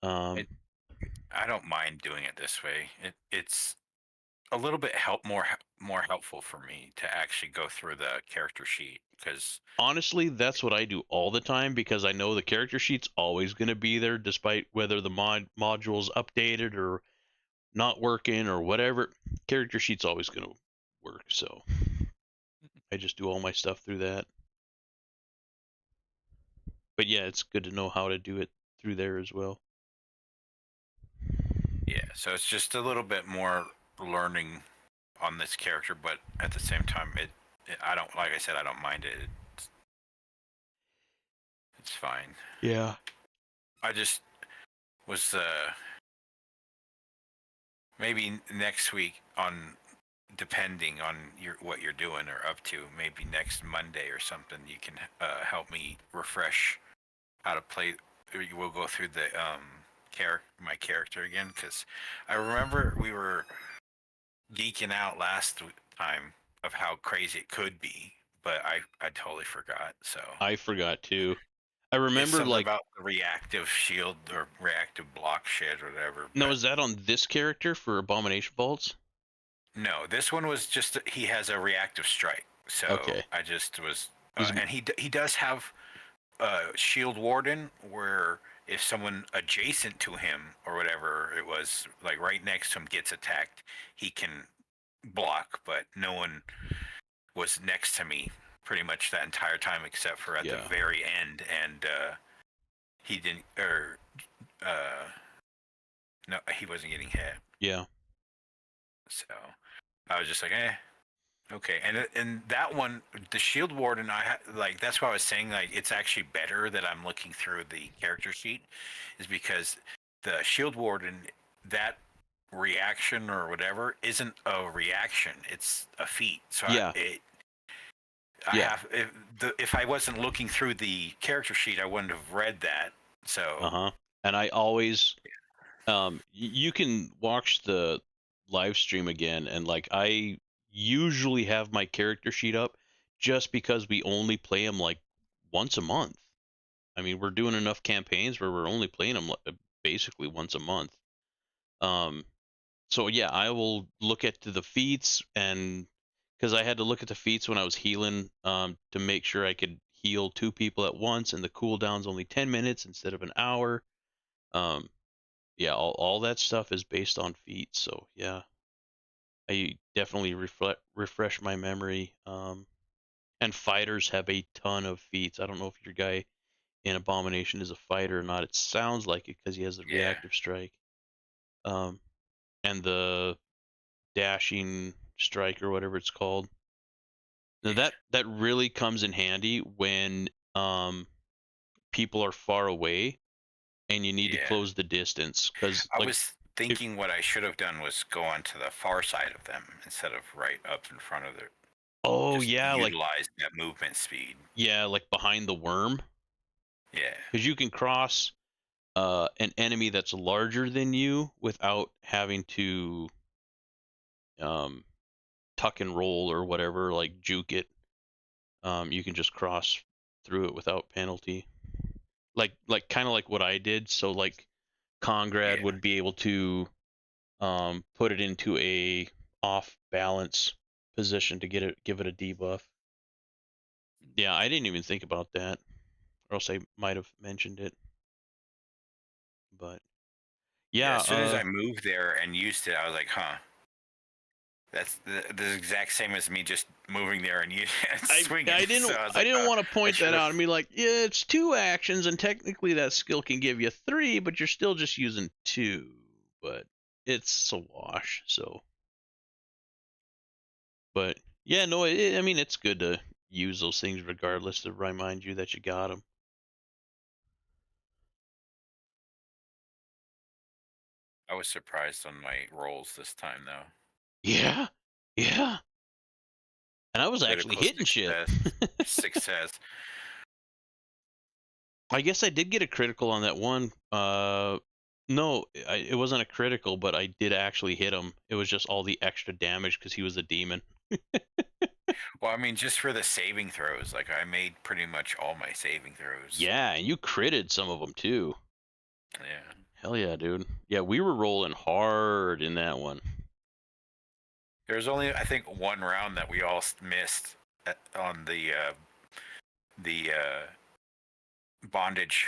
I don't mind doing it this way. It's a little bit more helpful for me to actually go through the character sheet, because honestly, that's what I do all the time, because I know the character sheet's always going to be there despite whether the module's updated or not working or whatever. Character sheet's always going to work, so I just do all my stuff through that. But yeah, it's good to know how to do it through there as well. Yeah, so it's just a little bit more learning on this character, but at the same time, I don't, like I said, I don't mind it. It's fine. Yeah. I just was maybe next week, depending on what you're doing or up to, maybe next Monday or something, you can help me refresh how to play. We'll go through the my character again, because I remember we were geeking out last time of how crazy it could be, but I totally forgot. So I forgot too. I remember like about the reactive shield or reactive block shit or whatever. No, is that on this character for Abomination Vaults? No, this one was just he has a reactive strike. So Okay. I just was, Is- and he does have shield warden where if someone adjacent to him or whatever it was, like right next to him, gets attacked, he can block. But no one was next to me pretty much that entire time except for at the very end, and he didn't, or no, he wasn't getting hit. Yeah. So I was just like, okay. And that one, the shield warden, like that's why I was saying like it's actually better that I'm looking through the character sheet, is because the shield warden, that reaction or whatever isn't a reaction, it's a feat. So Yeah. if I wasn't looking through the character sheet, I wouldn't have read that. So and I always you can watch the live stream again, and like I usually have my character sheet up just because we only play them like once a month. I mean, we're doing enough campaigns where we're only playing them basically once a month. So yeah, I will look at the feats, and because I had to look at the feats when I was healing to make sure I could heal 2 people at once, and the cooldown's only 10 minutes instead of an hour. Yeah, all that stuff is based on feats, so yeah, I definitely refresh my memory. And fighters have a ton of feats. I don't know if your guy in Abomination is a fighter or not. It sounds like it because he has the reactive strike. And the dashing strike or whatever it's called. Now that really comes in handy when people are far away and you need to close the distance, because I was thinking what I should have done was go on to the far side of them instead of right up in front of their. Oh just yeah, utilize that movement speed. Yeah, like behind the worm. Yeah. Because you can cross an enemy that's larger than you without having to tuck and roll or whatever, like juke it. You can just cross through it without penalty. Like kind of like what I did. So like Congrad would be able to put it into a off balance position to give it a debuff. Yeah, I didn't even think about that, or else I might have mentioned it. But yeah, as soon as I moved there and used it, I was like, huh. That's the exact same as me just moving there and swinging. I didn't want to point that out and be like, yeah, it's 2 actions, and technically that skill can give you 3, but you're still just using 2. But it's a wash. So, but yeah, no, I mean it's good to use those things regardless to remind you that you got them. I was surprised on my rolls this time, though. Yeah. And I was actually hitting shit. Success. I guess I did get a critical on that one. No, it wasn't a critical, but I did actually hit him. It was just all the extra damage because he was a demon. Well, I mean, just for the saving throws, like I made pretty much all my saving throws. Yeah, and you critted some of them too. Yeah. Hell yeah, dude. Yeah, we were rolling hard in that one. There was only, I think, one round that we all missed on the bondage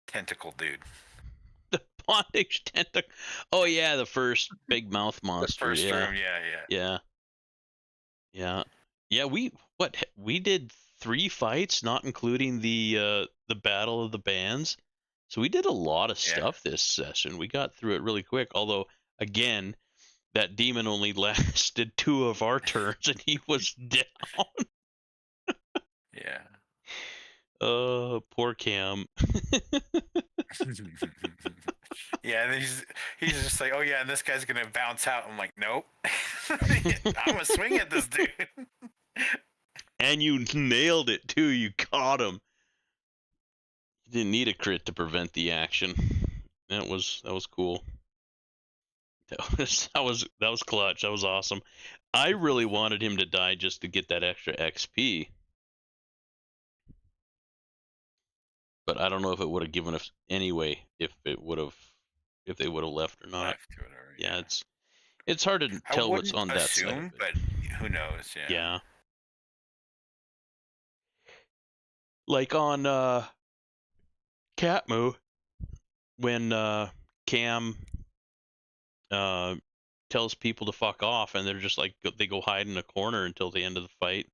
tentacle dude. The bondage tentacle. Oh yeah, the first big mouth monster. The first room, yeah. We did 3 fights, not including the battle of the bands. So we did a lot of stuff this session. We got through it really quick. Although, again, that demon only lasted 2 of our turns, and he was down. Yeah. Poor Cam. Yeah, and he's just like, oh yeah, and this guy's gonna bounce out. I'm like, nope. I'm gonna swing at this dude. And you nailed it too. You caught him. You didn't need a crit to prevent the action. That was cool. That was clutch. That was awesome. I really wanted him to die just to get that extra XP. But I don't know if it would have given us anyway if they would have left or not. Yeah, It's hard to I tell what's wouldn't on that side of assume, it. but who knows? Yeah. Yeah. Like on Catmoo, when Cam tells people to fuck off, and they're just like they go hide in a corner until the end of the fight,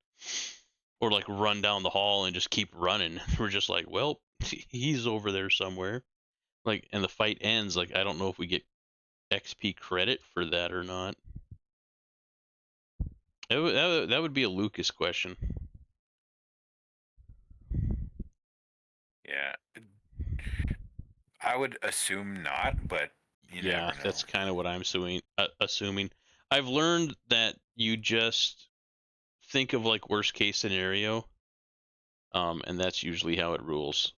or like run down the hall and just keep running. We're just like, well, he's over there somewhere. Like, and the fight ends. Like, I don't know if we get XP credit for that or not. That would be a Lucas question. Yeah. I would assume not, but you never know. That's kind of what I'm assuming. I've learned that you just think of like worst case scenario, and that's usually how it rules.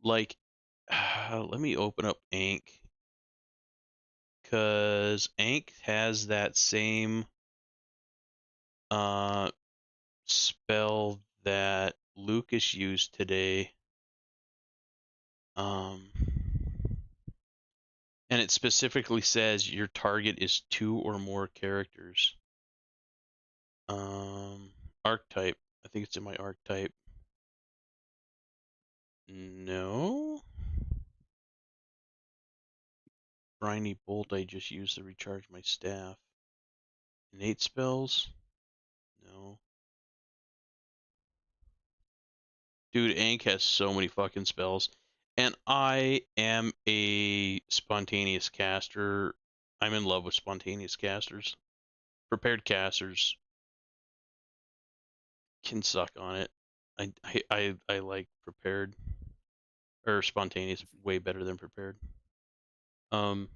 Like, let me open up Ankh, because Ankh has that same spell that Lucas used today. And it specifically says your target is 2 or more characters. Archetype. I think it's in my archetype. No. Briny Bolt I just used to recharge my staff. Innate spells? No. Dude, Ankh has so many fucking spells. And I am a spontaneous caster. I'm in love with spontaneous casters. Prepared casters can suck on it. I like prepared, or spontaneous way better than prepared. Do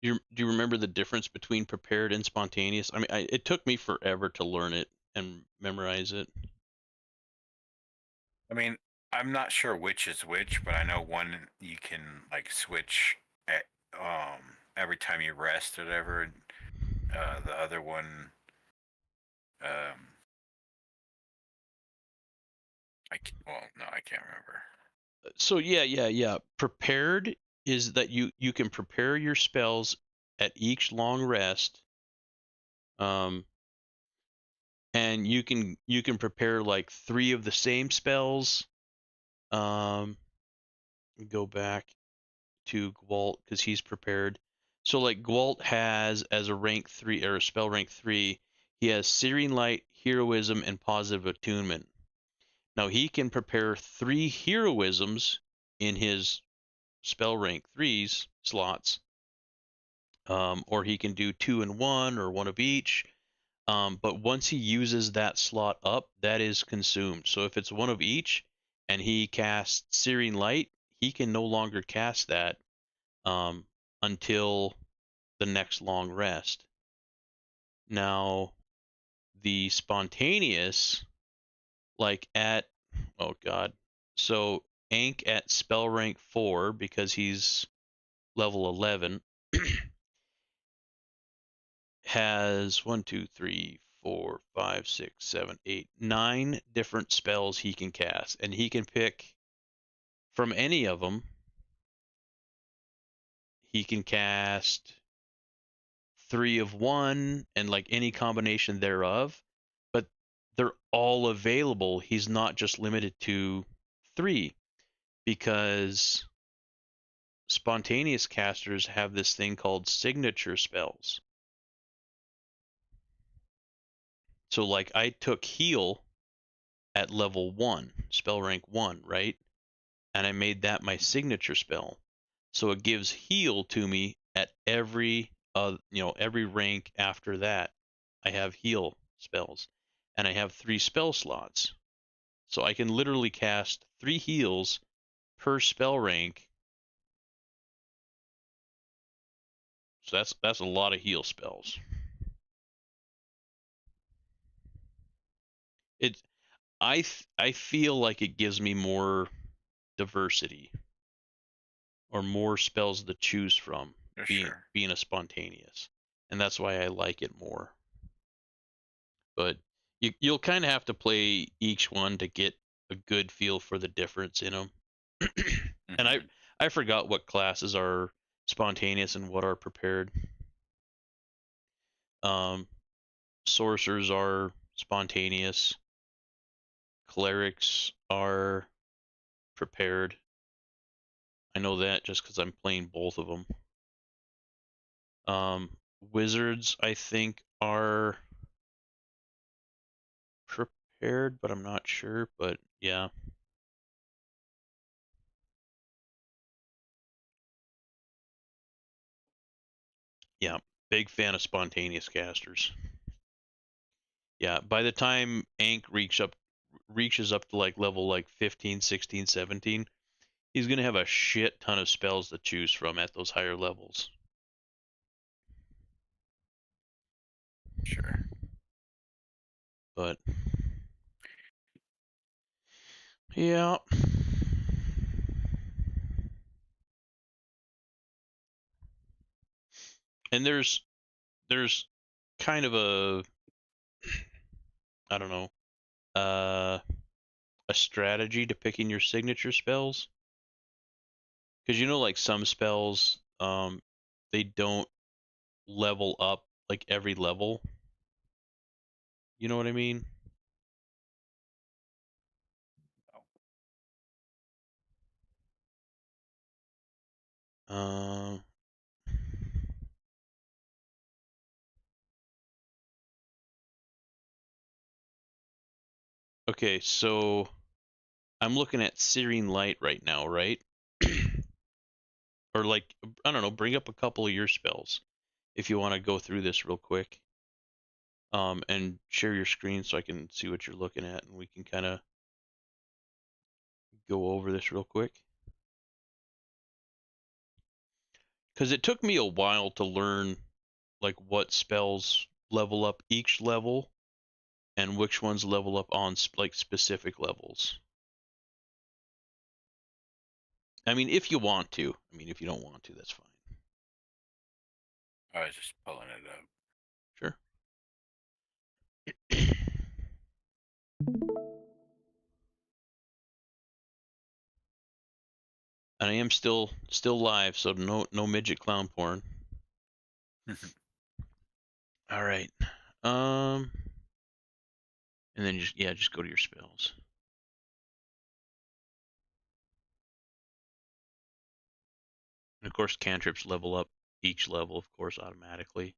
you remember the difference between prepared and spontaneous? I mean, it took me forever to learn it and memorize it. I mean, I'm not sure which is which, but I know one you can like switch at every time you rest or whatever. The other one, I can't remember. So yeah. Prepared is that you can prepare your spells at each long rest. And you can prepare like 3 of the same spells. Go back to Gwalt because he's prepared. So like Gwalt has as a rank 3 or a spell rank 3, he has Searing Light, Heroism, and Positive Attunement. Now he can prepare 3 heroisms in his spell rank 3's slots, or he can do 2 and 1 or 1 of each. But once he uses that slot up, that is consumed. So if it's 1 of each and he casts Searing Light, he can no longer cast that until the next long rest. Now, the spontaneous, like at, oh god, so Ankh at spell rank 4, because he's level 11, has 1, 2, 3, 4, 5, 6, 7, 8, 9 different spells he can cast, and he can pick from any of them. He can cast 3 of one and like any combination thereof, but they're all available. He's not just limited to 3, because spontaneous casters have this thing called signature spells. So like I took heal at level 1, spell rank 1, right? And I made that my signature spell. So it gives heal to me at every every rank after that. I have heal spells, and I have 3 spell slots. So I can literally cast 3 heals per spell rank. So that's a lot of heal spells. I feel like it gives me more diversity or more spells to choose from, being a spontaneous, and that's why I like it more. But you'll kind of have to play each one to get a good feel for the difference in them. And I forgot what classes are spontaneous and what are prepared. Sorcerers are spontaneous. Clerics are prepared. I know that just because I'm playing both of them. Wizards, I think, are prepared, but I'm not sure. But yeah. Yeah, big fan of spontaneous casters. Yeah, by the time Ankh reaches up to like level like 15, 16, 17, he's going to have a shit ton of spells to choose from at those higher levels. Sure. But yeah. And there's kind of a, I don't know, a strategy to picking your signature spells. Because you know, like some spells, they don't level up like every level. You know what I mean? Um, okay, so I'm looking at Searing Light right now, right? Or like, I don't know, bring up a couple of your spells if you want to go through this real quick. And share your screen so I can see what you're looking at, and we can kind of go over this real quick. Because it took me a while to learn like what spells level up each level and which ones level up on like specific levels. I mean, if you want to. I mean, if you don't want to, that's fine. I was just pulling it up. Sure. And I am still live, so no midget clown porn. All right. And then just go to your spells. And of course, cantrips level up each level, of course, automatically.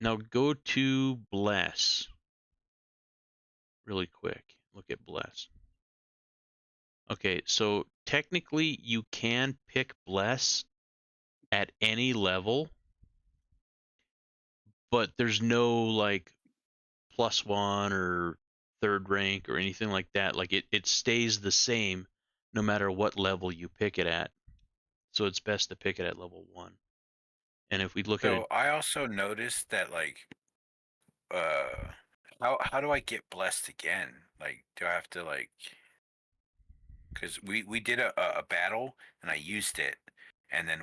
Now go to Bless really quick. Look at Bless. Okay, so technically you can pick Bless at any level, but there's no like +1 or third rank or anything like that. Like it stays the same no matter what level you pick it at. So it's best to pick it at level 1. And if we look at it, So I also noticed that like how do I get blessed again? Like do I have to like because we did a battle and I used it and then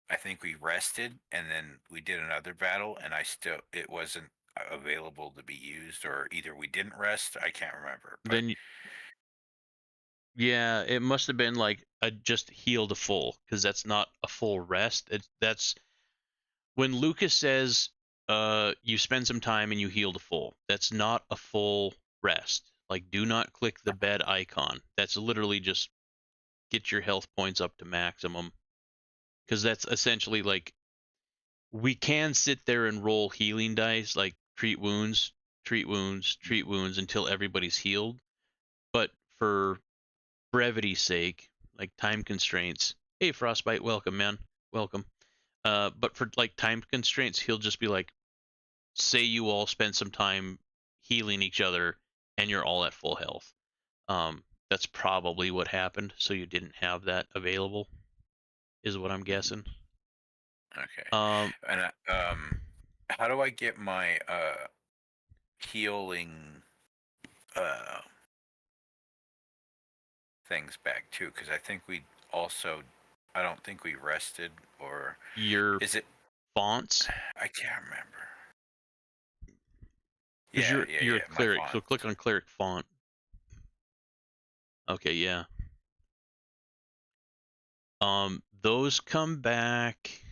I think we rested and then we did another battle and it wasn't available to be used or either we didn't rest, I can't remember. But then yeah, it must have been like a just heal to full, because that's not a full rest. That's when Lucas says you spend some time and you heal to full. That's not a full rest. Like, do not click the bed icon. That's literally just get your health points up to maximum, because that's essentially like we can sit there and roll healing dice, like treat wounds, treat wounds, treat wounds until everybody's healed. But for brevity's sake, like time constraints, hey Frostbite, welcome man, welcome. But for like time constraints, he'll just be like, say you all spend some time healing each other and you're all at full health. That's probably what happened, so you didn't have that available, is what I'm guessing. okay. And how do I get my healing things back too? Because I think I don't think we rested, or Your is it fonts? I can't remember. Because you're a my cleric, so font. click on cleric font. Okay, yeah. Those come back.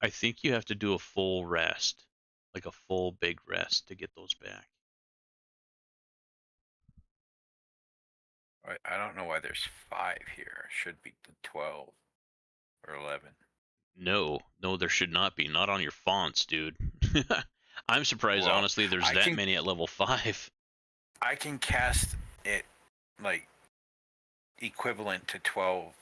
I think you have to do a full rest, like a full big rest to get those back. I don't know why there's 5 here. It should be 12 or 11. No, there should not be. Not on your fonts, dude. I'm surprised, Well, honestly, there's I that can- many at level 5. I can cast it like equivalent to 12.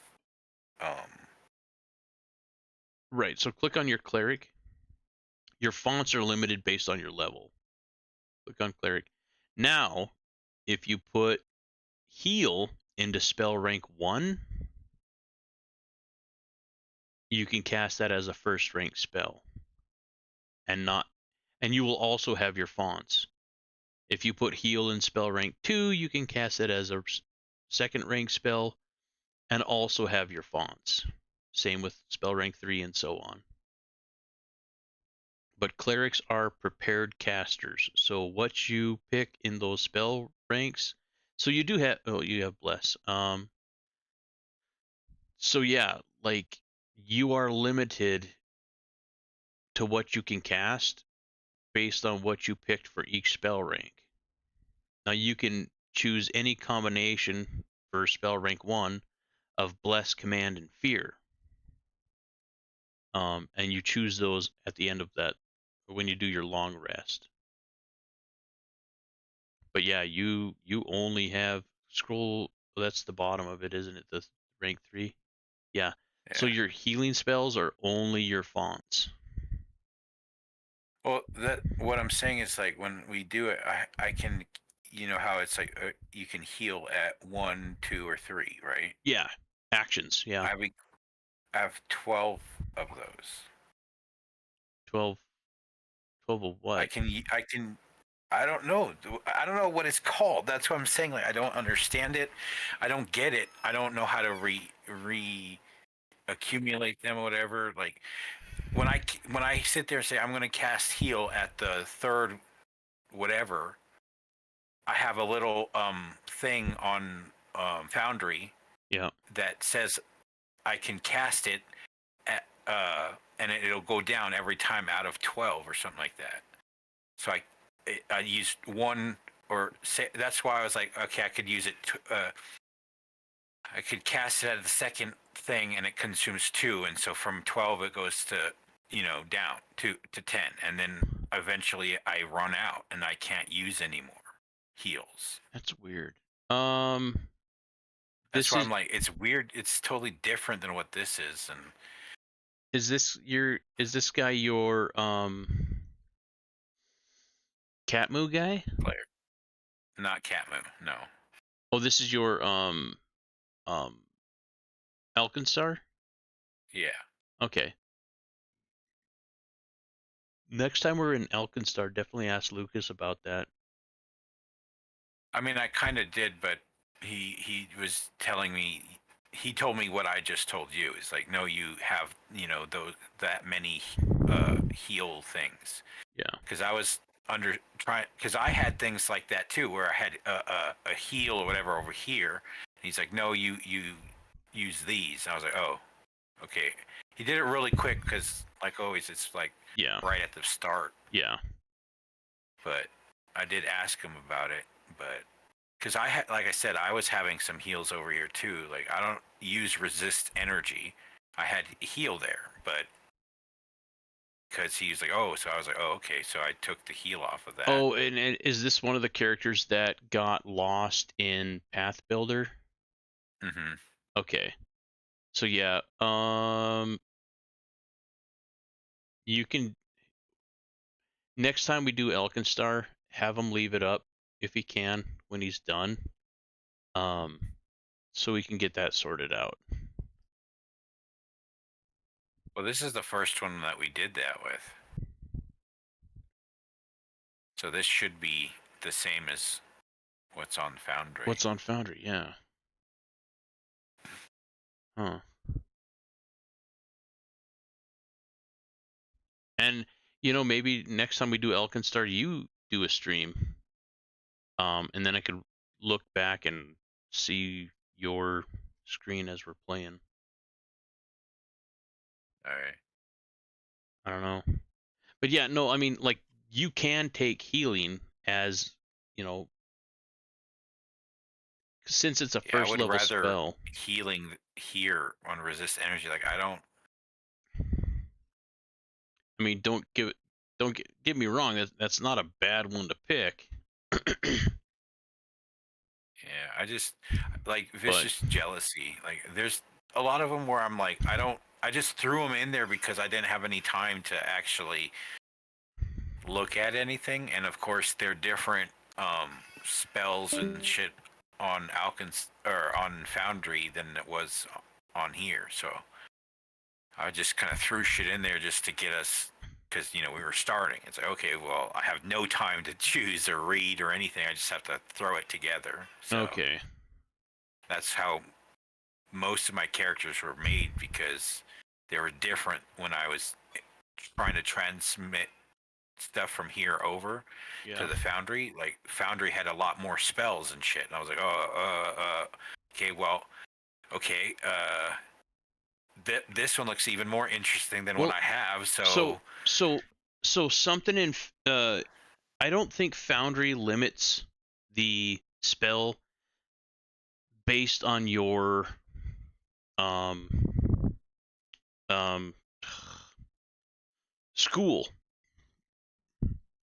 Right, so click on your cleric. Your fonts are limited based on your level. Click on cleric. Now, if you put heal into spell rank 1, you can cast that as a first rank spell. And you will also have your fonts. If you put heal in spell rank 2, you can cast it as a second rank spell and also have your fonts. Same with spell rank 3 and so on. But clerics are prepared casters. So what you pick in those spell ranks, so you do have, you have bless. So yeah, like you are limited to what you can cast based on what you picked for each spell rank. Now you can choose any combination for spell rank 1 of bless, command, and fear. And you choose those at the end of that when you do your long rest. But yeah, you only have scroll. That's the bottom of it, isn't it? The rank 3. Yeah. So your healing spells are only your fonts. Well, what I'm saying is like when we do it, I can, you know how it's like you can heal at 1, 2, or 3, right? Yeah. Actions. Yeah. I have 12 of those. 12 of what? I don't know. I don't know what it's called. That's what I'm saying. Like I don't understand it. I don't get it. I don't know how to accumulate them or whatever. Like when I sit there and say I'm going to cast heal at the 3rd whatever, I have a little thing on Foundry Yeah. that says I can cast it at and it'll go down every time out of 12 or something like that. So I used 1 or say that's why I was like, okay, I could use it. I could cast it at the second thing and it consumes 2, and so from 12 it goes to down to 10, and then eventually I run out and I can't use any more heals. That's weird. That's why I'm like, it's weird. It's totally different than what this is. And is this guy your Catmoo guy? player, not Catmoo. No. Oh, this is your Alkenstar? Yeah. Okay. Next time we're in Alkenstar, definitely ask Lucas about that. I mean, I kind of did, but he was telling me, he told me what I just told you. It's like, no, you have that many heal things. Yeah. Because I was because I had things like that too, where I had a heal or whatever over here. And he's like, no, you use these. And I was like, oh, okay. He did it really quick because, like always, it's like right at the start. Yeah. But I did ask him about it, but because I had, like I said, I was having some heals over here too. Like I don't use resist energy. I had heal there, but because he's like, oh, so I was like, oh, okay, so I took the heal off of that. Oh, and is this one of the characters that got lost in Path Builder? Mm-hmm. Okay. So yeah, you can next time we do Alkenstar, have him leave it up if he can when he's done. So we can get that sorted out. Well, this is the first one that we did that with. So this should be the same as what's on Foundry. What's on Foundry, yeah. Huh. And maybe next time we do Alkenstar, you do a stream. And then I could look back and see your screen as we're playing. All right. I don't know. But yeah, no, I mean, like, you can take healing as, you know, since it's a Yeah, I first would level rather spell. healing here on resist energy. Like I don't. I mean, don't get me wrong. That's not a bad one to pick. Yeah, I just like But vicious jealousy. Like there's a lot of them where I'm like, I don't. I just threw them in there because I didn't have any time to actually look at anything, and of course they're different spells and shit on Alkins or on Foundry than it was on here. So I just kind of threw shit in there just to get us, because you know we were starting. It's like, okay, well I have no time to choose or read or anything. I just have to throw it together. So okay. that's how most of my characters were made, because they were different when I was trying to transmit stuff from here over to Yeah. the Foundry. Like Foundry had a lot more spells and shit, and I was like, okay, well, okay, this one looks even more interesting than Well, what I have. So So something in I don't think Foundry limits the spell based on your um um school.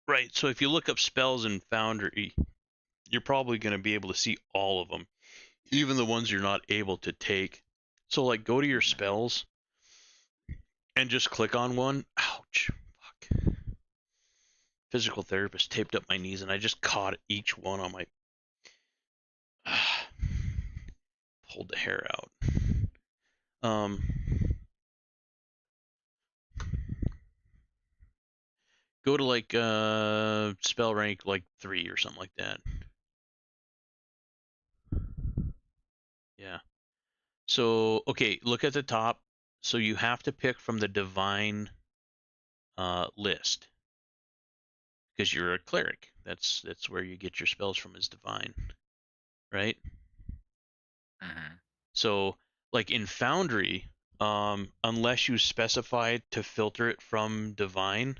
Right. So if you look up spells in Foundry, you're probably going to be able to see all of them, even the ones you're not able to take. So like go to your spells and just click on one. Ouch. Fuck. Physical therapist taped up my knees and I just caught each one on my pulled the hair out. Go to like spell rank like 3 or something like that. Yeah. So okay, look at the top. So you have to pick from the divine list because you're a cleric. That's where you get your spells from, is divine, right? mhm. So like in Foundry, unless you specify to filter it from divine,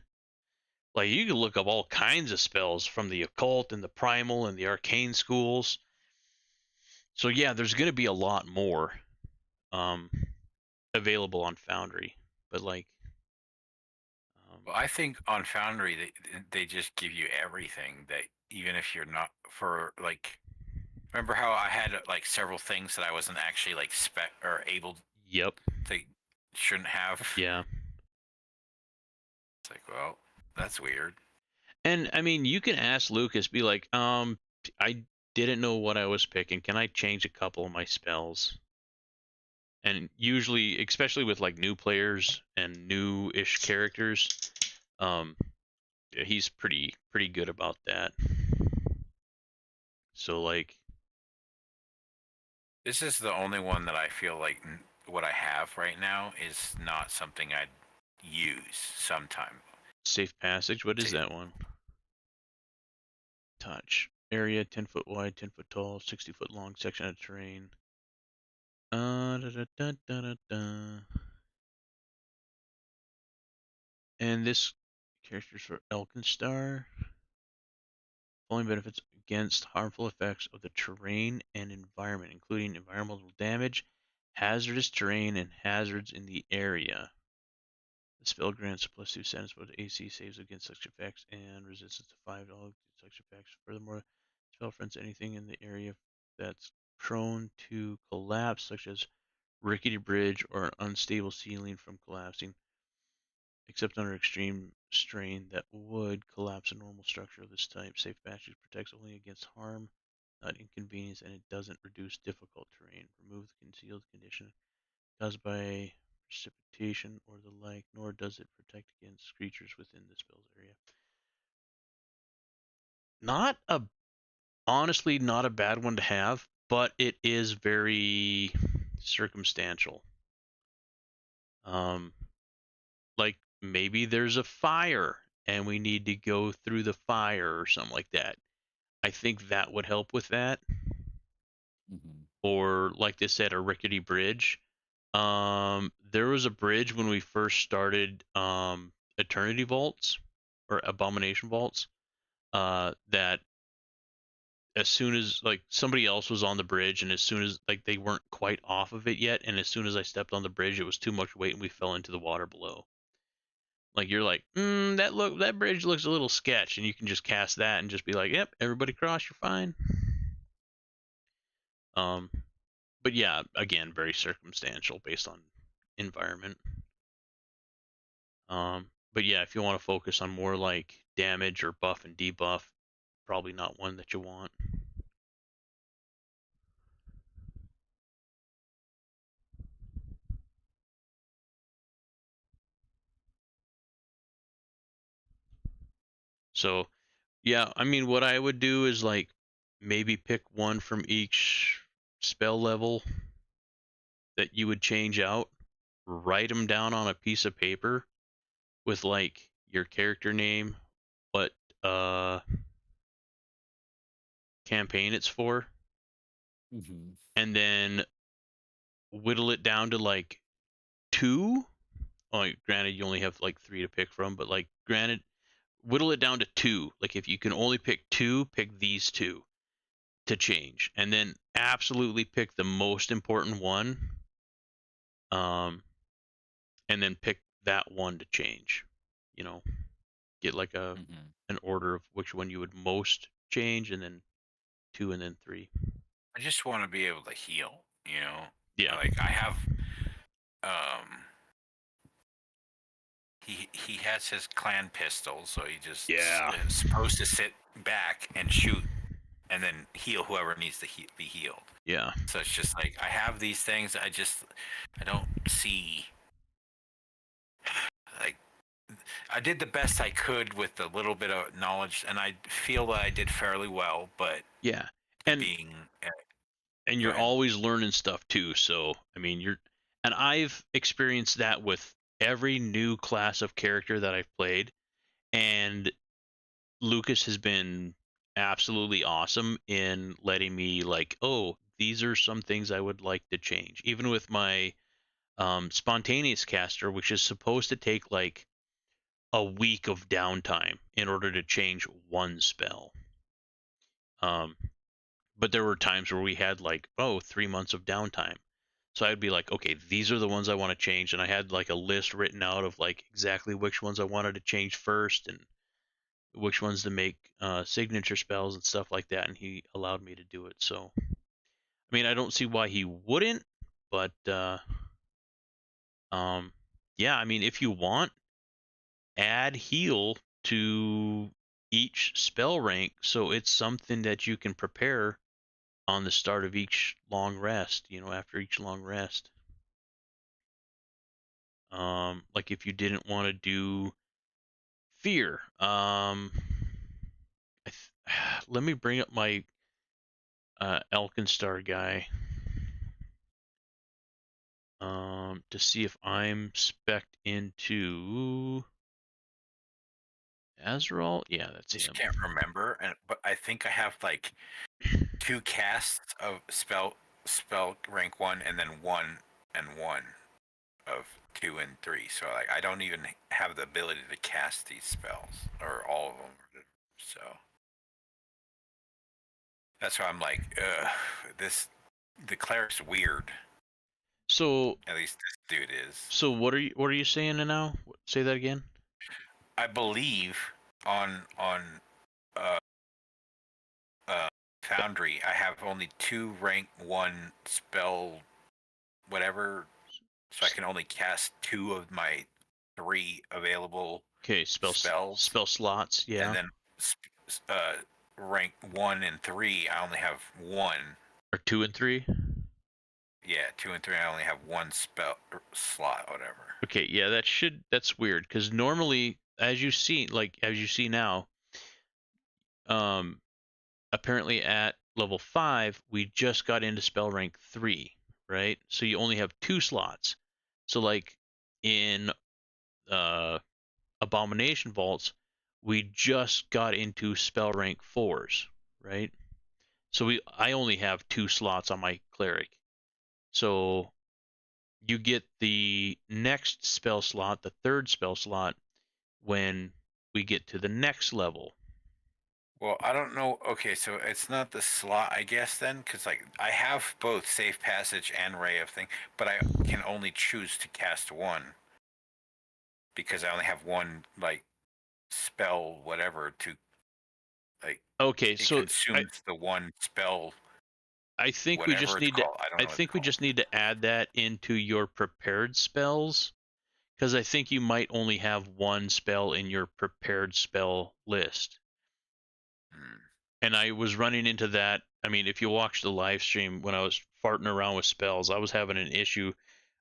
like you can look up all kinds of spells from the occult and the primal and the arcane schools. So yeah, there's going to be a lot more um, available on Foundry, but like, Well, I think on Foundry they just give you everything, that even if you're not for like. Remember how I had like several things that I wasn't actually like spec or able yep, to shouldn't have. yeah. It's like, well, that's weird. And I mean, you can ask Lucas, be like, I didn't know what I was picking. Can I change a couple of my spells? And usually, especially with like new players and new-ish characters, um, he's pretty good about that. So like, This is the only one that I feel like what I have right now is not something I'd use sometime. safe passage. What is that one? Touch area 10 foot wide, 10 foot tall, 60 foot long section of terrain. Da, da, da, da, da, da. And this character's for Elkinstar. Following benefits against harmful effects of the terrain and environment, including environmental damage, hazardous terrain, and hazards in the area. The spell grants +2 status but AC saves against such effects and resistance to 5 all such effects. Furthermore, the spell prevents anything in the area that's prone to collapse, such as rickety bridge or an unstable ceiling, from collapsing, except under extreme strain that would collapse a normal structure of this type. Safe passage protects only against harm, not inconvenience, and it doesn't reduce difficult terrain. Remove the concealed condition caused by precipitation or the like, nor does it protect against creatures within the spell's area. Not a honestly not a bad one to have, but it is very circumstantial. Like maybe there's a fire and we need to go through the fire or something like that. I think that would help with that. Mm-hmm. Or like they said, a rickety bridge. There was a bridge when we first started Eternity Vaults or Abomination Vaults. That as soon as like somebody else was on the bridge, and as soon as like they weren't quite off of it yet, and as soon as I stepped on the bridge, it was too much weight, and we fell into the water below. Like you're like, that bridge looks a little sketch, and you can just cast that and just be like, yep, everybody cross, you're fine. But yeah, again, very circumstantial based on environment. But yeah, if you want to focus on more like damage or buff and debuff, probably not one that you want. So yeah, I mean, what I would do is like maybe pick one from each spell level that you would change out, write them down on a piece of paper with like your character name, what campaign it's for, Mm-hmm. and then whittle it down to like 2. Like, granted, you only have like 3 to pick from, but like, granted, whittle it down to 2. Like, if you can only pick 2, pick these 2 to change, and then absolutely pick the most important one, and then pick that one to change. You know, get like an order of which one you would most change, and then 2, and then 3. I just want to be able to heal, you know? Yeah. Like I have he has his clan pistol, so he just Yeah. is supposed to sit back and shoot and then heal whoever needs to be healed. Yeah. So it's just like I have these things, I don't see, like, I did the best I could with the little bit of knowledge, and I feel that I did fairly well, but Yeah. And you're ahead. always learning stuff too. So, I mean, and I've experienced that with every new class of character that I've played, and Lucas has been absolutely awesome in letting me like, oh, these are some things I would like to change. Even with my spontaneous caster, which is supposed to take like a week of downtime in order to change one spell. But there were times where we had like 3 months of downtime, so I'd be like, okay, these are the ones I want to change, and I had like a list written out of like exactly which ones I wanted to change first and which ones to make signature spells and stuff like that, and he allowed me to do it. So I mean, I don't see why he wouldn't, but yeah, I mean, if you want, add heal to each spell rank so it's something that you can prepare on the start of each long rest, after each long rest. Like if you didn't want to do fear, let me bring up my Alkenstar guy to see if I'm spec'd into Azrael. Yeah, that's I him. just can't remember, but I think I have like 2 casts of spell rank 1, and then 1 and 1 of 2 and 3. So like I don't even have the ability to cast these spells, or all of them. So that's why I'm like, the cleric's weird. So at least this dude is. So what are you saying now? Say that again. I believe on Foundry, I have only 2 rank 1 spell, whatever, so I can only cast 2 of my 3 available. Okay, spell slots. Yeah. And then rank 1 and 3, I only have 1. Or 2 and 3. Yeah, 2 and 3, I only have 1 spell slot, whatever. Okay, yeah, that's weird, because normally, as you see now, apparently at level 5, we just got into spell rank 3, right? So you only have 2 slots. So like in Abomination Vaults, we just got into spell rank 4s, right? So I only have 2 slots on my cleric. So you get the next spell slot, the 3rd spell slot, when we get to the next level. Well, I don't know. Okay, so it's not the slot, I guess, then, because like I have both safe passage and ray of thing, but I can only choose to cast one because I only have one like spell, whatever, to like Okay, it so consumes the one spell, I think we whatever just it's need to called. I don't I know what it's think we called. just need to add that into your prepared spells, because I think you might only have one spell in your prepared spell list. Hmm. And I was running into that. I mean, if you watch the live stream when I was farting around with spells, I was having an issue.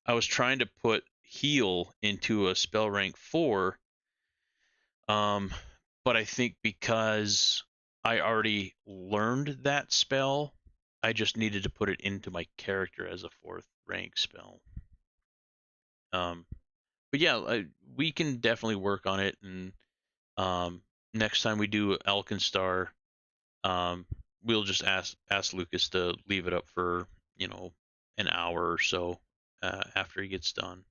I was trying to put heal into a spell rank 4, but I think because I already learned that spell, I just needed to put it into my character as a 4th rank spell. But yeah, we can definitely work on it, and next time we do Alkenstar, we'll just ask Lucas to leave it up for an hour or so after he gets done,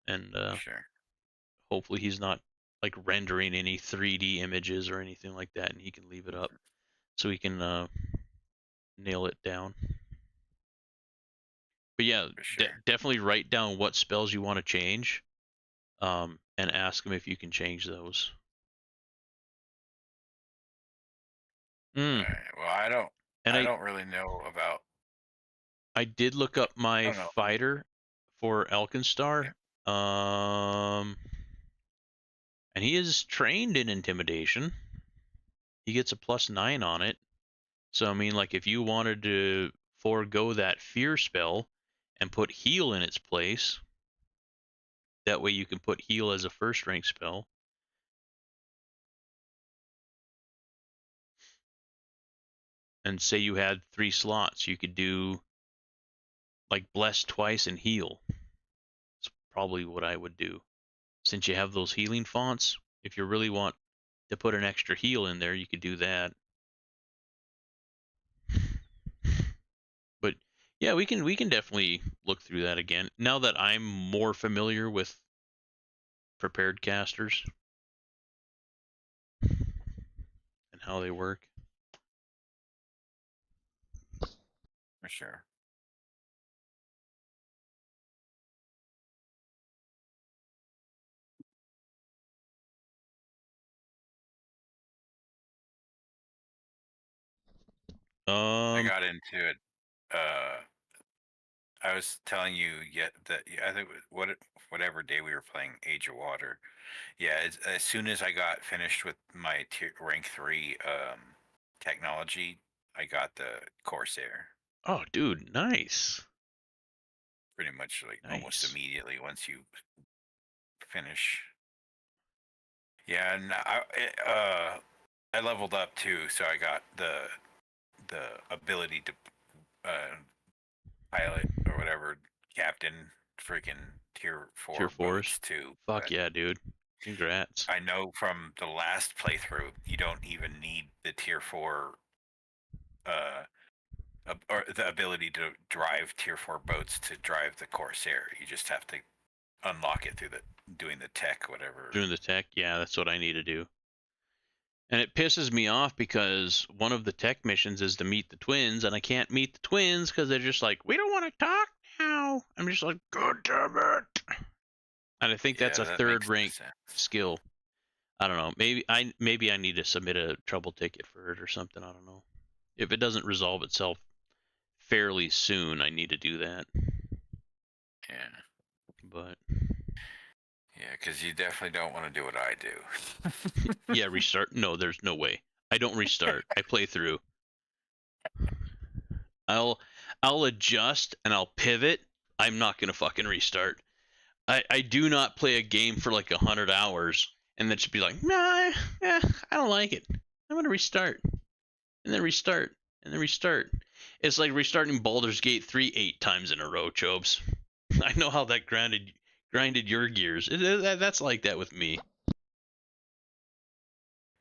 and Sure. hopefully he's not like rendering any 3D images or anything like that, and he can leave it up so he can nail it down. But yeah, For sure. definitely write down what spells you want to change, and ask him if you can change those. All right. Well, And I don't really know about. I did look up I my don't know. fighter for Alkenstar. And he is trained in intimidation. He gets a +9 on it. So I mean, like, if you wanted to forego that fear spell and put heal in its place, that way you can put heal as a 1st rank spell. And say you had 3 slots, you could do like bless twice and heal. It's probably what I would do. Since you have those healing fonts, if you really want to put an extra heal in there, you could do that. But yeah, we can definitely look through that again now that I'm more familiar with prepared casters and how they work. For sure. I got into it. I was telling you yet that I think whatever day we were playing Age of Water. Yeah, as soon as I got finished with my rank 3 technology, I got the Corsair. Oh, dude, nice. Pretty much like almost Nice. immediately once you finish. Yeah, and I leveled up too, so I got the ability to pilot or whatever captain freaking tier 4 Tier 4s. boats too. Fuck yeah, dude. Congrats. I know from the last playthrough you don't even need the tier 4 or the ability to drive tier 4 boats to drive the Corsair. You just have to unlock it through doing the tech, whatever. Doing the tech, yeah, that's what I need to do. And it pisses me off because one of the tech missions is to meet the twins, and I can't meet the twins because they're just like, we don't want to talk now. I'm just like, God damn it. And I think that's a that 3rd makes no rank sense. skill. I don't know. Maybe I need to submit a trouble ticket for it or something. I don't know. If it doesn't resolve itself fairly soon, I need to do that. Yeah. But yeah, because you definitely don't want to do what I do. yeah, restart. No, there's no way. I don't restart. I play through. I'll adjust and I'll pivot. I'm not gonna fucking restart. I do not play a game for like 100 hours and then just be like, nah, I don't like it. I'm gonna restart, and then restart, and then restart. It's like restarting Baldur's Gate 3 8 times in a row, Chobes. I know how that grinded your gears. That's like that with me.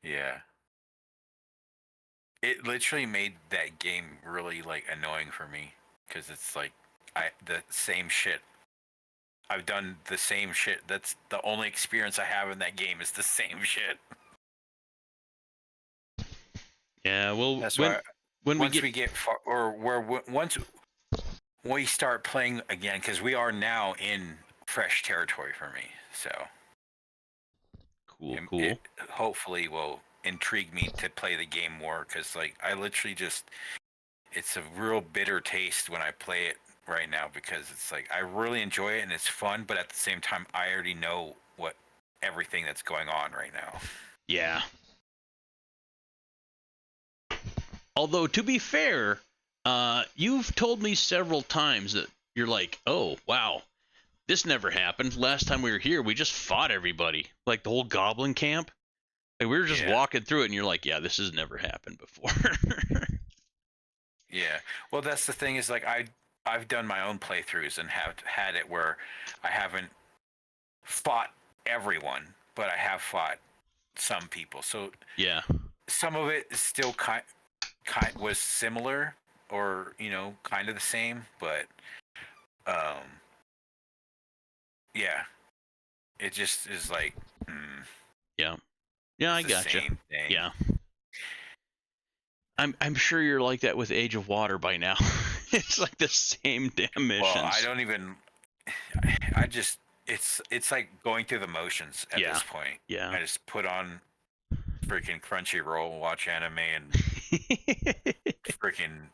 Yeah. it literally made that game really like annoying for me because it's like the same shit. I've done the same shit. That's the only experience I have in that game is the same shit. Yeah, well, That's when why when once we get far, or once we start playing again, because we are now in fresh territory for me. So cool, it hopefully will intrigue me to play the game more because like I literally just it's a real bitter taste when I play it right now because it's like I really enjoy it and it's fun, but at the same time I already know what everything that's going on right now. Yeah. Although to be fair, you've told me several times that you're like, oh wow, this never happened. Last time we were here, we just fought everybody, like the whole goblin camp. Like we were just walking through it, and you're like, yeah, this has never happened before. Yeah. Well, that's the thing is like I've done my own playthroughs and have had it where I haven't fought everyone, but I have fought some people. So yeah, some of it is still kind was similar or kind of the same, but yeah, it just is like yeah, I gotcha. Same thing. Yeah. I'm sure you're like that with Age of Water by now. It's like the same damn missions. Well, I don't even. I just it's like going through the motions at this point. Yeah. I just put on freaking Crunchyroll, watch anime, and freaking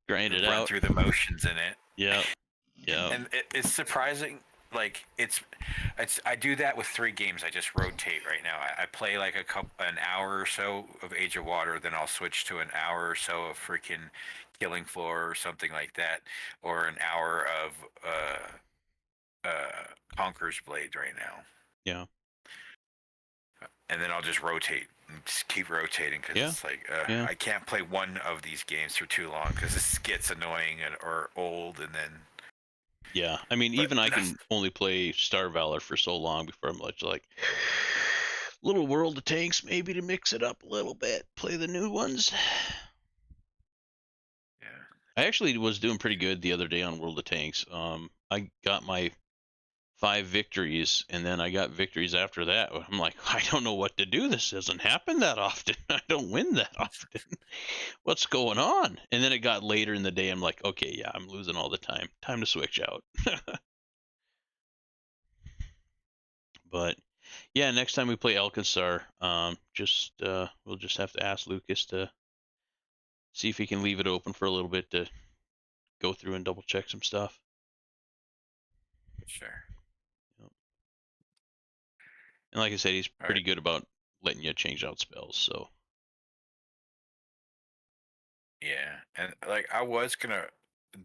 grind it run out through the motions in it. Yeah. And it's surprising. Like I do that with 3 games. I just rotate right now. I play like an hour or so of Age of Water, then I'll switch to an hour or so of freaking Killing Floor or something like that, or an hour of Conqueror's Blade right now. Yeah. And then I'll just rotate and just keep rotating because it's like I can't play one of these games for too long because this gets annoying or old, and then. Yeah, I mean, even I can only play Star Valor for so long before I'm like, little World of Tanks, maybe to mix it up a little bit, play the new ones. Yeah. I actually was doing pretty good the other day on World of Tanks. I got my 5 victories, and then I got victories after that. I'm like, I don't know what to do. This doesn't happen that often. I don't win that often. What's going on? And then it got later in the day. I'm like, okay, yeah, I'm losing all the time. Time to switch out. But yeah, next time we play Alkenstar, we'll just have to ask Lucas to see if he can leave it open for a little bit to go through and double check some stuff. Sure. And like I said, he's pretty good about letting you change out spells, so. Yeah, and like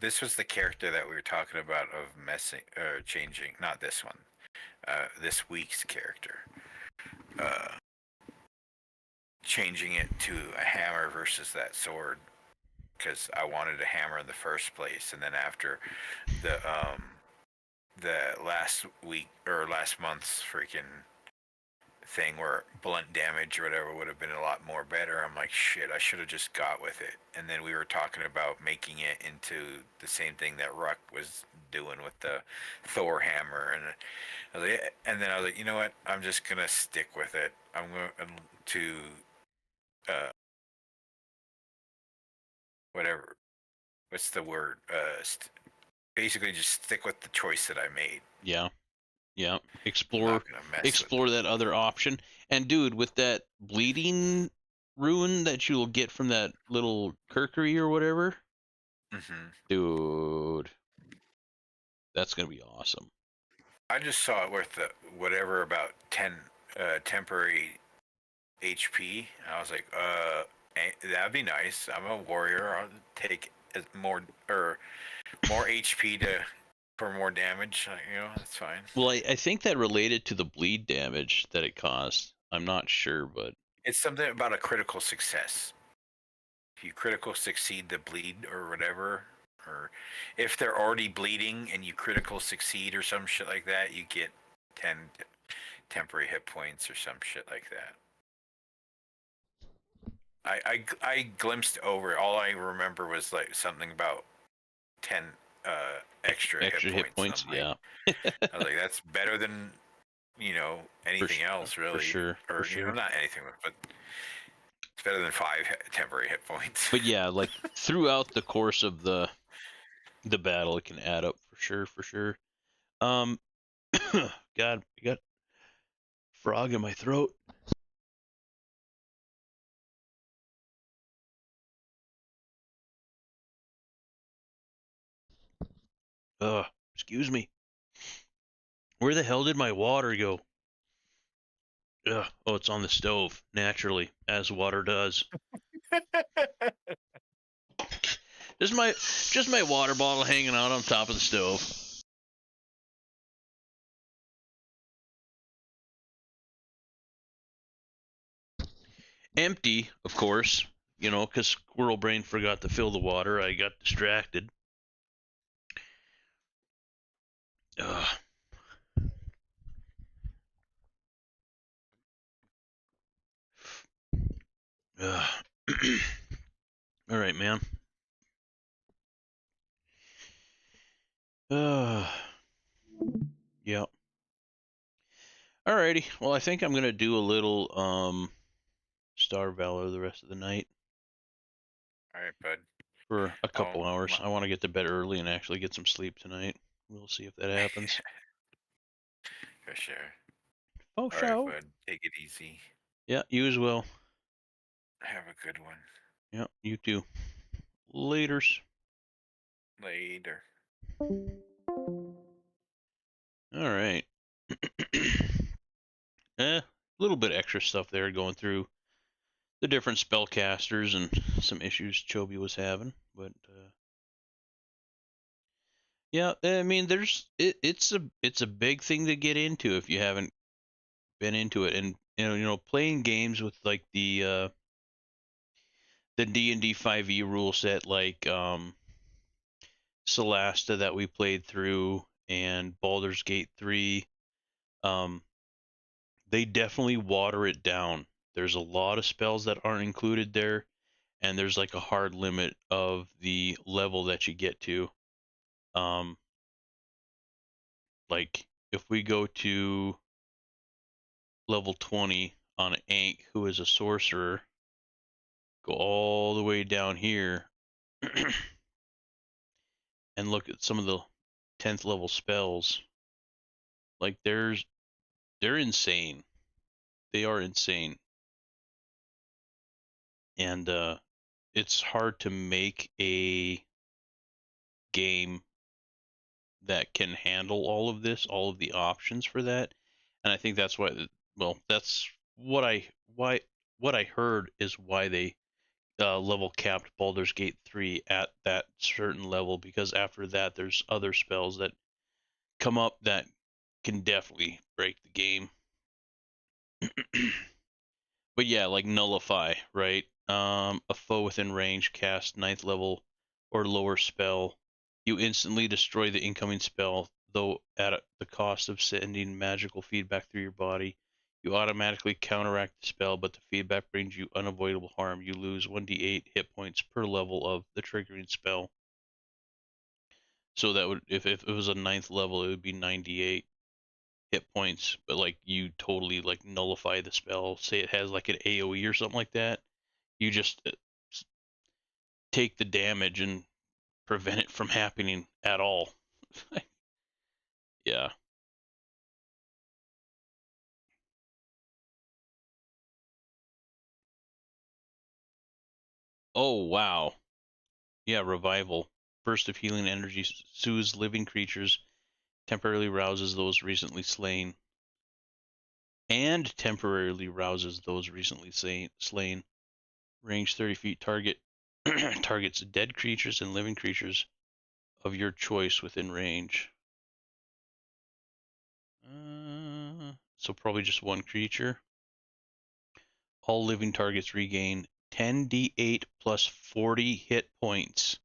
this was the character that we were talking about of changing, not this one, this week's character, changing it to a hammer versus that sword, because I wanted a hammer in the first place, and then after the last week or last month's freaking thing where blunt damage or whatever would have been a lot more better, I'm like, shit, I should have just got with it. And then we were talking about making it into the same thing that Ruck was doing with the Thor hammer, and then I was like, you know what, I'm just gonna stick with it. I'm going to whatever, what's the word, basically just stick with the choice that I made. Yeah, explore that other option. And dude, with that bleeding rune that you'll get from that little Kirkery or whatever, dude, that's gonna be awesome. I just saw it worth whatever about 10 temporary HP. And I was like, that'd be nice. I'm a warrior. I'll take more HP for more damage. That's fine. Well, I think that related to the bleed damage that it caused. I'm not sure, but it's something about a critical success. If you critical succeed the bleed or whatever, or if they're already bleeding and you critical succeed or some shit like that, you get 10 temporary hit points or some shit like that. I glimpsed over. All I remember was like something about 10 extra hit points. And I'm yeah. like, I was like, that's better than anything else, really. For sure. Or not anything, but it's better than 5 temporary hit points. But yeah, like throughout the course of the battle, it can add up for sure. God, I got frog in my throat. Excuse me. Where the hell did my water go? Oh, it's on the stove, naturally, as water does. Just my water bottle hanging out on top of the stove. Empty, of course, because Squirrel Brain forgot to fill the water. I got distracted. All right, man. Yeah. Alrighty. Well, I think I'm gonna do a little Star Valor the rest of the night. All right, bud. For a couple hours. I want to get to bed early and actually get some sleep tonight. We'll see if that happens. For sure. Oh, all right, bud. Take it easy. Yeah, you as well. Have a good one. Yeah, you too. Laters. Later. All right. A little bit extra stuff there going through the different spellcasters and some issues Chobi was having, but yeah, I mean, it's a big thing to get into if you haven't been into it, and playing games with like the D&D 5e rule set, like Solasta that we played through and Baldur's Gate 3, they definitely water it down. There's a lot of spells that aren't included there, and there's like a hard limit of the level that you get to. Like if we go to level 20 on Ankh, who is a sorcerer, go all the way down here and look at some of the 10th level spells. Like they're insane. They are insane. And it's hard to make a game that can handle all of this, all of the options for that. And I think that's why, well, that's what I heard is why they level capped Baldur's Gate 3 at that certain level, because after that there's other spells that come up that can definitely break the game. But yeah, like Nullify, right? A foe within range cast 9th level or lower spell. You instantly destroy the incoming spell, though at the cost of sending magical feedback through your body. You automatically counteract the spell, but the feedback brings you unavoidable harm. You lose 1d8 hit points per level of the triggering spell. So that would, if it was a 9th level, it would be 98 hit points, but like you totally like nullify the spell. Say it has like an AoE or something like that. You just take the damage and prevent it from happening at all. Yeah. Oh, wow. Yeah, revival. Burst of healing energy soothes living creatures, temporarily rouses those recently slain, and temporarily rouses those recently slain. Range 30 feet. Targets dead creatures and living creatures of your choice within range. So probably just one creature. All living targets regain 10d8 plus 40 hit points.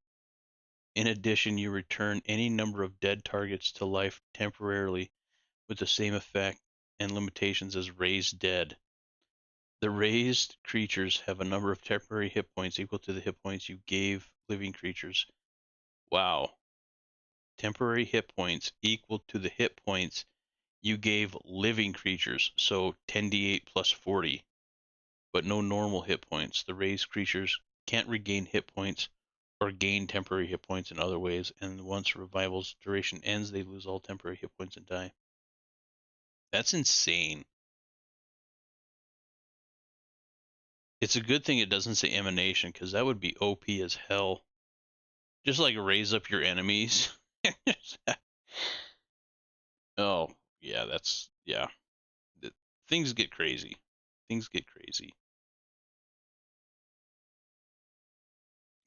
In addition, you return any number of dead targets to life temporarily with the same effect and limitations as raised dead. The raised creatures have a number of temporary hit points equal to the hit points you gave living creatures. Wow. Temporary hit points equal to the hit points you gave living creatures. So 10d8 plus 40. But no normal hit points. The raised creatures can't regain hit points or gain temporary hit points in other ways, and once revival's duration ends, they lose all temporary hit points and die. That's insane. It's a good thing it doesn't say emanation, because that would be OP as hell. Just like raise up your enemies. Oh, yeah, that's, yeah. Things get crazy. Things get crazy.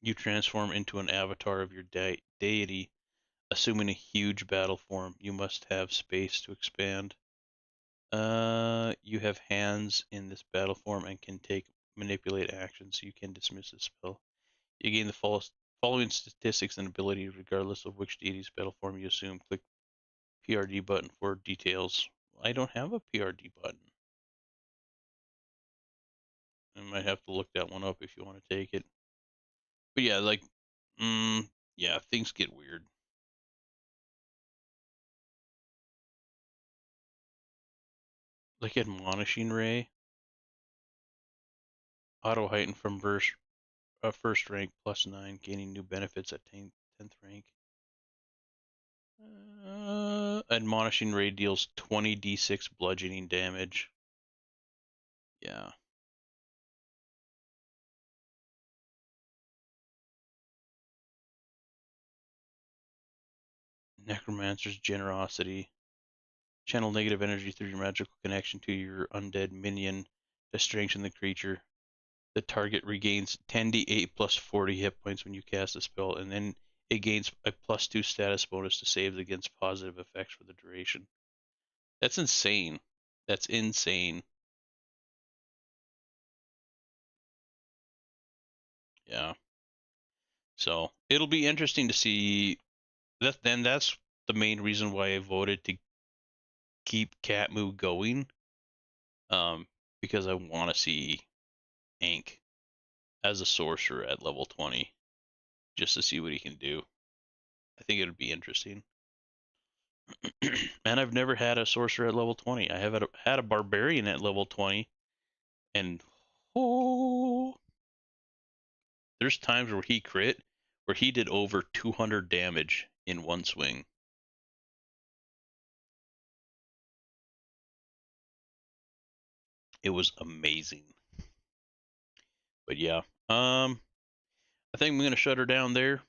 You transform into an avatar of your deity, assuming a huge battle form. You must have space to expand. You have hands in this battle form and can manipulate actions. You can dismiss a spell. You gain the following statistics and abilities regardless of which deity's battle form you assume. Click PRD button for details. I don't have a PRD button. I might have to look that one up if you want to take it. But yeah, like, yeah, things get weird. Like Admonishing Ray. Auto heighten from first rank +9, gaining new benefits at 10th rank. Admonishing Ray deals 20d6 bludgeoning damage. Yeah. Necromancer's Generosity. Channel negative energy through your magical connection to your undead minion to strengthen the creature. The target regains 10d8 plus 40 hit points when you cast a spell, and then it gains a +2 status bonus to saves against positive effects for the duration. That's insane. That's insane. Yeah. So it'll be interesting to see that. Then that's the main reason why I voted to keep Catmoo going. Because I want to see Hank as a sorcerer at level 20, just to see what he can do. I think it would be interesting. And I've never had a sorcerer at level 20. I have had a barbarian at level 20, and oh, there's times where he crit, where he did over 200 damage in one swing. It was amazing. But yeah, I think I'm gonna shut her down there.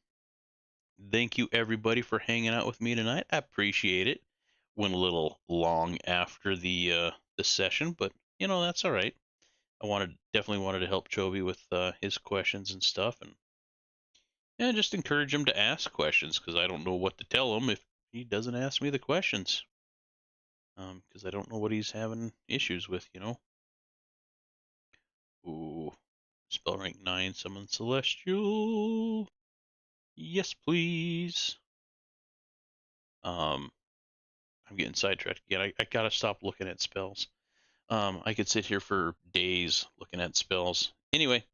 Thank you everybody for hanging out with me tonight. I appreciate it. Went a little long after the session, but you know that's all right. I definitely wanted to help Chovy with his questions and stuff, and just encourage him to ask questions, because I don't know what to tell him if he doesn't ask me the questions. Because I don't know what he's having issues with, you know. Ooh, spell rank 9, summon celestial. Yes, please. I'm getting sidetracked again. I gotta stop looking at spells. I could sit here for days looking at spells. Anyway,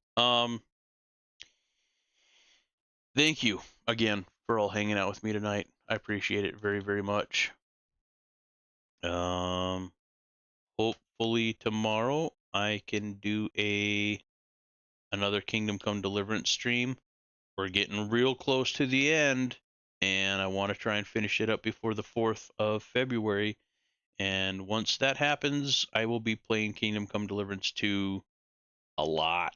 thank you again for all hanging out with me tonight. I appreciate it very, very much. Hopefully tomorrow I can do another Kingdom Come Deliverance stream. We're getting real close to the end, and I want to try and finish it up before the 4th of February. And once that happens, I will be playing Kingdom Come Deliverance 2 a lot.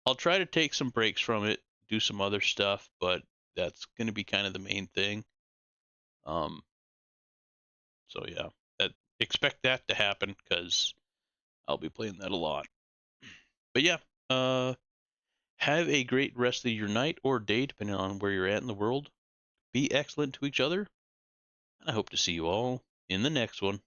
I'll try to take some breaks from it, do some other stuff, but that's going to be kind of the main thing. So yeah, expect that to happen, because I'll be playing that a lot. But yeah, have a great rest of your night or day, depending on where you're at in the world. Be excellent to each other, and I hope to see you all in the next one.